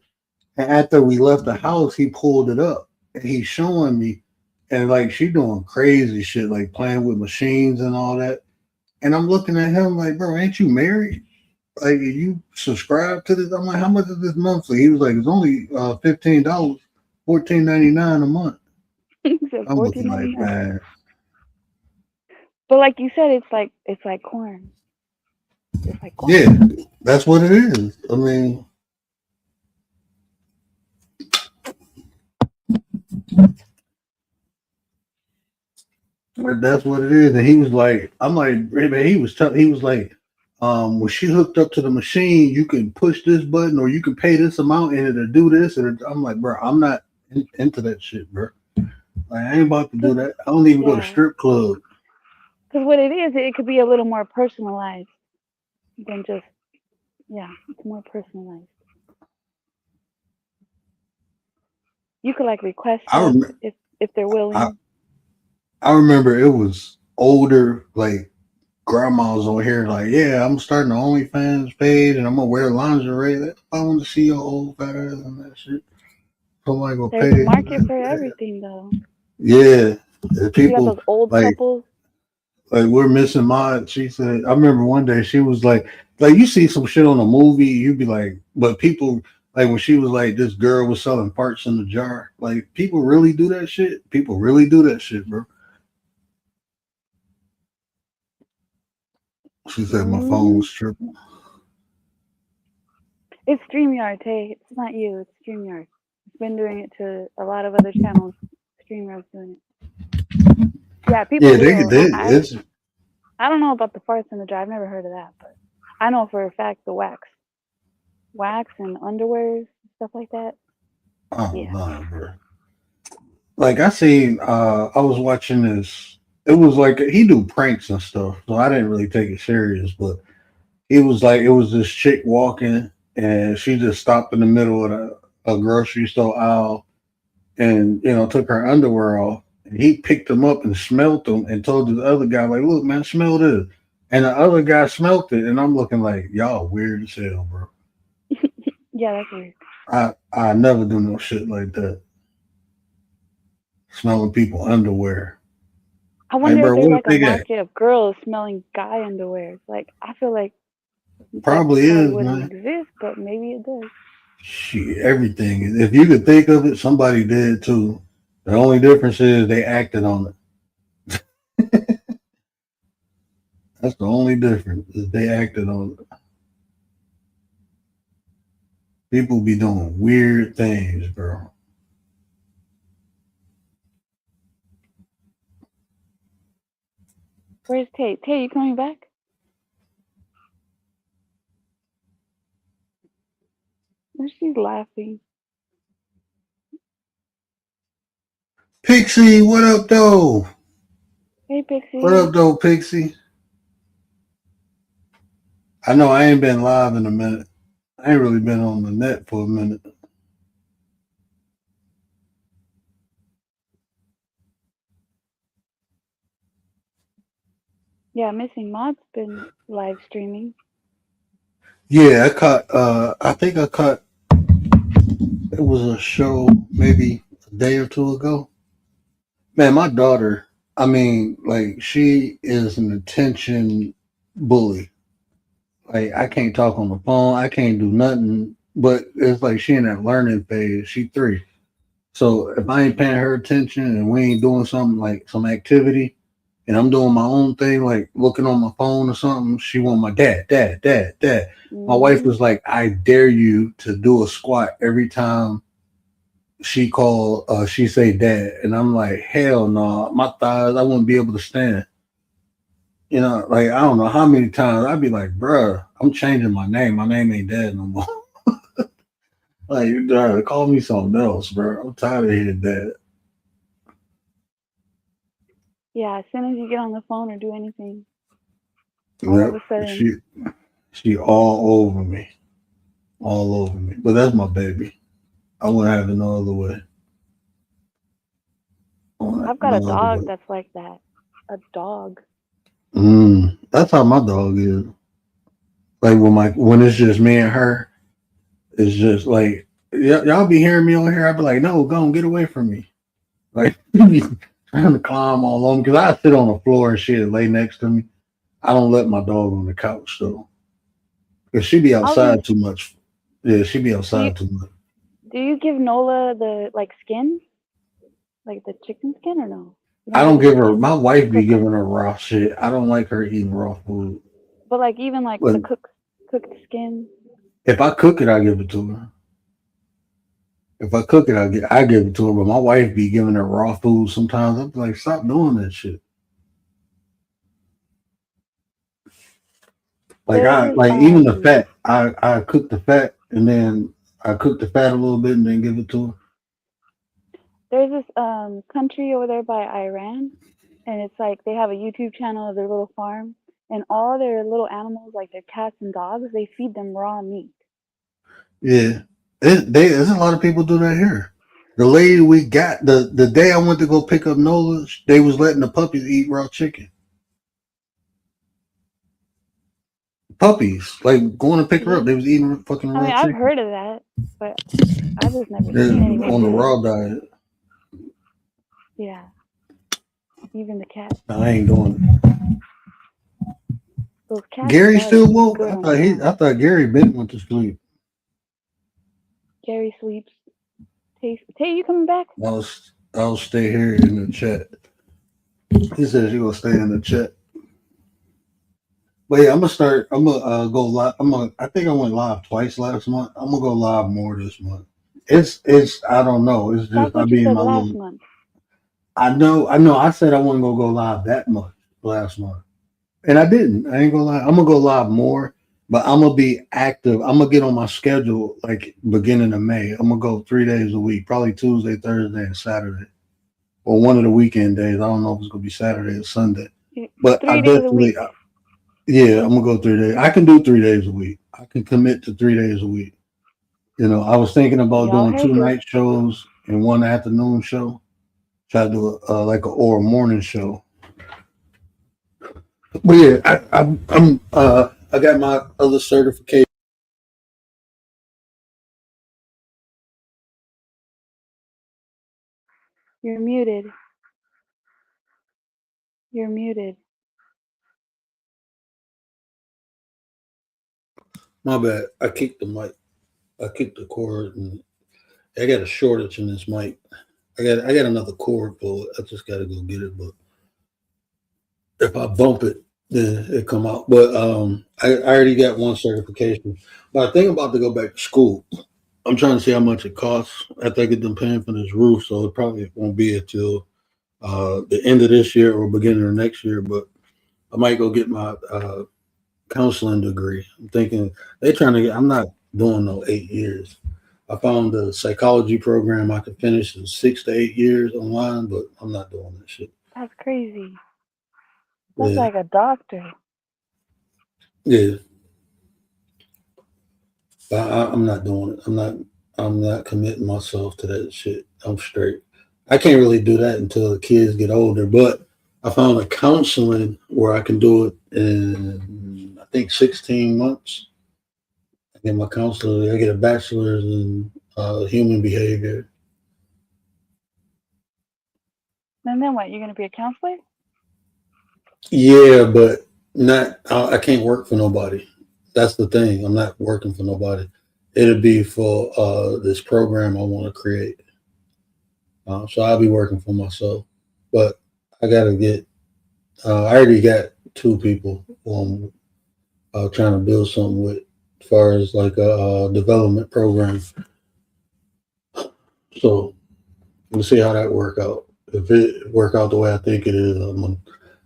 And after we left the house, he pulled it up, and he's showing me, and like she doing crazy shit, like playing with machines and all that. And I'm looking at him like, bro, ain't you married? Like, you subscribe to this? I'm like, how much is this monthly? He was like, it's only $15, $14.99 a month. He said I'm looking like, 14.99. man, But like you said, it's like corn. It's like corn. yeah, that's what it is. I mean, that's what it is. And he was like, I'm like, man, he was like, when she hooked up to the machine, you can push this button or you can pay this amount and it'll do this. And I'm like, bro, I'm not into that shit, bro. Like, I ain't about to do that. I don't even go to Yeah, strip club. because what it is, it could be a little more personalized than just it's more personalized. You could like request I stuff remember, if they're I, willing. I remember it was older, like grandmas on here, like, yeah, I'm starting an OnlyFans page and I'm gonna wear lingerie. I want to see your old fat ass and that shit. Somebody gonna There's a pay. market for everything though. Yeah, the You got those people old like couples. we're missing mine. She said, I remember one day she was like you see some shit on a movie, you'd be like, but people like when she was like this girl was selling parts in the jar. Like people really do that shit. People really do that shit, bro. She said my phone Hmm. was tripping. It's StreamYard, hey. It's not you. It's StreamYard. It's been doing it to a lot of other channels. StreamYard's doing it. Yeah, people Yeah, will. it's I don't know about the farts in the jar. I've never heard of that, but I know for a fact the wax and underwears, stuff like that. Oh Yeah. no, bro. Like I seen, I was watching this. It was like he do pranks and stuff, so I didn't really take it serious. But it was like it was this chick walking, and she just stopped in the middle of a grocery store aisle, and took her underwear off. And he picked them up and smelled them, and told the other guy like, "Look, man, smell this." And the other guy smelt it, and I'm looking like, y'all weird as hell, bro. Yeah, that's weird. I never do no shit like that. Smelling people underwear. I Like, wonder if bro, there's what like if a they got? market of girls smelling guy underwear. Like I feel like that Probably probably is, wouldn't man. exist, but maybe it does. Shit, everything. If you could think of it, somebody did too. The only difference is they acted on it. That's the only difference is they acted on it. People be doing weird things, bro. Where's Tay? Tay, you coming back? Oh, she's laughing. Pixie, what up, though? Hey, What Pixie. up, though, Pixie? I know I ain't been live in a minute. I ain't really been on the net for a minute. Yeah, Missing Mod's been live streaming. Yeah, I think I caught it was a show maybe a day or two ago. Man, my daughter, I mean, like she is an attention bully. Like I can't talk on the phone, I can't do nothing. But it's like she in that learning phase. She 3. So if I ain't paying her attention and we ain't doing something like some activity and I'm doing my own thing, like looking on my phone or something, she want my dad, dad, dad, dad. My wife Hmm. was like, I dare you to do a squat every time she say dad. And I'm like, hell no, my thighs, I wouldn't be able to stand. Like I don't know how many times I'd be like, bruh, I'm changing my name. My name ain't dad no more. Like, call me something else, bro. I'm tired of hearing dad. Yeah, as soon as you get on the phone or do anything, all of Yep. a sudden, She all over me. All over me. But that's my baby. I wouldn't have it no other way. I wouldn't have I've it got a no other dog way. that's like that. A dog. That's how my dog is. Like when it's just me and her, it's just like y'all be hearing me on here. I'd be like, no, go and get away from me. Like trying to climb all on because I sit on the floor and shit lay next to me. I don't let my dog on the couch though, because she be I was gonna. outside too much. Yeah, she be Do you outside too much. do you give Nola the like skin, like the chicken skin, or no? You I don't give don't her the give her. skin My to wife be cook on. giving her raw shit. I don't like her eating raw food. But like even like But the cooked skin. if I cook it, I give it to her. If I cook it, I give it to her. But my wife be giving her raw food sometimes. I'm like, stop doing that shit. Like I There's like even the fat. I cook the fat and then I cook the fat a little bit and then give it to her. there's this country over there by Iran, and it's like they have a YouTube channel of their little farm, and all their little animals, like their cats and dogs, they feed them raw meat. Yeah, there's a lot of people do that here. The lady we got the day I went to go pick up Nola, they was letting the puppies eat raw chicken. Puppies, like going to pick her up, Yeah. they was eating fucking I raw mean, I've chicken. heard of that, but I've just never They're seen anyone on the do it. raw diet. Yeah, even the cat. I ain't doing it. Those cats Gary gotta still eat woke. good on the I farm. thought Gary been went to sleep. Gary sleeps. Tay, you coming back? I'll stay here in the chat. He says he gonna stay in the chat. But yeah, I'm gonna start. I'm gonna go live. I think I went live twice last month. I'm gonna go live more this month. It's. I don't know. It's That's just I what you be in said my last little. month. I know. I said I wasn't gonna go live that much last month, and I didn't. I ain't gonna lie. I'm gonna go live more, But I'm gonna be active. I'm gonna get on my schedule like beginning of May. I'm gonna go 3 days a week, probably Tuesday, Thursday, and Saturday, or one of the weekend days. I don't know if it's gonna be Saturday or Sunday. But I 3 days a week. definitely, yeah, I'm gonna go 3 days. I can do 3 days a week. I can commit to 3 days a week. You know, I was thinking about Y'all doing 2 haters. night shows and 1 afternoon show. Try to do like a or a morning show. But yeah, I got my other certification. You're muted. You're muted. My bad. I kicked the mic. I kicked the cord, and I got a shortage in this mic. I got another cord for it. I just got to go get it. But if I bump it, then it come out. But I already got 1 certification. But I think I'm about to go back to school. I'm trying to see how much it costs after I get them paying for this roof. So it probably won't be until the end of this year or beginning of next year. But I might go get my counseling degree. I'm thinking they're trying to get. I'm not doing no 8 years. I found the psychology program I could finish in 6 to 8 years online, but I'm not doing that shit. That's crazy. That's Yeah. like a doctor. Yeah. But I'm not doing it. I'm not committing myself to that shit. I'm straight. I can't really do that until the kids get older. But I found a counseling where I can do it in I think 16 months. I get my counselor. I get a bachelor's in human behavior. And then what? You're gonna be a counselor? Yeah, but not. I can't work for nobody. That's the thing. I'm not working for nobody. It'll be for this program I want to create. So I'll be working for myself. But I gotta get. I already got 2 people who I'm trying to build something with, as far as like a development program. So we'll see how that work out. If it work out the way I think it is,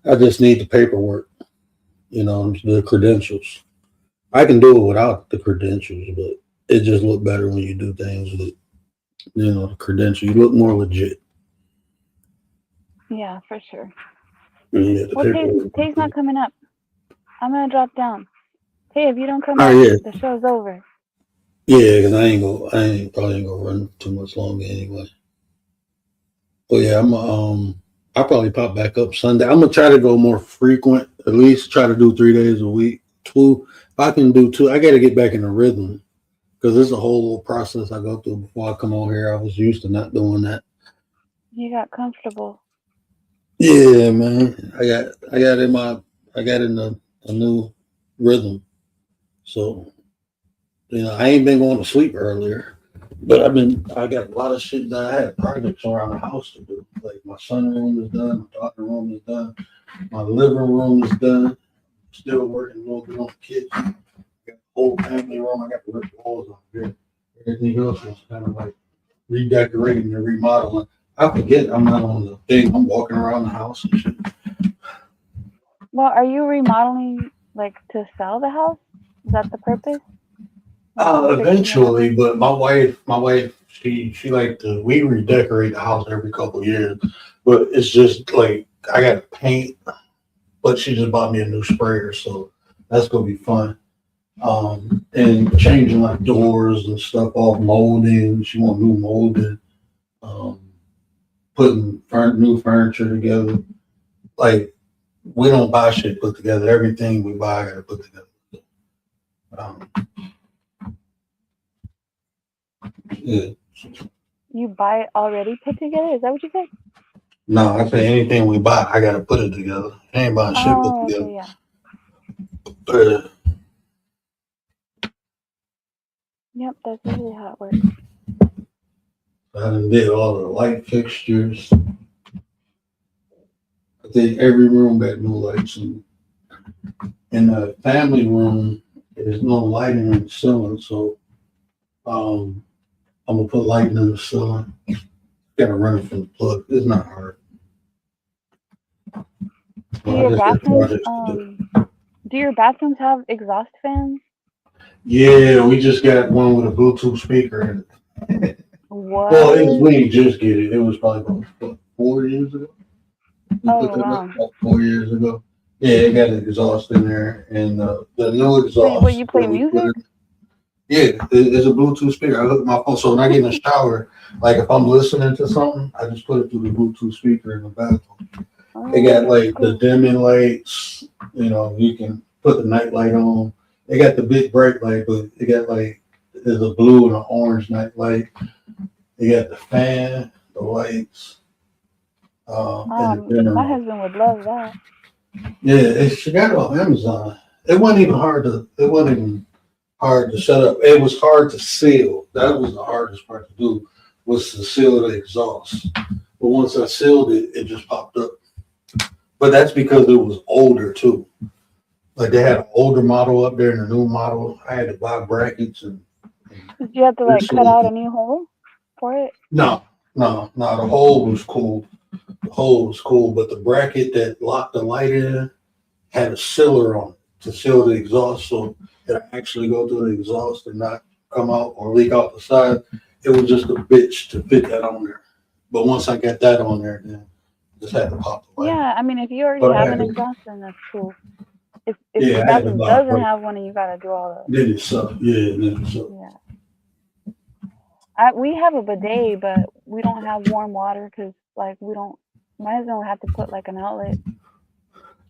I just need the paperwork. You know, the credentials. I can do it without the credentials, but it just look better when you do things with, you know, the credentials. You look more legit. Yeah, for sure. Yeah, Well, Tay's not coming up. I'm gonna drop down. Tay, if you don't come Oh, back, yeah. the show's over. Yeah, because I probably ain't gonna run too much longer anyway. But yeah, I'll probably pop back up Sunday. I'm gonna try to go more frequent, at least try to do 3 days a week. 2, if I can do 2, I gotta get back in the rhythm because it's a whole little process I go through before I come on here. I was used to not doing that. You got comfortable. Yeah, man. I got in a new rhythm. So, you know, I ain't been going to sleep earlier, but I got a lot of shit that I had projects around the house to do. Like my sunroom is done, my daughter room is done, my living room is done. Still working a little bit on the kitchen. I got the whole family room. I got the rip walls on here. Everything else is kind of like redecorating and remodeling. I forget I'm not on the thing. I'm walking around the house and shit. Well, are you remodeling like to sell the house? Is that the purpose? Like, Eventually, but my wife, she like to. We redecorate the house every couple of years, but it's just like I got to paint. But she just bought me a new sprayer, so that's gonna be fun. And changing like doors and stuff off molding. She want new molding. Putting new furniture together. Like we don't buy shit put together. Everything we buy, I gotta put together. Yeah. You buy it already put together? Is that what you said? No, I say anything we buy, I gotta put it together. I ain't buying shit put Oh, together. okay, yeah. Yep, that's usually how it works. I done did all the light fixtures. I think every room got new lights. And in the family room, there's no lighting in the ceiling, so I'm gonna put lighting in the ceiling. Gotta run it from the plug. It's not hard. Do your bathrooms have exhaust fans Yeah, we just got one with a Bluetooth speaker in it. What? Well, we didn't just get it. It was probably about 4 years ago. We put Oh that wow. up about 4 years ago. Yeah, it got an exhaust in there, and the new exhaust. Wait, you play that we put music? in- Yeah, it's a Bluetooth speaker. I hook my phone, so when I get in the shower, like if I'm listening to something, I just put it through the Bluetooth speaker in the bathroom. They got Oh, like the cool. dimming lights. You know, you can put the night light on. They got the big bright light, but they got like there's a blue and an orange night light. They got the fan, the lights, and the dimmer My light. husband would love that. Yeah, she got it on Amazon. It wasn't even hard to. It wasn't even hard to set up. It was hard to seal. That was the hardest part to do, was to seal the exhaust. But once I sealed it, it just popped up. But that's because it was older too. Like they had an older model up there and a new model. I had to buy brackets and Did you have to like cut insulate out a it. new hole for it? No. The hole was cool. The hole was cool, but the bracket that locked the light in had a sealer on it to seal the exhaust, so it actually go through the exhaust and not come out or leak out the side. It was just a bitch to fit that on there. But once I got that on there, then I just had to pop the light. Yeah, I mean, if you already But I have had an to, exhaust, then that's cool. If yeah, the I had to bathroom buy a doesn't brake. have one, and you gotta do all Then it sucked. Yeah, then it sucked. yeah. We have a bidet, but we don't have warm water because like we don't. My husband would have to put like an outlet.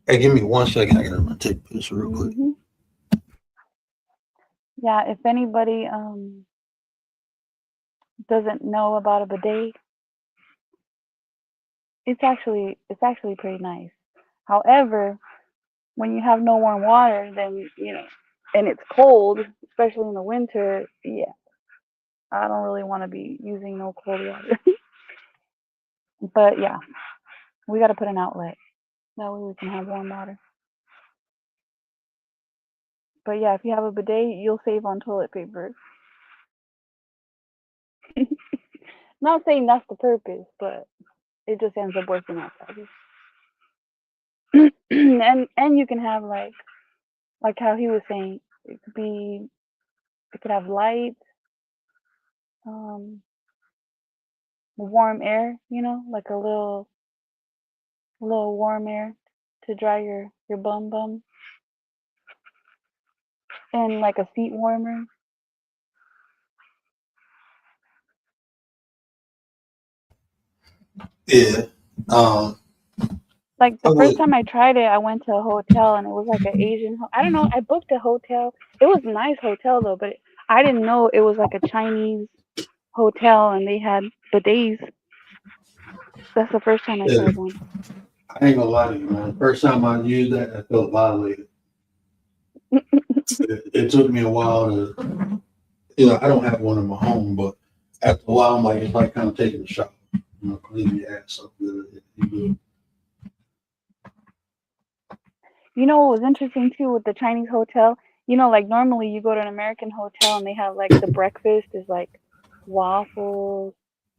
Hey, give me 1 second. I gotta take this real quick. Hmm. Yeah, if anybody doesn't know about a bidet, it's actually pretty nice. However, when you have no warm water, then and it's cold, especially in the winter. Yeah, I don't really want to be using no cold water. But yeah, we got to put an outlet. That way we can have warm water. But yeah, if you have a bidet, you'll save on toilet paper. Not saying that's the purpose, but it just ends up working out better. And you can have like how he was saying, it could have lights, um, warm air, like a little warm air to dry your bum, and like a seat warmer. Yeah. Um, Like I the first would. time I tried it, I went to a hotel and it was like an Asian. I don't know. I booked a hotel. It was a nice hotel though, but I didn't know it was like a Chinese hotel and they had bidets. That's the first time I Yeah, tried one. I ain't gonna lie to you, man. First time I used that, I felt violated. It took me a while to, I don't have one in my home, but after a while, I'm like, it's like kind of taking a shower. Clean your ass up good. You good. You know what was interesting too with the Chinese hotel? Like normally you go to an American hotel and they have like the breakfast is like waffles,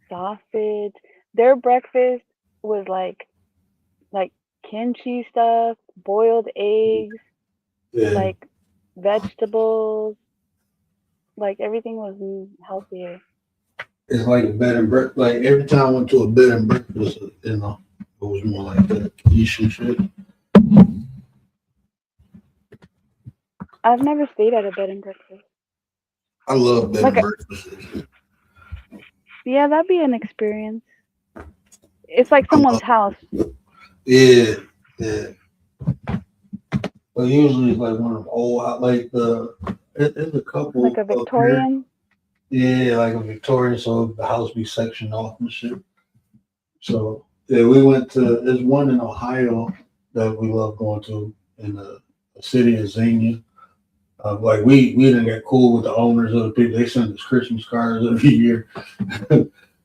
sausage. Their breakfast was like kimchi stuff, boiled eggs, Yeah, like vegetables, like everything was healthier. it's like a bed and breakfast. Like every time I went to a bed and breakfast, it was more like that. Quiche and shit. I've never stayed at a bed and breakfast. I love bed Like, and breakfast. yeah, that'd be an experience. It's like I someone's love. house. Yeah, yeah. But usually it's like one of them old, like there's a couple Like a up here. Victorian. Yeah, like a Victorian, so the house be sectioned off and shit. So yeah, we went to. There's one in Ohio that we love going to in the city of Xenia. Like we didn't get cool with the owners of the people. They send us Christmas cards every year.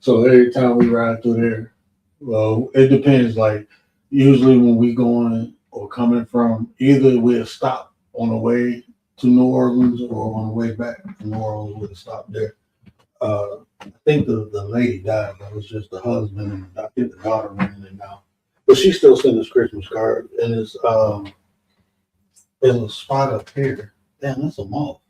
So every time we ride through there, well, it depends. Like usually when we going or coming from, either we'll stop on the way to New Orleans or on the way back from New Orleans, we'll stop there. I think the lady died, but it was just the husband and I think the daughter running it now. But she still sent us Christmas cards, and there's a spot up here. Damn, that's a moth.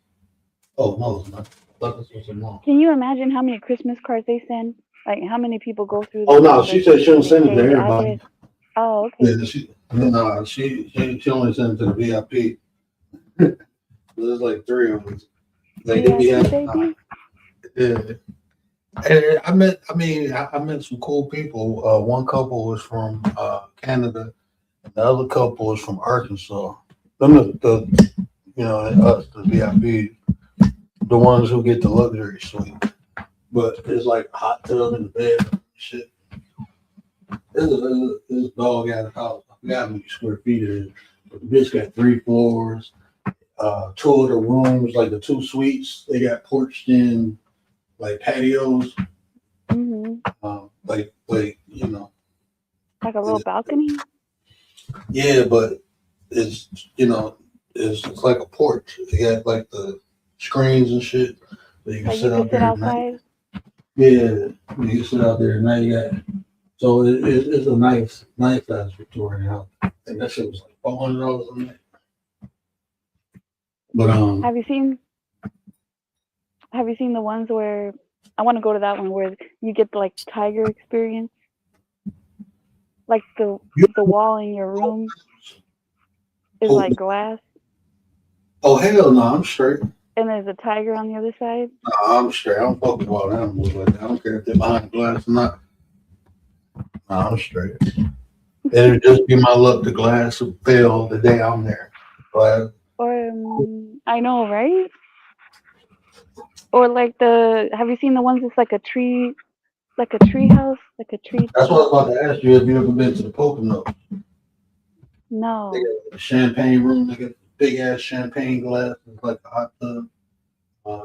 Oh no, it's not. I thought this was a mom. Can you imagine how many Christmas cards they send? Like how many people go through Oh the no, she said she don't they send it say to the everybody. address? Oh, okay. Yeah, she only sent it to the VIP. There's like 3 of them. Like they be VIP having, baby? yeah. And I met some cool people. One couple was from Canada, and the other couple was from Arkansas. Them us, the VIP, the ones who get the luxury suite. But it's like a hot tub in the bed, and shit. This dog out of house. I forgot how many square feet it is. But the bitch got 3 floors. 2 of the rooms, like the 2 suites, they got porched in like patios. Mm-hmm. Like Like a little balcony? yeah, but it's it's like a porch. They got like the screens and shit. So you can Like sit you can out sit there at night. outside? Yeah, you can sit out there at night. You got so it's a nice size Victorian house. And that shit was like $400 a night. But Have you seen the ones where I want to go to that one where you get the like tiger experience? Like the wall in your room is like glass oh hell no, I'm straight. and there's a tiger on the other side. Nah, I'm straight. I don't fuck with wild animals like that. I don't care if they're behind glass or not. Nah, I'm straight. It'd just be my luck the glass would fail the day I'm there. Glass. Or I know, right? Or like have you seen the ones that's like a tree house, like a tree? That's what I was about to ask you. Have you ever been to the Pocono? No. They got a champagne room. They got big ass champagne glass. It's like a hot tub.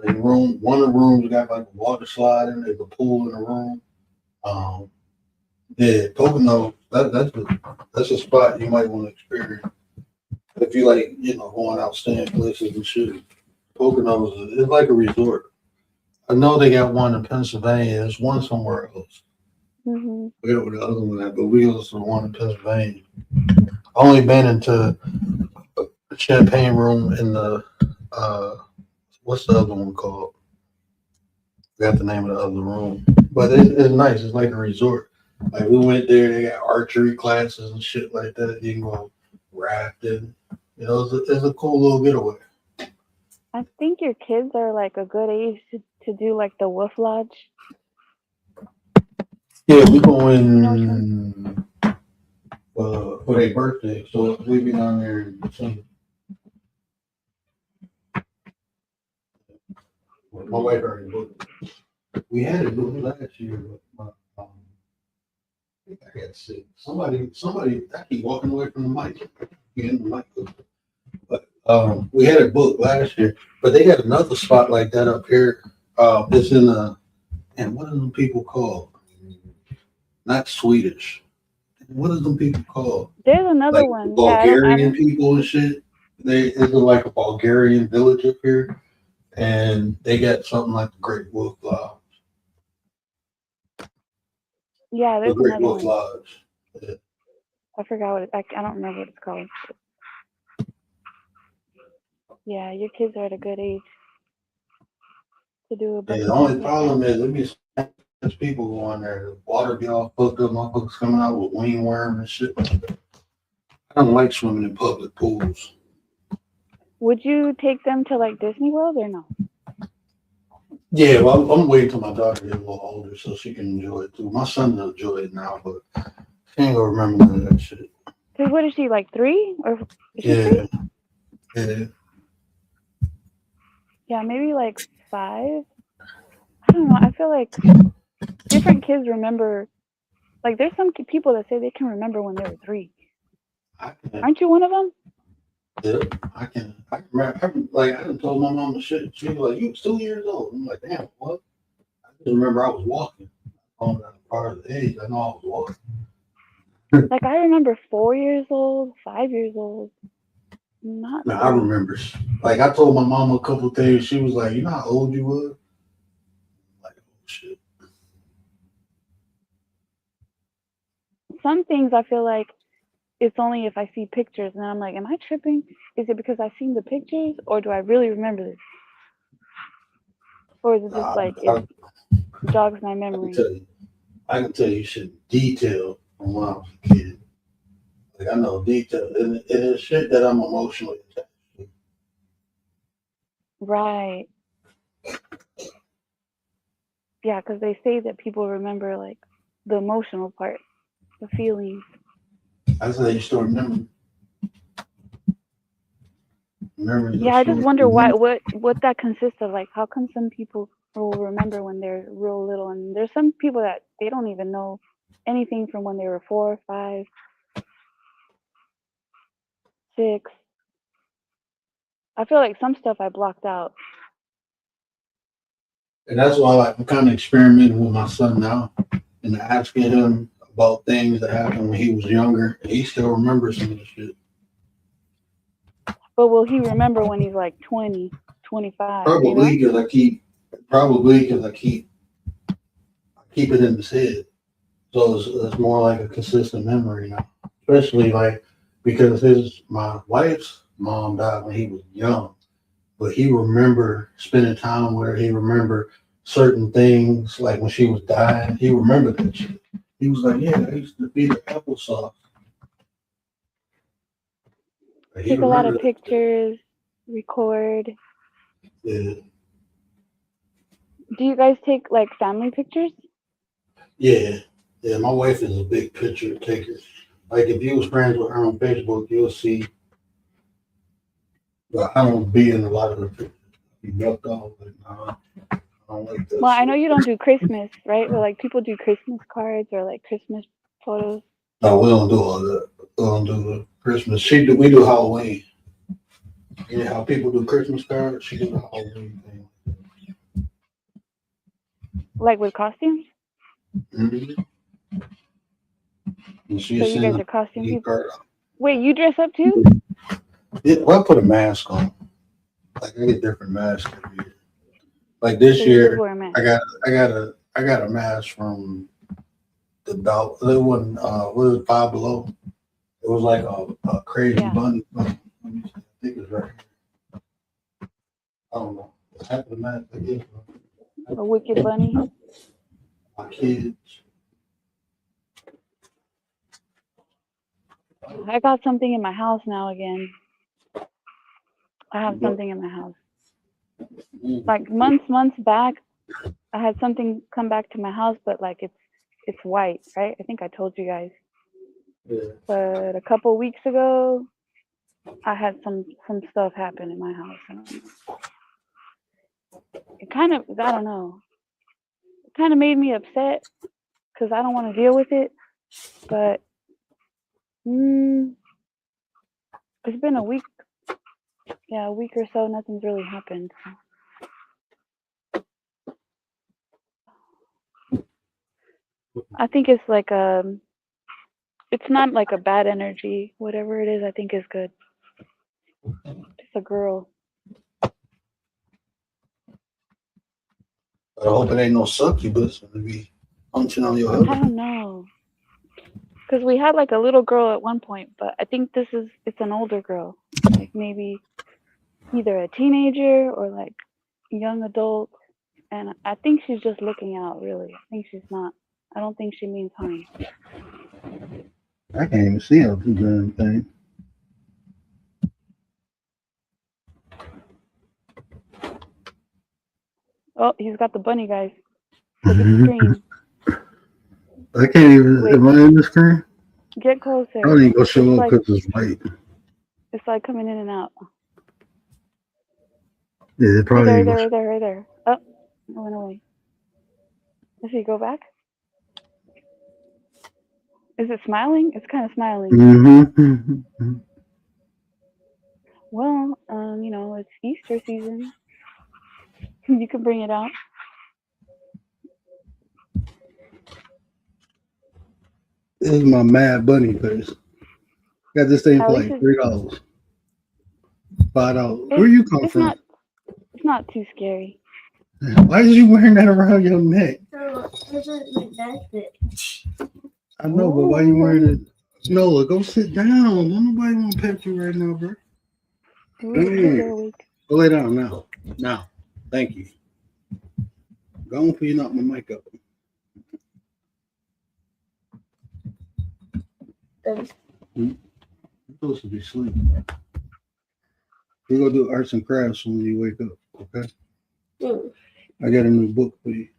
In room, one of the rooms got like a water slide in. There's a pool in the room. Yeah, Pocono. That's a spot you might want to experience if you like, going out staying places and shit. Pocono is like a resort. I know they got one in Pennsylvania. There's one somewhere else. Mm-hmm. I forget what the other one is, but we go to the one in Pennsylvania. Only been into the champagne room in the what's the other one called? Forgot the name of the other room, but it's nice. It's like a resort. Like we went there, they got archery classes and shit like that. You can go rafting. It's a cool little getaway. I think your kids are like a good age to do like the Wolf Lodge. Yeah, we going for their birthday, so we be down there in December. My wife already booked it. We had it booked last year, but I think I got sick. Somebody, I keep walking away from the mic. Getting the mic. But we had it booked last year, but they got another spot like that up here. It's in and what are them people called? Not Swedish. What are them people called? There's another Like one. Bulgarian people and shit. It's like a Bulgarian village up here, and they got something like the Great Wolf Lodge. Yeah, there's The Great another Wolf one. Lodge. Yeah. I forgot what I don't remember what it's called. Yeah, your kids are at a good age to do a bunch The of only stuff like problem is there be there's people going there. The water be all fucked up. Motherfuckers coming out with wingworm and shit. I don't like swimming in public pools. Would you take them to like Disney World or no? Yeah, well, I'm waiting till my daughter gets a little older so she can enjoy it too. My son will enjoy it now, but she ain't gonna remember none of that shit. Cause what is she like 3 or is she 3? Yeah. Yeah, maybe like 5. I don't know. I feel like different kids remember. Like there's some people that say they can remember when they were 3. I can. Aren't you one of them? Yeah, I can. I remember. I done told my mom the shit. She was like, "You was 2 years old." I'm like, "Damn, what?" I just remember I was walking. On that part of the age, I know I was walking. Like I remember 4 years old, 5 years old. Not. Now, I remember. Like I told my mom a couple things. She was like, "You know how old you was?" I'm like, oh shit. Some things I feel like it's only if I see pictures and I'm like, am I tripping? Is it because I've seen the pictures or do I really remember this? or is it just Nah, like I, it jogs my I can memory? tell you. I can tell you shit detail from when I was a kid. Like I know detail, and it's shit that I'm emotionally attached to. Right. Yeah, because they say that people remember like the emotional part, the feelings. I say you still remember. Memories Yeah, are I just short. wonder what that consists of. Like, how come some people will remember when they're real little, and there's some people that they don't even know anything from when they were 4, 5, 6. I feel like some stuff I blocked out. And that's why like, I'm kind of experimenting with my son now and asking him about things that happened when he was younger. And he still remembers some of the shit. But will he remember when he's like 20, 25? Probably because I keep it in his head. So it's more like a consistent memory now. Especially like because my wife's mom died when he was young. But he remember spending time with her. He remember certain things like when she was dying. He remembered that shit. He was like, "Yeah, I used to feed her applesauce." Like, he Take a lot of remembered that shit. pictures, record. Yeah, Do you guys take like family pictures? yeah, yeah. My wife is a big picture taker. Like if you was friends with her on Facebook, you'll see. But I don't be in a lot of the pictures. He ducked off. Like, nah, I don't like that Well, I shit. know you don't do Christmas, right? But like people do Christmas cards or like Christmas photos. No, we don't do all that. We don't do the Christmas. We do Halloween. You know how people do Christmas cards? She do the Halloween thing. Like with costumes? Mm-hmm. And she So you guys sent are costume a people? card. Wait, you dress up too? Yeah, well, I put a mask on. Like I get different masks every year. Like this So you just year, wear a mask. I got a mask from the dog. It wasn't what was it, Five Below? It was like a crazy Yeah. bunny. Let me see. I think it's right here. I don't know. I have the mask. I get A wicked bunny. my kids. I got something in my house now again. I have something in my house. Like months back, I had something come back to my house, but like it's white, right? I think I told you guys. Yeah. But a couple weeks ago, I had some stuff happen in my house. It kind of, I don't know. It kind of made me upset because I don't want to deal with it. But it's been a week. Yeah, a week or so. Nothing's really happened. I think it's like it's not like a bad energy. Whatever it is, I think is good. Just a girl. I hope it ain't no succubus to be punching on your I head. don't know. Because we had like a little girl at one point, but I think it's an older girl. Like maybe either a teenager or like young adult. And I think she's just looking out, really. I don't think she means harm. I can't even see her do anything. Oh, he's got the bunny, guys. Look at the screen. I can't even. Wait. Am I in the screen? Get closer. I don't even go show up like- because it's white. It's like coming in and out. Yeah, it probably ain't gonna Right there. Oh, it went away. Does he go back? Is it smiling? It's kind of smiling. Mm-hmm. Well, it's Easter season. You can bring it out. This is my Mad Bunny face. Got this thing At for least like it's- $3, $5. Where you come It's from? It's not too scary. Why is you wearing that around your neck? I know, but why you wearing it? Nola, go sit down. Don't nobody want to pet you right now, bro. Ooh, they're awake. Go lay down now. Now. Thank you. Go on, you knock my mic up. You're supposed to be sleeping. We're gonna do arts and crafts when you wake up, okay? I got a new book for you.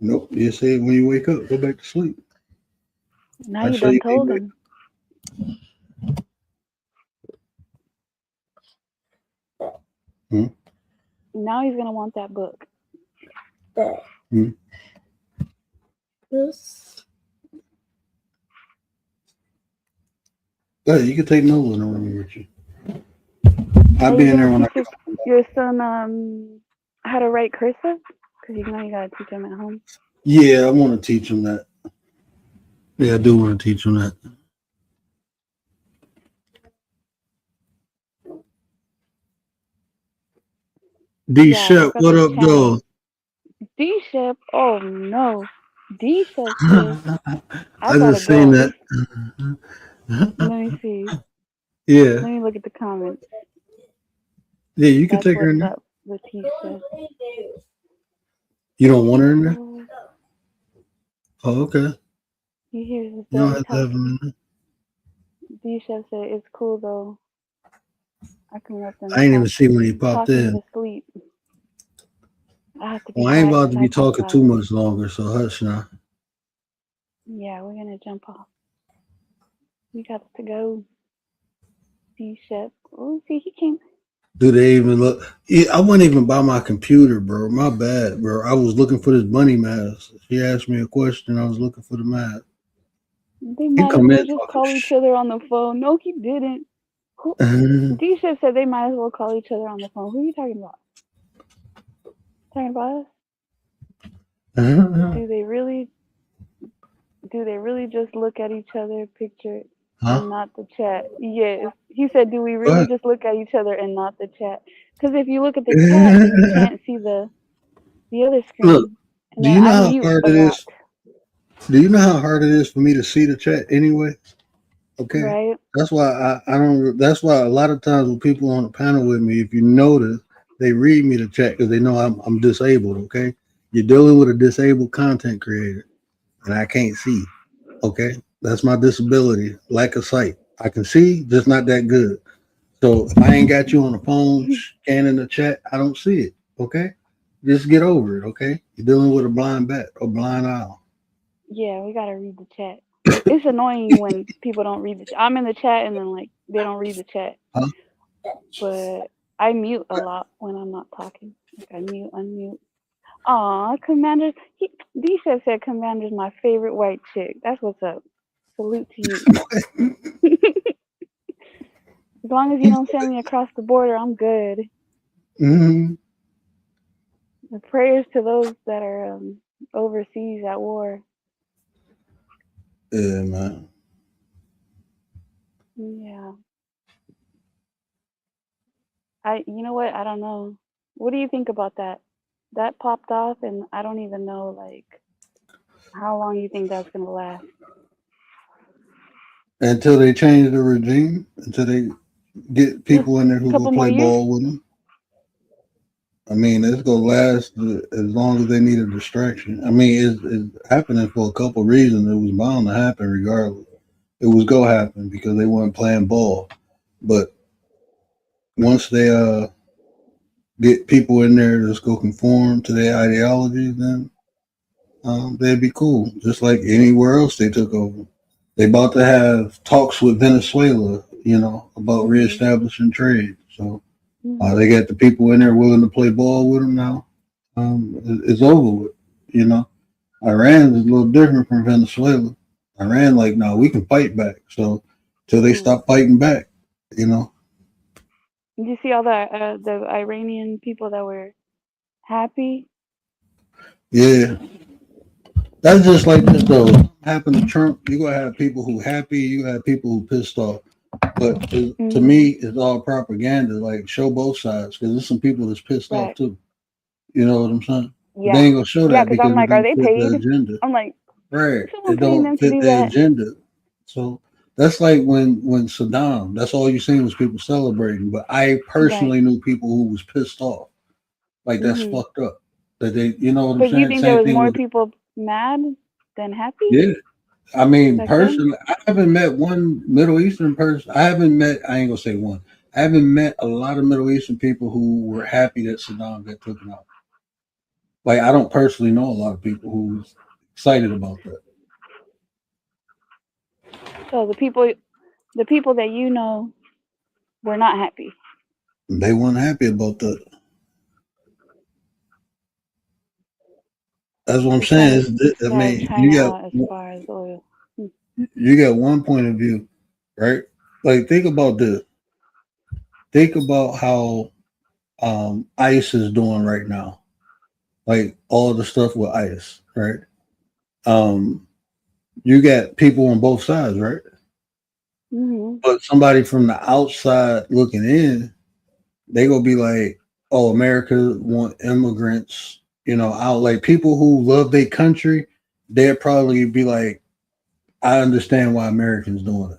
Nope, you say when you wake up, go back to sleep. Now I you show done you told email. him. Now he's gonna want that book. Hey, you can take Nolan on with you. I'll Are be you in there gonna when I teach your son how to write cursive? Because you know you gotta teach him at home. Yeah, I want to teach him that. Yeah, I do want to teach him that. D Yeah, Shep, look up what his up, channel. though? D Shep, oh no. D Shep says, I gotta just seen go. that. Let me see. Yeah, Let me look at the comments. yeah, you can That's take her in what's there. up with T Shep. You don't want her in there? Oh, Oh, okay. he hears his You don't daughter have to have talking. him in D Chef said it's cool though. I can let them there. I ain't even talk see when he popped me in. to sleep. I have to be Well, I ain't quiet about to because be I talk talking too loud. much longer, so hush now. Yeah, we're gonna jump off. We got to go. D Chef. Oh, see, he came. Do they even look? Yeah, I wasn't even by my computer, bro. My bad, bro. I was looking for this bunny mask. She asked me a question. I was looking for the mask. They You might as come well in just talking call each other on the phone. No, he didn't. Who? D Chef said they might as well call each other on the phone. Who are you talking about? Talking about us? Do they really just look at each other, picture, Huh? and not the chat? Yes. He said, do we really just look at each other and not the chat? Because if you look at the chat, then you can't see the other screen. Look, And do then you know I how mute hard a it lot. is? Do you know how hard it is for me to see the chat anyway? Okay. Right? That's why I don't. That's why a lot of times when people on the panel with me, if you notice, they read me the chat because they know I'm disabled. Okay. You're dealing with a disabled content creator, and I can't see. Okay. That's my disability, lack of sight. I can see, just not that good. So if I ain't got you on the phone scanning the chat, I don't see it. Okay. Just get over it. Okay. You're dealing with a blind bat or blind owl. Yeah, we gotta read the chat. It's annoying when people don't read the chat. I'm in the chat and then like they don't read the chat. Huh? But I mute a lot when I'm not talking. Like I mute, unmute. Aw, Commander's. D Chef said Commander's my favorite white chick. That's what's up. Salute to you. As long as you don't send me across the border, I'm good. Mm-hmm. The prayers to those that are overseas at war. Yeah, man. Yeah. You know what? I don't know. What do you think about that? That popped off, and I don't even know like how long you think that's gonna last. Until they change the regime, until they get people in there who Couple will more play years? ball with them. I mean, it's gonna last as long as they need a distraction. I mean, it's happening for a couple reasons. It was bound to happen regardless. It was gonna happen because they weren't playing ball. But once they get people in there that's go conform to their ideologies, then they'd be cool. Just like anywhere else they took over. They about to have talks with Venezuela, about reestablishing trade. So they got the people in there willing to play ball with them now. It's over with. Iran is a little different from Venezuela. Iran, like, no, we can fight back. So till they stop fighting back, Did you see all the Iranian people that were happy? Yeah, that's just like this though. Happened to Trump. You gonna have people who happy. You have people who pissed off. But to me, it's all propaganda. Like show both sides because there's some people that's pissed off too. You know what I'm saying? Yeah. They ain't gonna show that because because I'm it like, are don't they fit the paid? agenda. I'm like, Right. someone It paying don't them to fit do the that? agenda. So that's like when Saddam, that's all you seen was people celebrating. But I personally knew people who was pissed off. Like that's Mhm. fucked up. That they, you know what I'm But you saying? think there Same was thing more with people mad than happy yeah. I mean, back then? personally, I haven't met one Middle Eastern person. I haven't met. I ain't gonna say one. I haven't met a lot of Middle Eastern people who were happy that Saddam got taken out. Like I don't personally know a lot of people who's excited about that. So the people that you know were not happy. They weren't happy about that. That's what I'm They started saying. I started mean, China out as far as oil. you got one point of view, right? Like think about this. Think about how ICE is doing right now. Like all the stuff with ICE, right? Um, you got people on both sides, right? Mhm. But somebody from the outside looking in, they gonna be like, "Oh, America want immigrants," out. Like people who love their country, they'll probably be like, "I understand why Americans doing it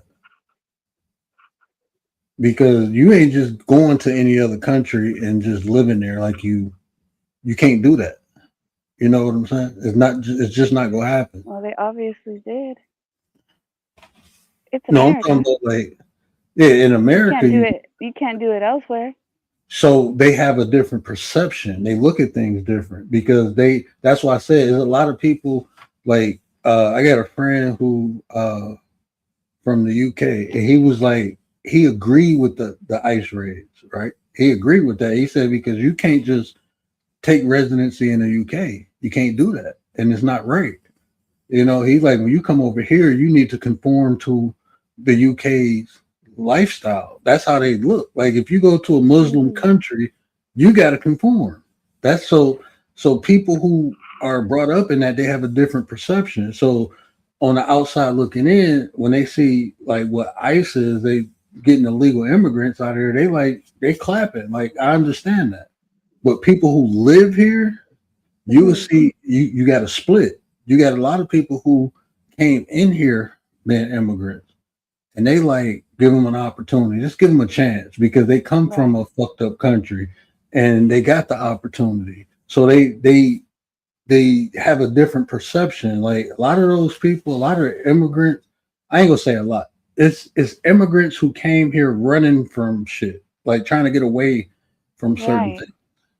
because you ain't just going to any other country and just living there like you can't do that." You know what I'm saying? It's not. It's just not gonna happen. Well, they obviously did. It's No, I'm talking America. about like yeah, in You America, can't do it. You can't do it elsewhere. so they have a different perception. They look at things different because that's why I said there's a lot of people like I got a friend who from the UK and he was like he agreed with the ICE raids, right? He agreed with that. He said because you can't just take residency in the UK. You can't do that. And it's not right. He's like when you come over here, you need to conform to the UK's lifestyle. That's how they look. Like if you go to a Muslim Mhm. country, you got to conform. That's so people who are brought up in that they have a different perception. So on the outside looking in, when they see like what ICE is, they getting illegal immigrants out here, they clapping. Like I understand that. But people who live here, you will Mhm. see you got a split. You got a lot of people who came in here being immigrants and they like give them an opportunity, just give them a chance because they come from Right. a fucked up country and they got the opportunity. So they have a different perception. Like a lot of those people, a lot of immigrants, I ain't gonna say a lot. It's immigrants who came here running from shit, like trying to get away from certain Right. things.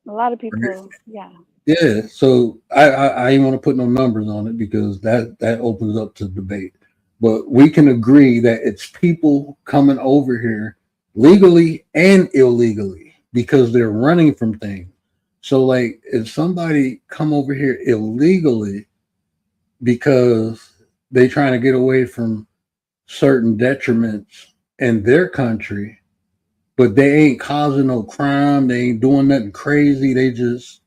A lot of Right? people. Yeah. Yeah, so I ain't want to put no numbers on it because that opens up to debate. But we can agree that it's people coming over here legally and illegally because they're running from things. So like if somebody come over here illegally because they trying to get away from certain detriments in their country, but they ain't causing no crime, they ain't doing nothing crazy, they just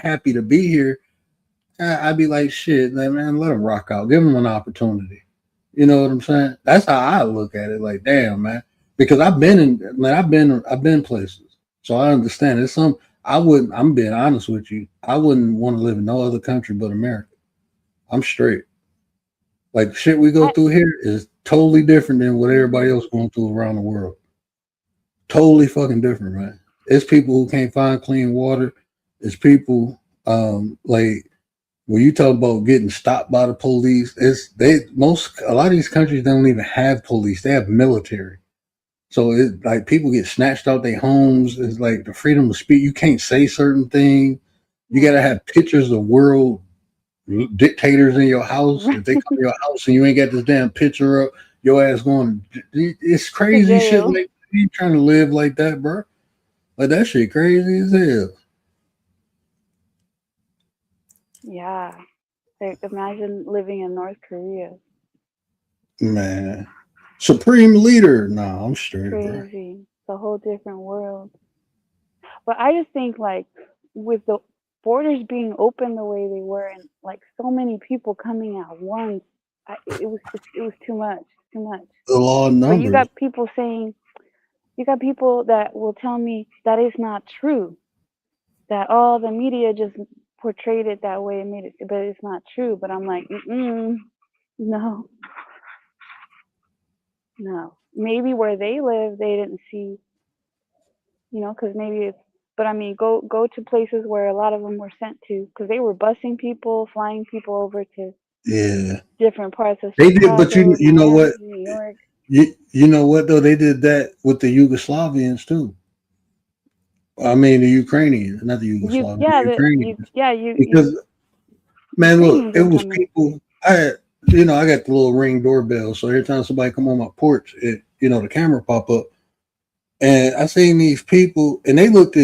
happy to be here. I'd be like, shit, man, let them rock out. Give them an opportunity. You know what I'm saying? That's how I look at it. Like, damn, man, because I've been places, so I understand. It's some I wouldn't. I'm being honest with you. I wouldn't want to live in no other country but America. I'm straight. Like shit we go I. through here is totally different than what everybody Mhm. else going through around the world. Totally fucking different, man. It's people who can't find clean water. It's people like when you talk about getting stopped by the police, a lot of these countries don't even have police. They have military. So it like people get snatched out their homes. It's like the freedom of speech. You can't say certain things. You gotta Right. have pictures of world dictators in your house. If they come to your house and you ain't got this damn picture up, your ass going. It's To crazy shit. jail. Like you trying to live like that, bro. Like that shit crazy as hell, Yeah. Like, imagine living in North Korea. man. Supreme leader. Nah, I'm straight, bro. Crazy. It's a whole different world. But I just think like with the borders being open the way they were and like so many people coming at once, it was too much. Too much. The law of But you numbers. got people saying you got people that will tell me that is not true. That all the media just portrayed it that way and made it, but it's not true. But I'm like, no, no. Maybe where they live, they didn't see, because maybe it's. But I mean, go to places where a lot of them were sent to, because they were busing people, flying people over to Yeah, different parts of they did, but Chicago, you know what? Miami, New York. You know what though? They did that with the Yugoslavians too. I mean, the Ukrainians, not the Yugoslavians, the Ukrainians. Because man, look, Ukrainians it were was coming. people. I got the little Ring doorbell, so every time somebody come on my porch, the camera pop up, and I seen these people, and they looked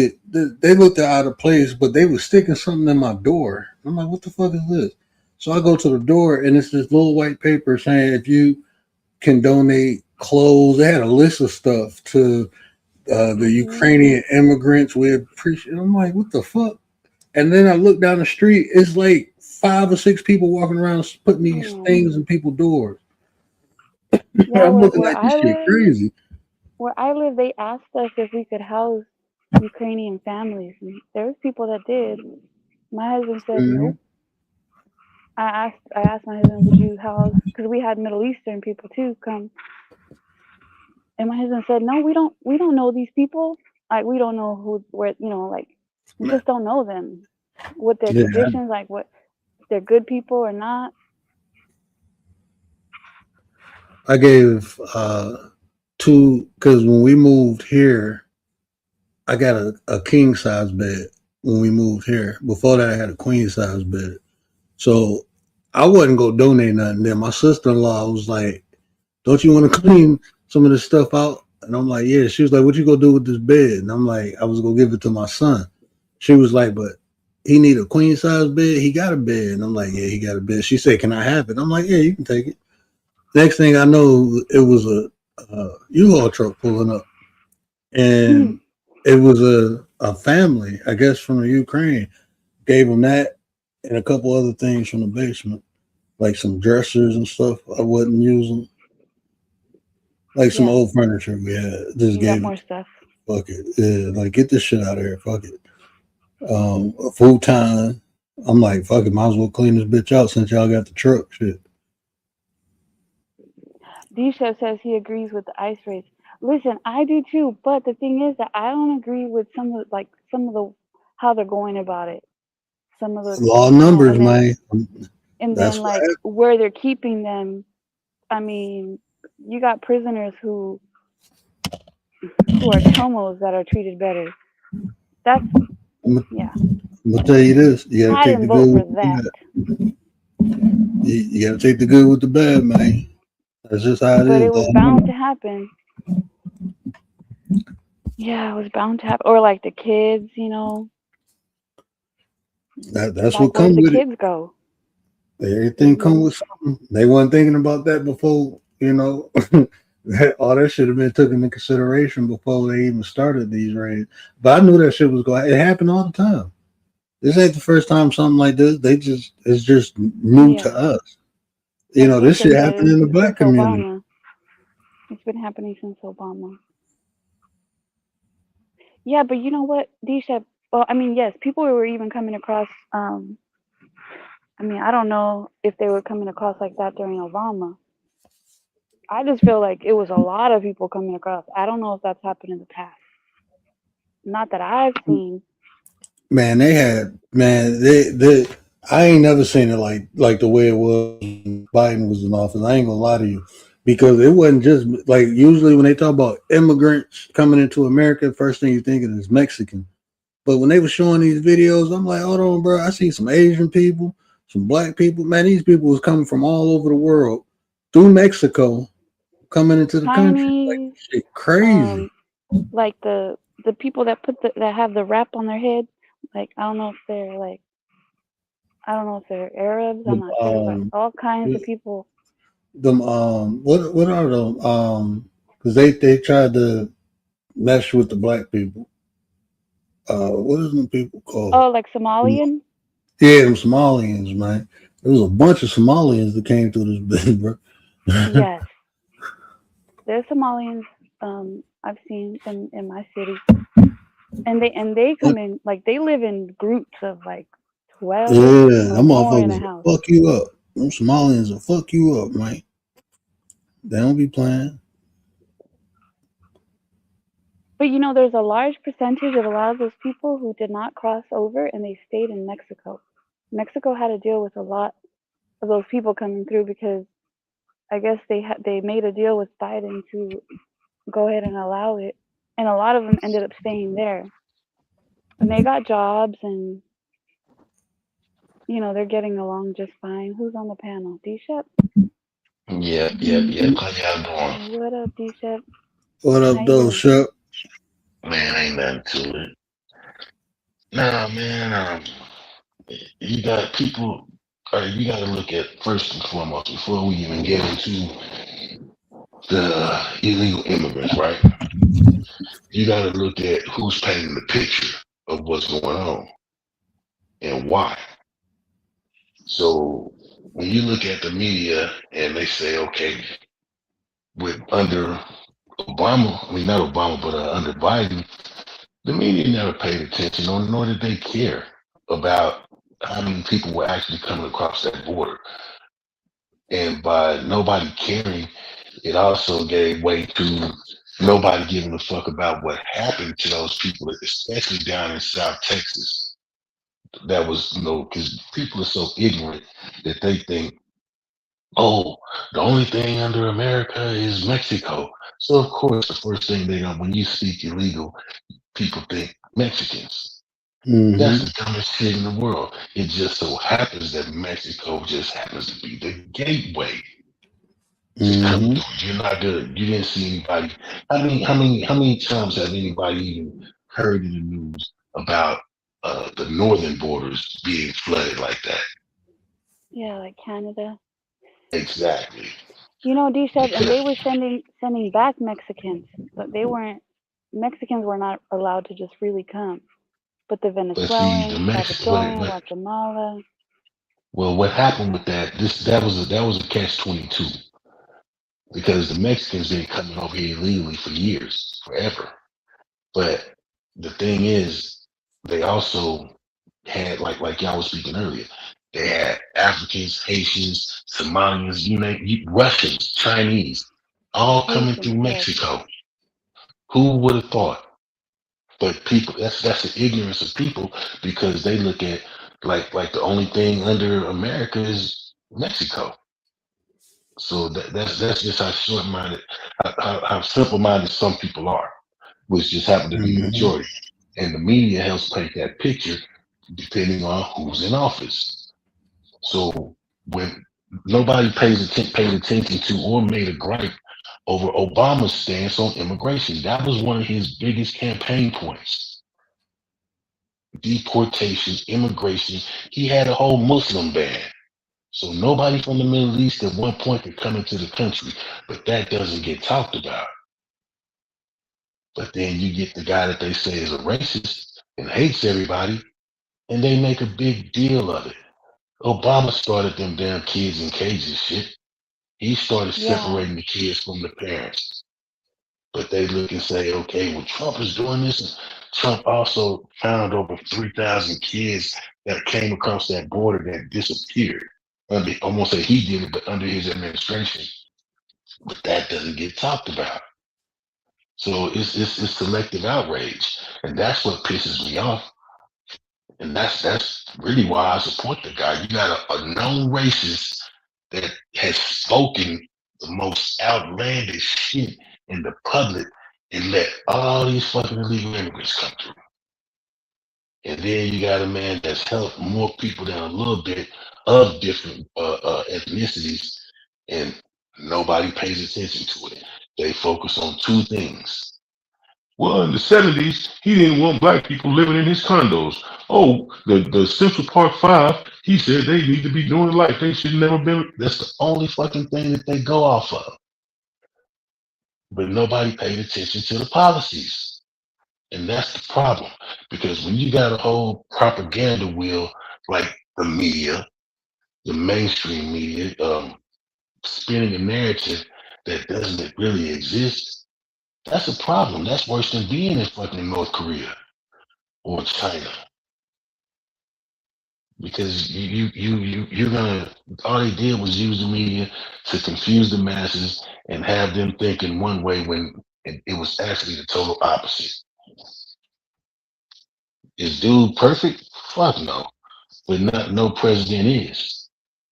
out of place, but they was sticking something in my door. I'm like, what the fuck is this? So I go to the door, and it's this little white paper saying if you can donate clothes. They had a list of stuff to the Ukrainian immigrants. We appreciate. I'm like, what the fuck? And then I look down the street. It's like 5 or 6 people walking around putting these things in people's doors. Yeah, I'm looking where like this I shit live, crazy. they asked us if we could house Ukrainian families, and there was people that did. My husband said Mhm. nope. I asked my husband, would you house? Because we had Middle Eastern people too come, and my husband said, no, we don't know these people. Like we don't know where, like we just don't know them, what their Yeah, conditions, like what if they're good people or not. I gave 2 because when we moved here, I got a king size bed when we moved here. Before that, I had a queen size bed. So I wasn't gonna donate nothing. Then my sister in law was like, "Don't you want to clean some of this stuff out?" And I'm like, "Yeah." She was like, "What you gonna do with this bed?" And I'm like, "I was gonna give it to my son." She was like, "But he need a queen size bed. He got a bed." And I'm like, "Yeah, he got a bed." She said, "Can I have it?" I'm like, "Yeah, you can take it." Next thing I know, it was a U-Haul truck pulling up, and it was a family, I guess, from the Ukraine. Gave them that and a couple other things from the basement, like some dressers and stuff I wasn't using, like some Yeah, old furniture we had. Just you got gave more it. stuff. Fuck it, yeah, like get this shit out of here. Fuck it. Full time. I'm like, fuck it. Might as well clean this bitch out since y'all got the truck. Shit. D-Chef says he agrees with the ice raids. Listen, I do too, but the thing is that I don't agree with some of the how they're going about it. Some of the Law of numbers, and then man. That's what like happened. where they're keeping them. I mean, you got prisoners who are chomos that are treated better. That's yeah. I'm gonna tell you this: you gotta I take the didn't vote good for with the that. bad. You gotta take the good with the bad, man. That's just how it But is. it was bound to happen. Yeah, it was bound to happen. Or like the kids, That's like what where comes did the with it. kids go? Everything comes with something. They weren't thinking about that before. All that should have been taken into consideration before they even started these raids. But I knew that shit was going. It happened all the time. This ain't the first time something like this. It's just new to Yeah. us. Like This D-Chef shit happened says, in the black since community. Obama. It's been happening since Obama. Yeah, but you know what, D-Chef? Well, I mean, yes, people were even coming across. I mean, I don't know if they were coming across like that during Obama. I just feel like it was a lot of people coming across. I don't know if that's happened in the past. Not that I've seen. Man, they I ain't never seen it like the way it was when Biden was in office. I ain't gonna lie to you. Because it wasn't just like usually when they talk about immigrants coming into America, first thing you're thinking is Mexican. But when they were showing these videos, I'm like, hold on, bro. I see some Asian people, some black people. Man, these people was coming from all over the world through Mexico, coming into the country. Like Chinese, shit, crazy. like the people that that have the wrap on their head. Like I don't know if they're Arabs. I'm not sure, but all kinds of people. Them what are them? Because they tried to mesh with the black people. What is them people called? Oh, like Somalian? Yeah, them Somalians, man. There was a bunch of Somalians that came through this bitch, bro. Yes. There's Somalians I've seen in my city. And they come in like they live in groups of like 12 Yeah, or them more in a motherfuckers house. will fuck you up. Them Somalians will fuck you up, man. They don't be playing. But you know, there's a large percentage of a lot of those people who did not cross over and they stayed in Mexico. Mexico had to deal with a lot of those people coming through because I guess they made a deal with Biden to go ahead and allow it, and a lot of them ended up staying there, and they got jobs, and you know they're getting along just fine. Who's on the panel? D-Shep? Yep, yep, yep. How y'all doing? What up, D-Shep? What How up, you though, doing? Shep? Man, ain't nothing to it. Nah, man, you got people, you got to look at first and foremost, before we even get into the illegal immigrants, right? You got to look at who's painting the picture of what's going on and why. So when you look at the media and they say, okay, with under Obama, I mean, not Obama, but under Biden, the media never paid attention, nor did they care about how many people were actually coming across that border. And by nobody caring, it also gave way to nobody giving a fuck about what happened to those people, especially down in South Texas. That was, because people are so ignorant that they think, oh, the only thing under America is Mexico. So, of course, the first thing they know when you speak illegal, people think Mexicans. That's the dumbest shit in the world. It just so happens that Mexico just happens to be the gateway to come through. You're not good. You didn't see anybody. How many times have anybody even heard in the news about the northern borders being flooded like that? Yeah, like Canada. Exactly. You know, D-Shep, and they Because were sending back Mexicans, but Mexicans were not allowed to just freely come. But the but see, the Venezuelans, Salvadorian, Guatemala. well, what happened with that? That was a catch-22 because the Mexicans been coming over here illegally for years, forever. But the thing is, they also had like y'all was speaking earlier. They had Africans, Haitians, Somalians, Russians, Chinese, all coming through Haitians, yes. Mexico. Who would have thought? But people, that's the ignorance of people because they look at like the only thing under America is Mexico. So that's just how short-minded, how simple-minded some people are, which just happen to be the majority. And the media helps paint that picture depending on who's in office. So when nobody paid attention to or made a gripe over Obama's stance on immigration, that was one of his biggest campaign points. Deportation, immigration. He had a whole Muslim ban. So nobody from the Middle East at one point could come into the country, but that doesn't get talked about. But then you get the guy that they say is a racist and hates everybody, and they make a big deal of it. Obama started them damn kids in cages shit. He started separating the kids from the parents. But they look and say, okay, well, Trump is doing this. And Trump also found over 3,000 kids that came across that border that disappeared. I won't say he did it, but under his administration. But that doesn't get talked about. So it's selective outrage. And that's what pisses me off. And that's really why I support the guy. You got a known racist that has spoken the most outlandish shit in the public and let all these fucking illegal immigrants come through. And then you got a man that's helped more people down a little bit of different ethnicities, and nobody pays attention to it. They focus on two things. Well, in the 70s, he didn't want black people living in his condos. Oh, the Central Park Five, he said they need to be doing life. They should never been. That's the only fucking thing that they go off of. But nobody paid attention to the policies. And that's the problem. Because when you got a whole propaganda wheel like the media, the mainstream media, spinning a narrative that doesn't really exist, that's a problem. That's worse than being in fucking North Korea or China. Because you're gonna, all they did was use the media to confuse the masses and have them thinking one way when And it was actually the total opposite. Is dude perfect? Fuck no. But no president is,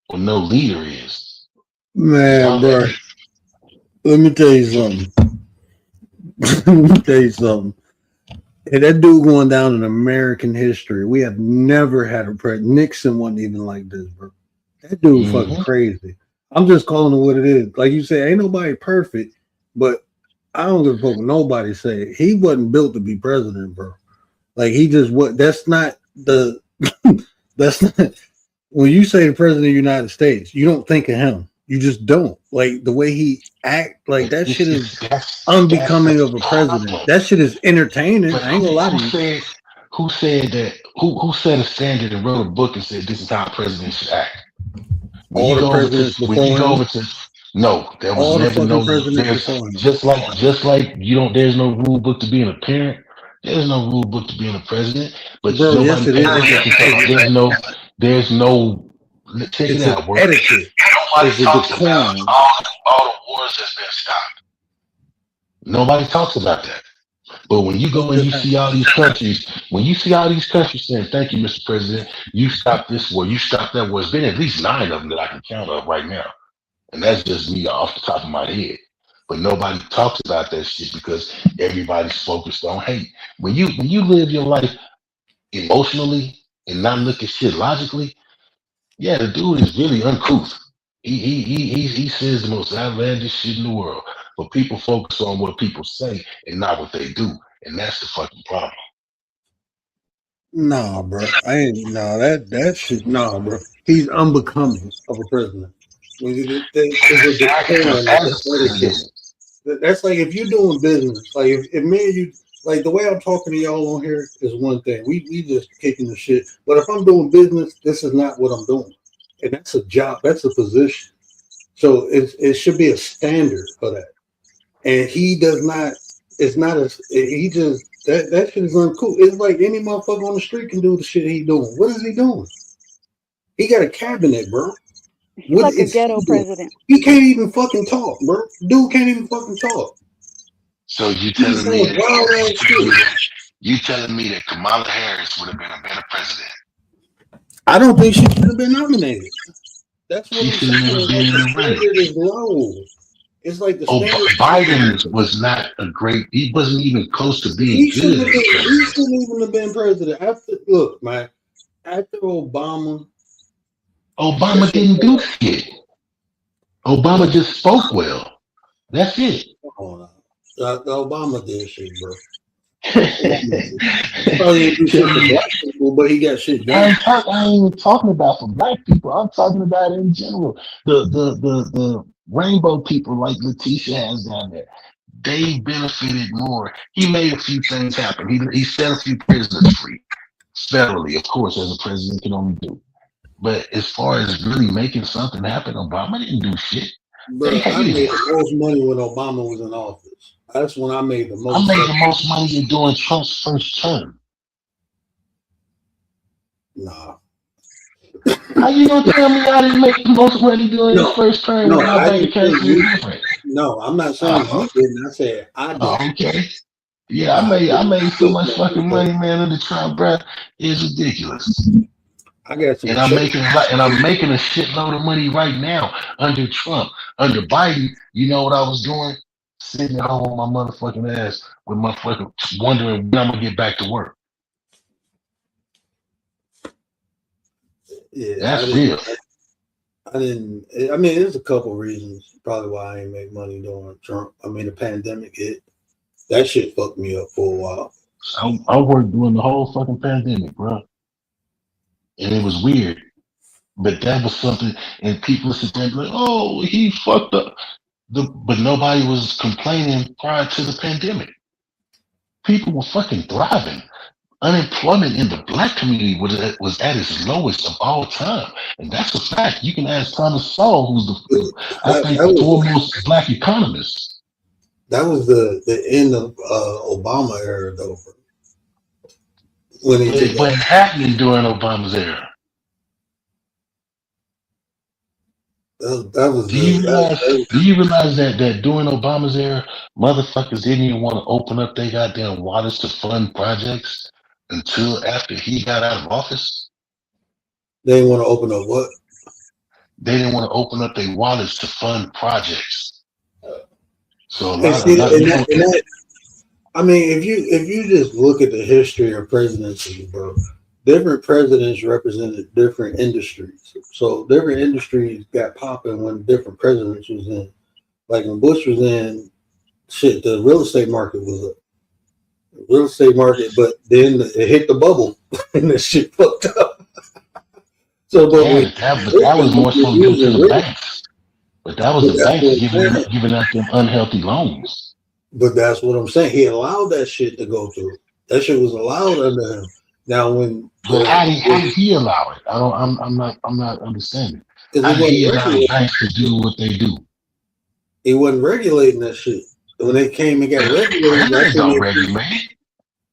or no leader is. Man, Y'all bro, let let me tell you something. Let me tell you something. Hey, that dude going down in American history. We have never had a president. Nixon wasn't even like this, bro. That dude fucking crazy. I'm just calling it what it is. Like you said, ain't nobody perfect, but I don't give a fuck what nobody say. He wasn't built to be president, bro. Like he just what that's not the that's not when you say the president of the United States, you don't think of him. You just don't. Like the way he act, like that shit is unbecoming of a president. That shit is entertaining. But I ain't gonna lie to you. who said that? Who set a standard and wrote a book and said this is how presidents should act? All the presidents before him. No, there was All the never fucking no. presidents There's before him. just like you don't. There's no rule book to being a parent. There's no rule book to being a president. But Bro, yes nobody it ever is. There's no. Check It's it an out. Bro. etiquette. Nobody It's a talks about decorum. all the wars that's been stopped. Nobody talks about that. But when you go and you see all these countries, saying, thank you, Mr. President, you stopped this war, you stopped that war. There's been at least 9 of them that I can count up right now. And that's just me off the top of my head. But nobody talks about that shit because everybody's focused on hate. When you live your life emotionally and not look at shit logically, yeah, the dude is really uncouth. He says the most outlandish shit in the world. But people focus on what people say and not what they do. And that's the fucking problem. Nah, bro. I ain't that shit. Nah, bro. He's unbecoming of a president. That's like if you're doing business, like if me and you, like the way I'm talking to y'all on here is one thing. We just kicking the shit. But if I'm doing business, this is not what I'm doing, and that's a job. That's a position. So it should be a standard for that. And he does not. It's not a. He just that shit is uncool. It's like any motherfucker on the street can do the shit he doing. What is he doing? He got a cabinet, bro. He's like a ghetto president. He can't even fucking talk, bro. Dude can't even fucking talk. So you telling me that Kamala Harris would have been a better president? I don't think she should have been nominated. That's what she should have never been in the running. It's like the Biden was not a great. He wasn't even close to being he good. He shouldn't even have been president. After Obama didn't do shit. Obama just spoke well. That's it. Hold on. Obama did shit, bro. But he got shit done. I ain't even talking about for black people. I'm talking about in general. The rainbow people like Letitia has down there. They benefited more. He made a few things happen. He set a few prisoners free. Federally, of course, as a president can only do. But as far as really making something happen, Obama didn't do shit. But I made the most money when Obama was in office. That's when I made the most. I made the most money in doing Trump's first term. Nah. How you gonna tell me I didn't make the most money doing his first term? No, no, I'm not saying you didn't. I said I did. Okay. Yeah, I made so much fucking money, man, under Trump, bro. It's ridiculous. I got some, and I'm making a shitload of money right now under Trump. Under Biden, you know what I was doing? Sitting at home on my motherfucking ass with my fucking wondering when I'm gonna get back to work. Yeah, that's real. I mean, there's a couple reasons probably why I ain't make money during Trump. I mean, the pandemic hit. That shit fucked me up for a while. I worked during the whole fucking pandemic, bro. And it was weird. But that was something, and people sit there and be like, oh, he fucked up. But nobody was complaining prior to the pandemic. People were fucking thriving. Unemployment in the black community was at its lowest of all time. And that's a fact. You can ask Thomas Sowell, who's the foremost black economist. That was the end of Obama era, though. But it happened during Obama's era. That was Do you good. realize? Do you realize that during Obama's era, motherfuckers didn't even want to open up their goddamn wallets to fund projects until after he got out of office? They didn't want to open up what? They didn't want to open up their wallets to fund projects. So a And lot, see, you know, I mean, if you just look at the history of presidency, bro, different presidents represented different industries. So different industries got popping when different presidents was in. Like when Bush was in, shit, the real estate market was up. The real estate market, but then it hit the bubble and the shit fucked up. So, but yeah, that was more so due to the banks. But that was the that's banks what I'm saying. giving out them unhealthy loans. But that's what I'm saying. He allowed that shit to go through. That shit was allowed under him. Now, when But how did he allow it? I'm not understanding. How because did he allow the banks to do what they do? he wasn't regulating that shit. When they came and got regulated,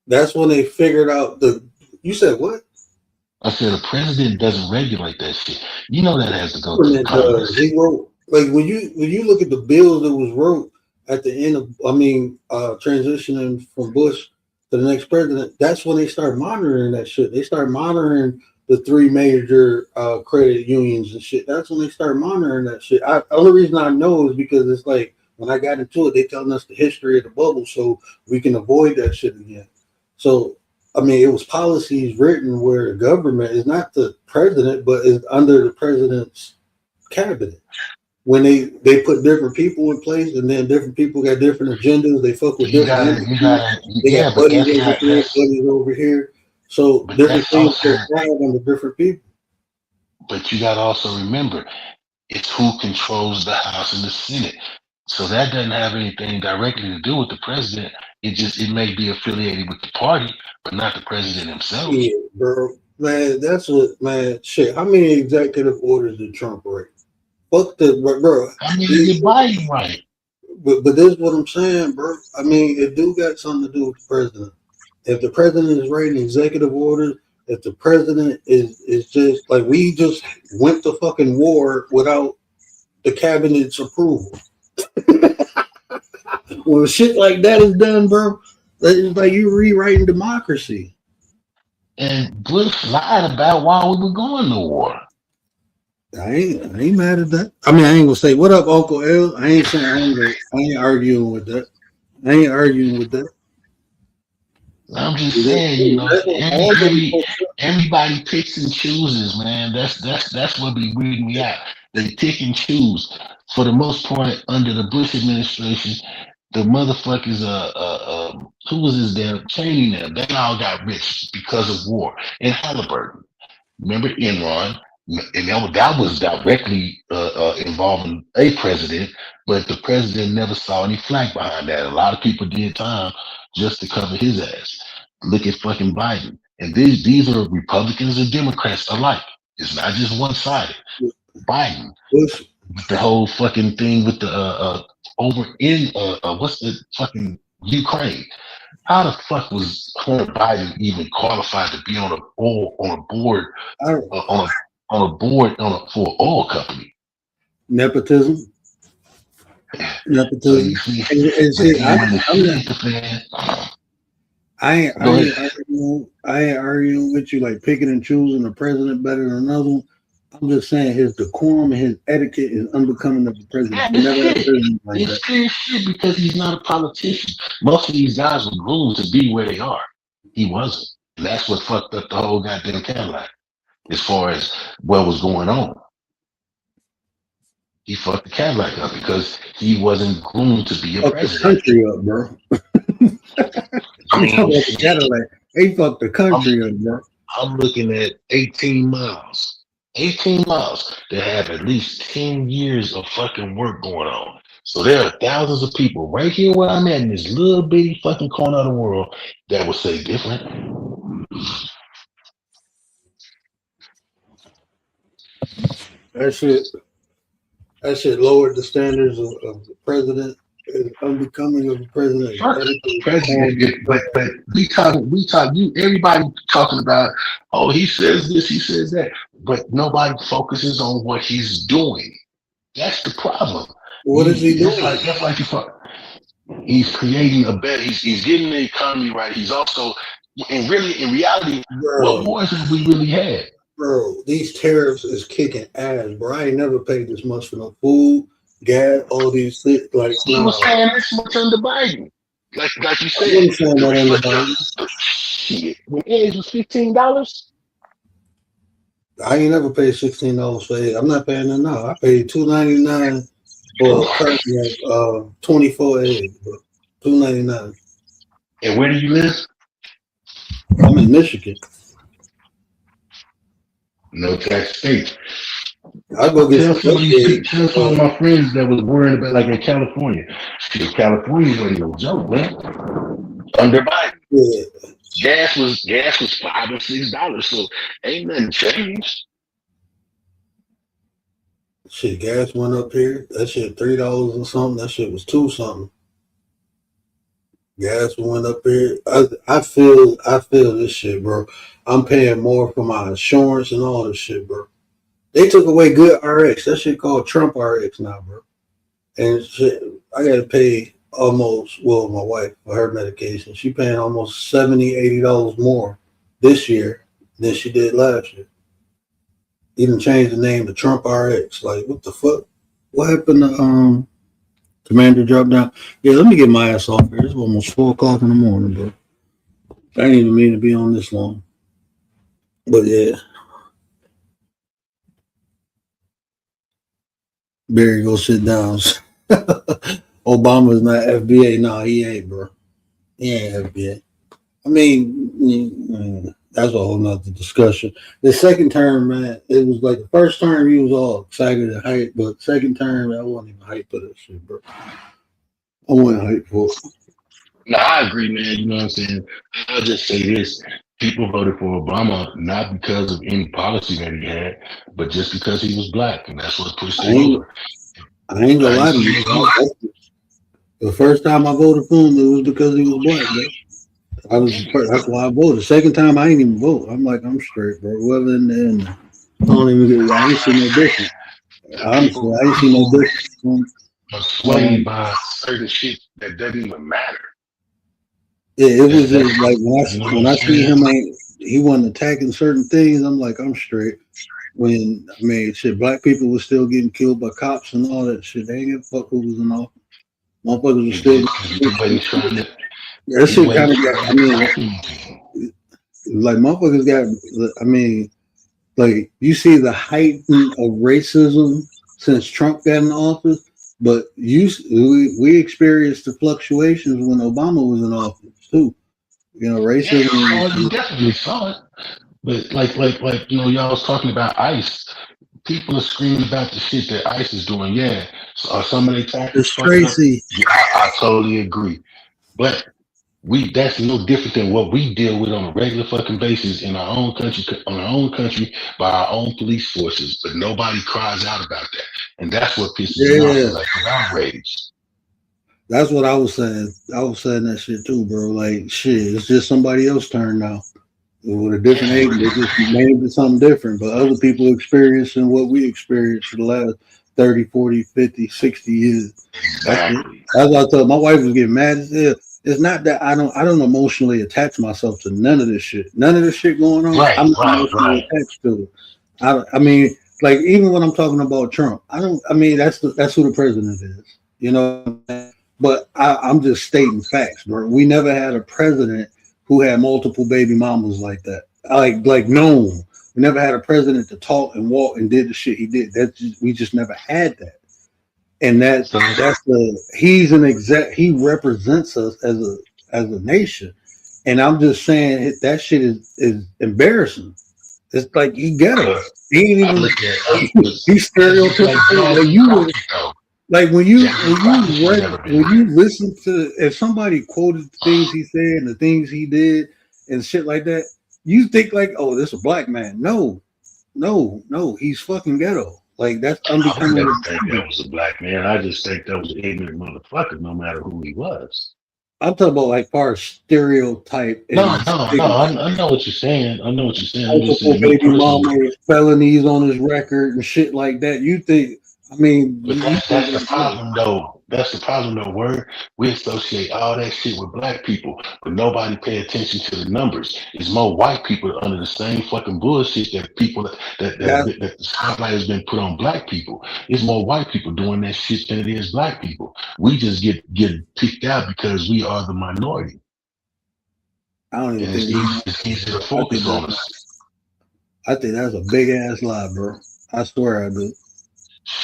that's when they figured out the. You said what? I said the president doesn't regulate that shit. You know that has to go to Congress. He wrote, like when you look at the bills that was wrote at the end of, transitioning from Bush to the next president, that's when they start monitoring that shit. They start monitoring the three major credit unions and shit. That's when they start monitoring that shit. The only reason I know is because it's like when I got into it, they telling us the history of the bubble so we can avoid that shit again. So I mean, it was policies written where the government is not the president, but is under the president's cabinet. When they put different people in place, and then different people got different agendas. They fuck with different. They got buddies over here, buddies over here. So different things get filed under different people. But you got to also remember, it's who controls the House and the Senate. So that doesn't have anything directly to do with the president. It may be affiliated with the party, but not the president himself. Yeah, bro. Man, that's what, man, shit. How many executive orders did Trump write? Fuck the, bro. I mean, you're Biden right. But this is what I'm saying, bro. I mean, it do got something to do with the president. If the president is writing executive orders, if the president is just, like, we just went to fucking war without the cabinet's approval. When shit like that is done, bro, it's like you rewriting democracy. And Bush lied about why we were going to war. I ain't mad at that. I mean, I ain't gonna say what up, Uncle L. I ain't saying I ain't arguing with that. I ain't arguing with that. I'm just saying, you know, everybody picks and chooses, man. That's what be weirding me out. They pick and choose. For the most part, under the Bush administration, the motherfuckers, who was his damn Cheney now? They all got rich because of war. And Halliburton, remember Enron, and that was directly involving a president, but the president never saw any flack behind that. A lot of people did time just to cover his ass. Look at fucking Biden. And these are Republicans and Democrats alike. It's not just one-sided. Biden, the whole fucking thing with the over in what's the fucking Ukraine? How the fuck was Hunter Biden even qualified to be on a board for an oil company? Nepotism. So you see, I ain't arguing with you like picking and choosing a president better than another one. I'm just saying his decorum and his etiquette is unbecoming of the president. It's clear shit because he's not a politician. Most of these guys were groomed to be where they are. He wasn't. And that's what fucked up the whole goddamn Cadillac as far as what was going on. He fucked the Cadillac up because he wasn't groomed to be a president. The country up, bro. The Cadillac. He fucked the country up, bro. I'm looking at 18 miles. 18 miles that have at least 10 years of fucking work going on. So there are thousands of people right here where I'm at in this little bitty fucking corner of the world that would say different. That shit lowered the standards of the president. It's unbecoming of the president. But we talk. Everybody talking about, oh, he says this, he says that, but nobody focuses on what he's doing. That's the problem. What is he doing? That's like he's creating a better. He's getting the economy right. He's also, in reality, what wars have we really had? Bro, these tariffs is kicking ass, bro. I ain't never paid this much for no food, gas, all these things. Like, He was saying this much under Biden. Like you said, I wasn't saying that under Biden. Shit, when eggs was $15. I ain't never paid $16 for it. I'm not paying that now. I paid $2.99 for a carton of 24 eggs, bro. $2.99. And where do you live? I'm in Michigan. No tax state. I go get Tell some some of my friends that was worrying about, like in California. Shit, California wasn't no joke, man. Under Biden. Yeah. Gas was $5 or $6, so ain't nothing changed. Shit, gas went up here. That shit $3 or something. That shit was $2 something. Gas went up here. I feel this shit, bro. I'm paying more for my insurance and all this shit, bro. They took away Good RX. That shit called Trump RX now, bro. And shit, I gotta pay almost, well, my wife for her medication. She paying almost $70, $80 more this year than she did last year. Even changed the name to Trump RX. Like, what the fuck? What happened to Commander drop down? Yeah, let me get my ass off here. It's almost 4 o'clock in the morning, bro. I didn't even mean to be on this long. But yeah. Barry, go sit down. Obama's not FBA. No, he ain't, bro. He ain't FBA. I mean, that's a whole nother discussion. The second term, man, it was like the first term he was all excited and hyped, but second term, I wasn't even hyped for that shit, bro. I wasn't hyped for it. No, I agree, man. You know what I'm saying? I'll just say this. People voted for Obama not because of any policy that he had, but just because he was black, and that's what pushed him over. I ain't gonna lie to you. The first time I voted for him, it was because he was black, bro. That's why I voted. Second time, I ain't even vote. I'm like, I'm straight, bro. Well, and I don't even get. I ain't see no difference. Honestly, I ain't see no difference. Swayed by certain shit that doesn't even matter. Yeah, it was just like when I see him, he wasn't attacking certain things. I'm like, I'm straight. When shit, black people were still getting killed by cops and all that shit. They ain't give a fuck who was in office. Motherfuckers were still. That shit kind of got. Like motherfuckers got. Like you see the height of racism since Trump got in office, but we experienced the fluctuations when Obama was in office too. You know, racism. Yeah, you definitely saw it. But like y'all was talking about ICE. People are screaming about the shit that ICE is doing. Yeah, some of their tactics. It's crazy. Yeah, I totally agree. But that's no different than what we deal with on a regular fucking basis in our own country, by our own police forces. But nobody cries out about that, and that's what pisses me off. Like outrage. That's what I was saying. I was saying that shit too, bro. Like shit, it's just somebody else's turn now. With a different age, they just named it something different. But other people experiencing what we experienced for the last 30, 40, 50, 60 years. Exactly. That's what I thought. My wife was getting mad as hell. It's not that I don't emotionally attach myself to none of this shit. None of this shit going on. Right, I'm not emotionally attached to it. I mean, like even when I'm talking about Trump, that's who the president is. You know, but I'm just stating facts, bro. We never had a president who had multiple baby mamas like that. Like known. We never had a president to talk and walk and did the shit he did. We just never had that. And he represents us as a nation. And I'm just saying that shit is embarrassing. It's like he ghetto. He ain't even he's stereotypical. Like when you listen to, if somebody quoted the things he said and the things he did and shit like that, you think like, oh, this is a black man. No, he's fucking ghetto. Like that's unbecoming. I don't think that was a black man. I just think that was an ignorant motherfucker, no matter who he was. I'm talking about like far stereotype. No, I know what you're saying. I'm just saying, baby mama felonies on his record and shit like that. You think I mean, But that's the problem though. That's the problem though. Where we associate all that shit with black people, but nobody pay attention to the numbers. It's more white people under the same fucking bullshit that people that Yeah, the spotlight has been put on black people. It's more white people doing that shit than it is black people. We just get picked out because we are the minority, I don't and even think it's easy to I think focus on that's us. I think that's a big ass lie, bro. I swear I do.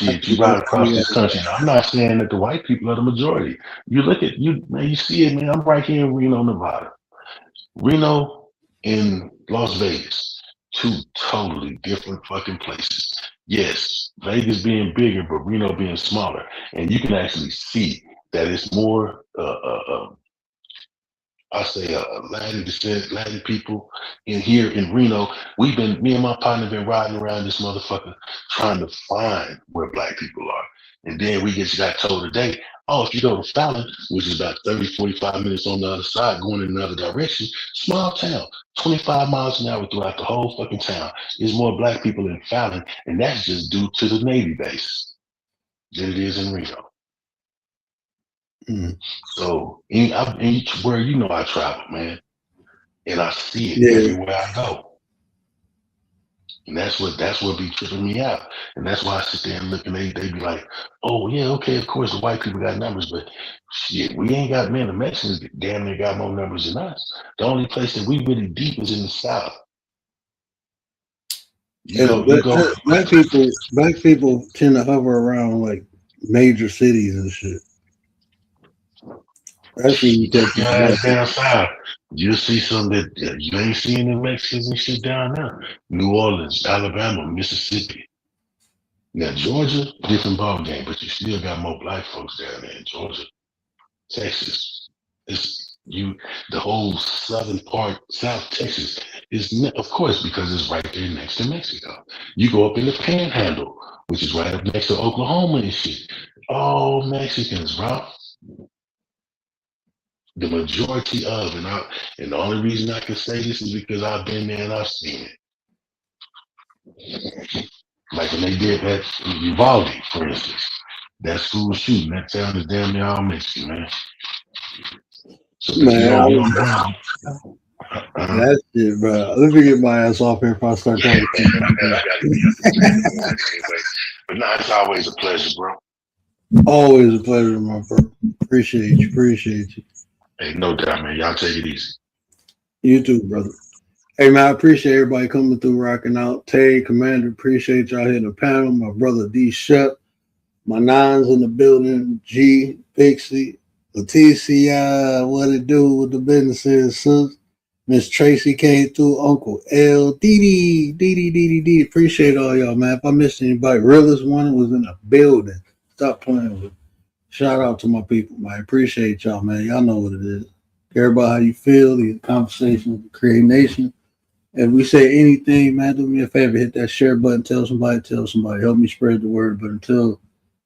I Shit, you think ride that's a across big this ass country. lie. Now, I'm not saying that the white people are the majority. You look at you, man. You see it, man. I'm right here in Reno, Nevada. Reno and Las Vegas, two totally different fucking places. Yes, Vegas being bigger, but Reno being smaller, and you can actually see that it's more. I say Latin descent, Latin people in here in Reno. Me and my partner been riding around this motherfucker trying to find where black people are. And then we just got told today, oh, if you go to Fallon, which is about 30, 45 minutes on the other side, going in another direction, small town, 25 miles an hour throughout the whole fucking town. There's more black people in Fallon, and that's just due to the Navy base than it is in Reno. Mm. So where you know I travel, man, and I see it Yeah, everywhere I go, and that's what be tripping me out, and that's why I sit there and look, and they be like, oh yeah, okay, of course the white people got numbers, but shit, we ain't got, man. The Mexicans damn near got more numbers than us. The only place that we really deep is in the South. yeah. Black people tend to hover around like major cities and shit. That's when you Take catch your these black ass people. down south. You'll see some that you ain't seeing the Mexicans and shit down there. New Orleans, Alabama, Mississippi. Now Georgia, different ball game, but you still got more black folks down there in Georgia, Texas. It's you. The whole southern part, South Texas, of course because it's right there next to Mexico. You go up in the Panhandle, which is right up next to Oklahoma and shit. All Mexicans, bro. The majority of, and the only reason I can say this is because I've been there and I've seen it. Like when they did that Uvalde, for instance, that school shooting, that town is damn near all Mexican, man. So, but Man, you don't know. that shit, bro. Let me get my ass off here if I start talking. I gotta be anyway. But no, it's always a pleasure, bro. Always a pleasure, my bro. Appreciate you. Hey, no doubt, man. Y'all take it easy. You too, brother. Hey man, I appreciate everybody coming through, rocking out. Tay, Commander, appreciate y'all hitting the panel. My brother D Shep, my nines in the building, G, Pixie, Leticia, what it do with the businesses, sis. Miss Tracy came through, Uncle L, Dee. Appreciate all y'all, man. If I missed anybody, realest one was in the building. Stop playing with it. Shout out to my people, man. I appreciate y'all, man. Y'all know what it is. Care about how you feel, these conversations, Create Nation. If we say anything, man, do me a favor, hit that share button, tell somebody, help me spread the word. But until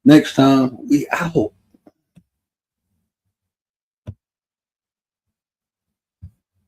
next time, we out.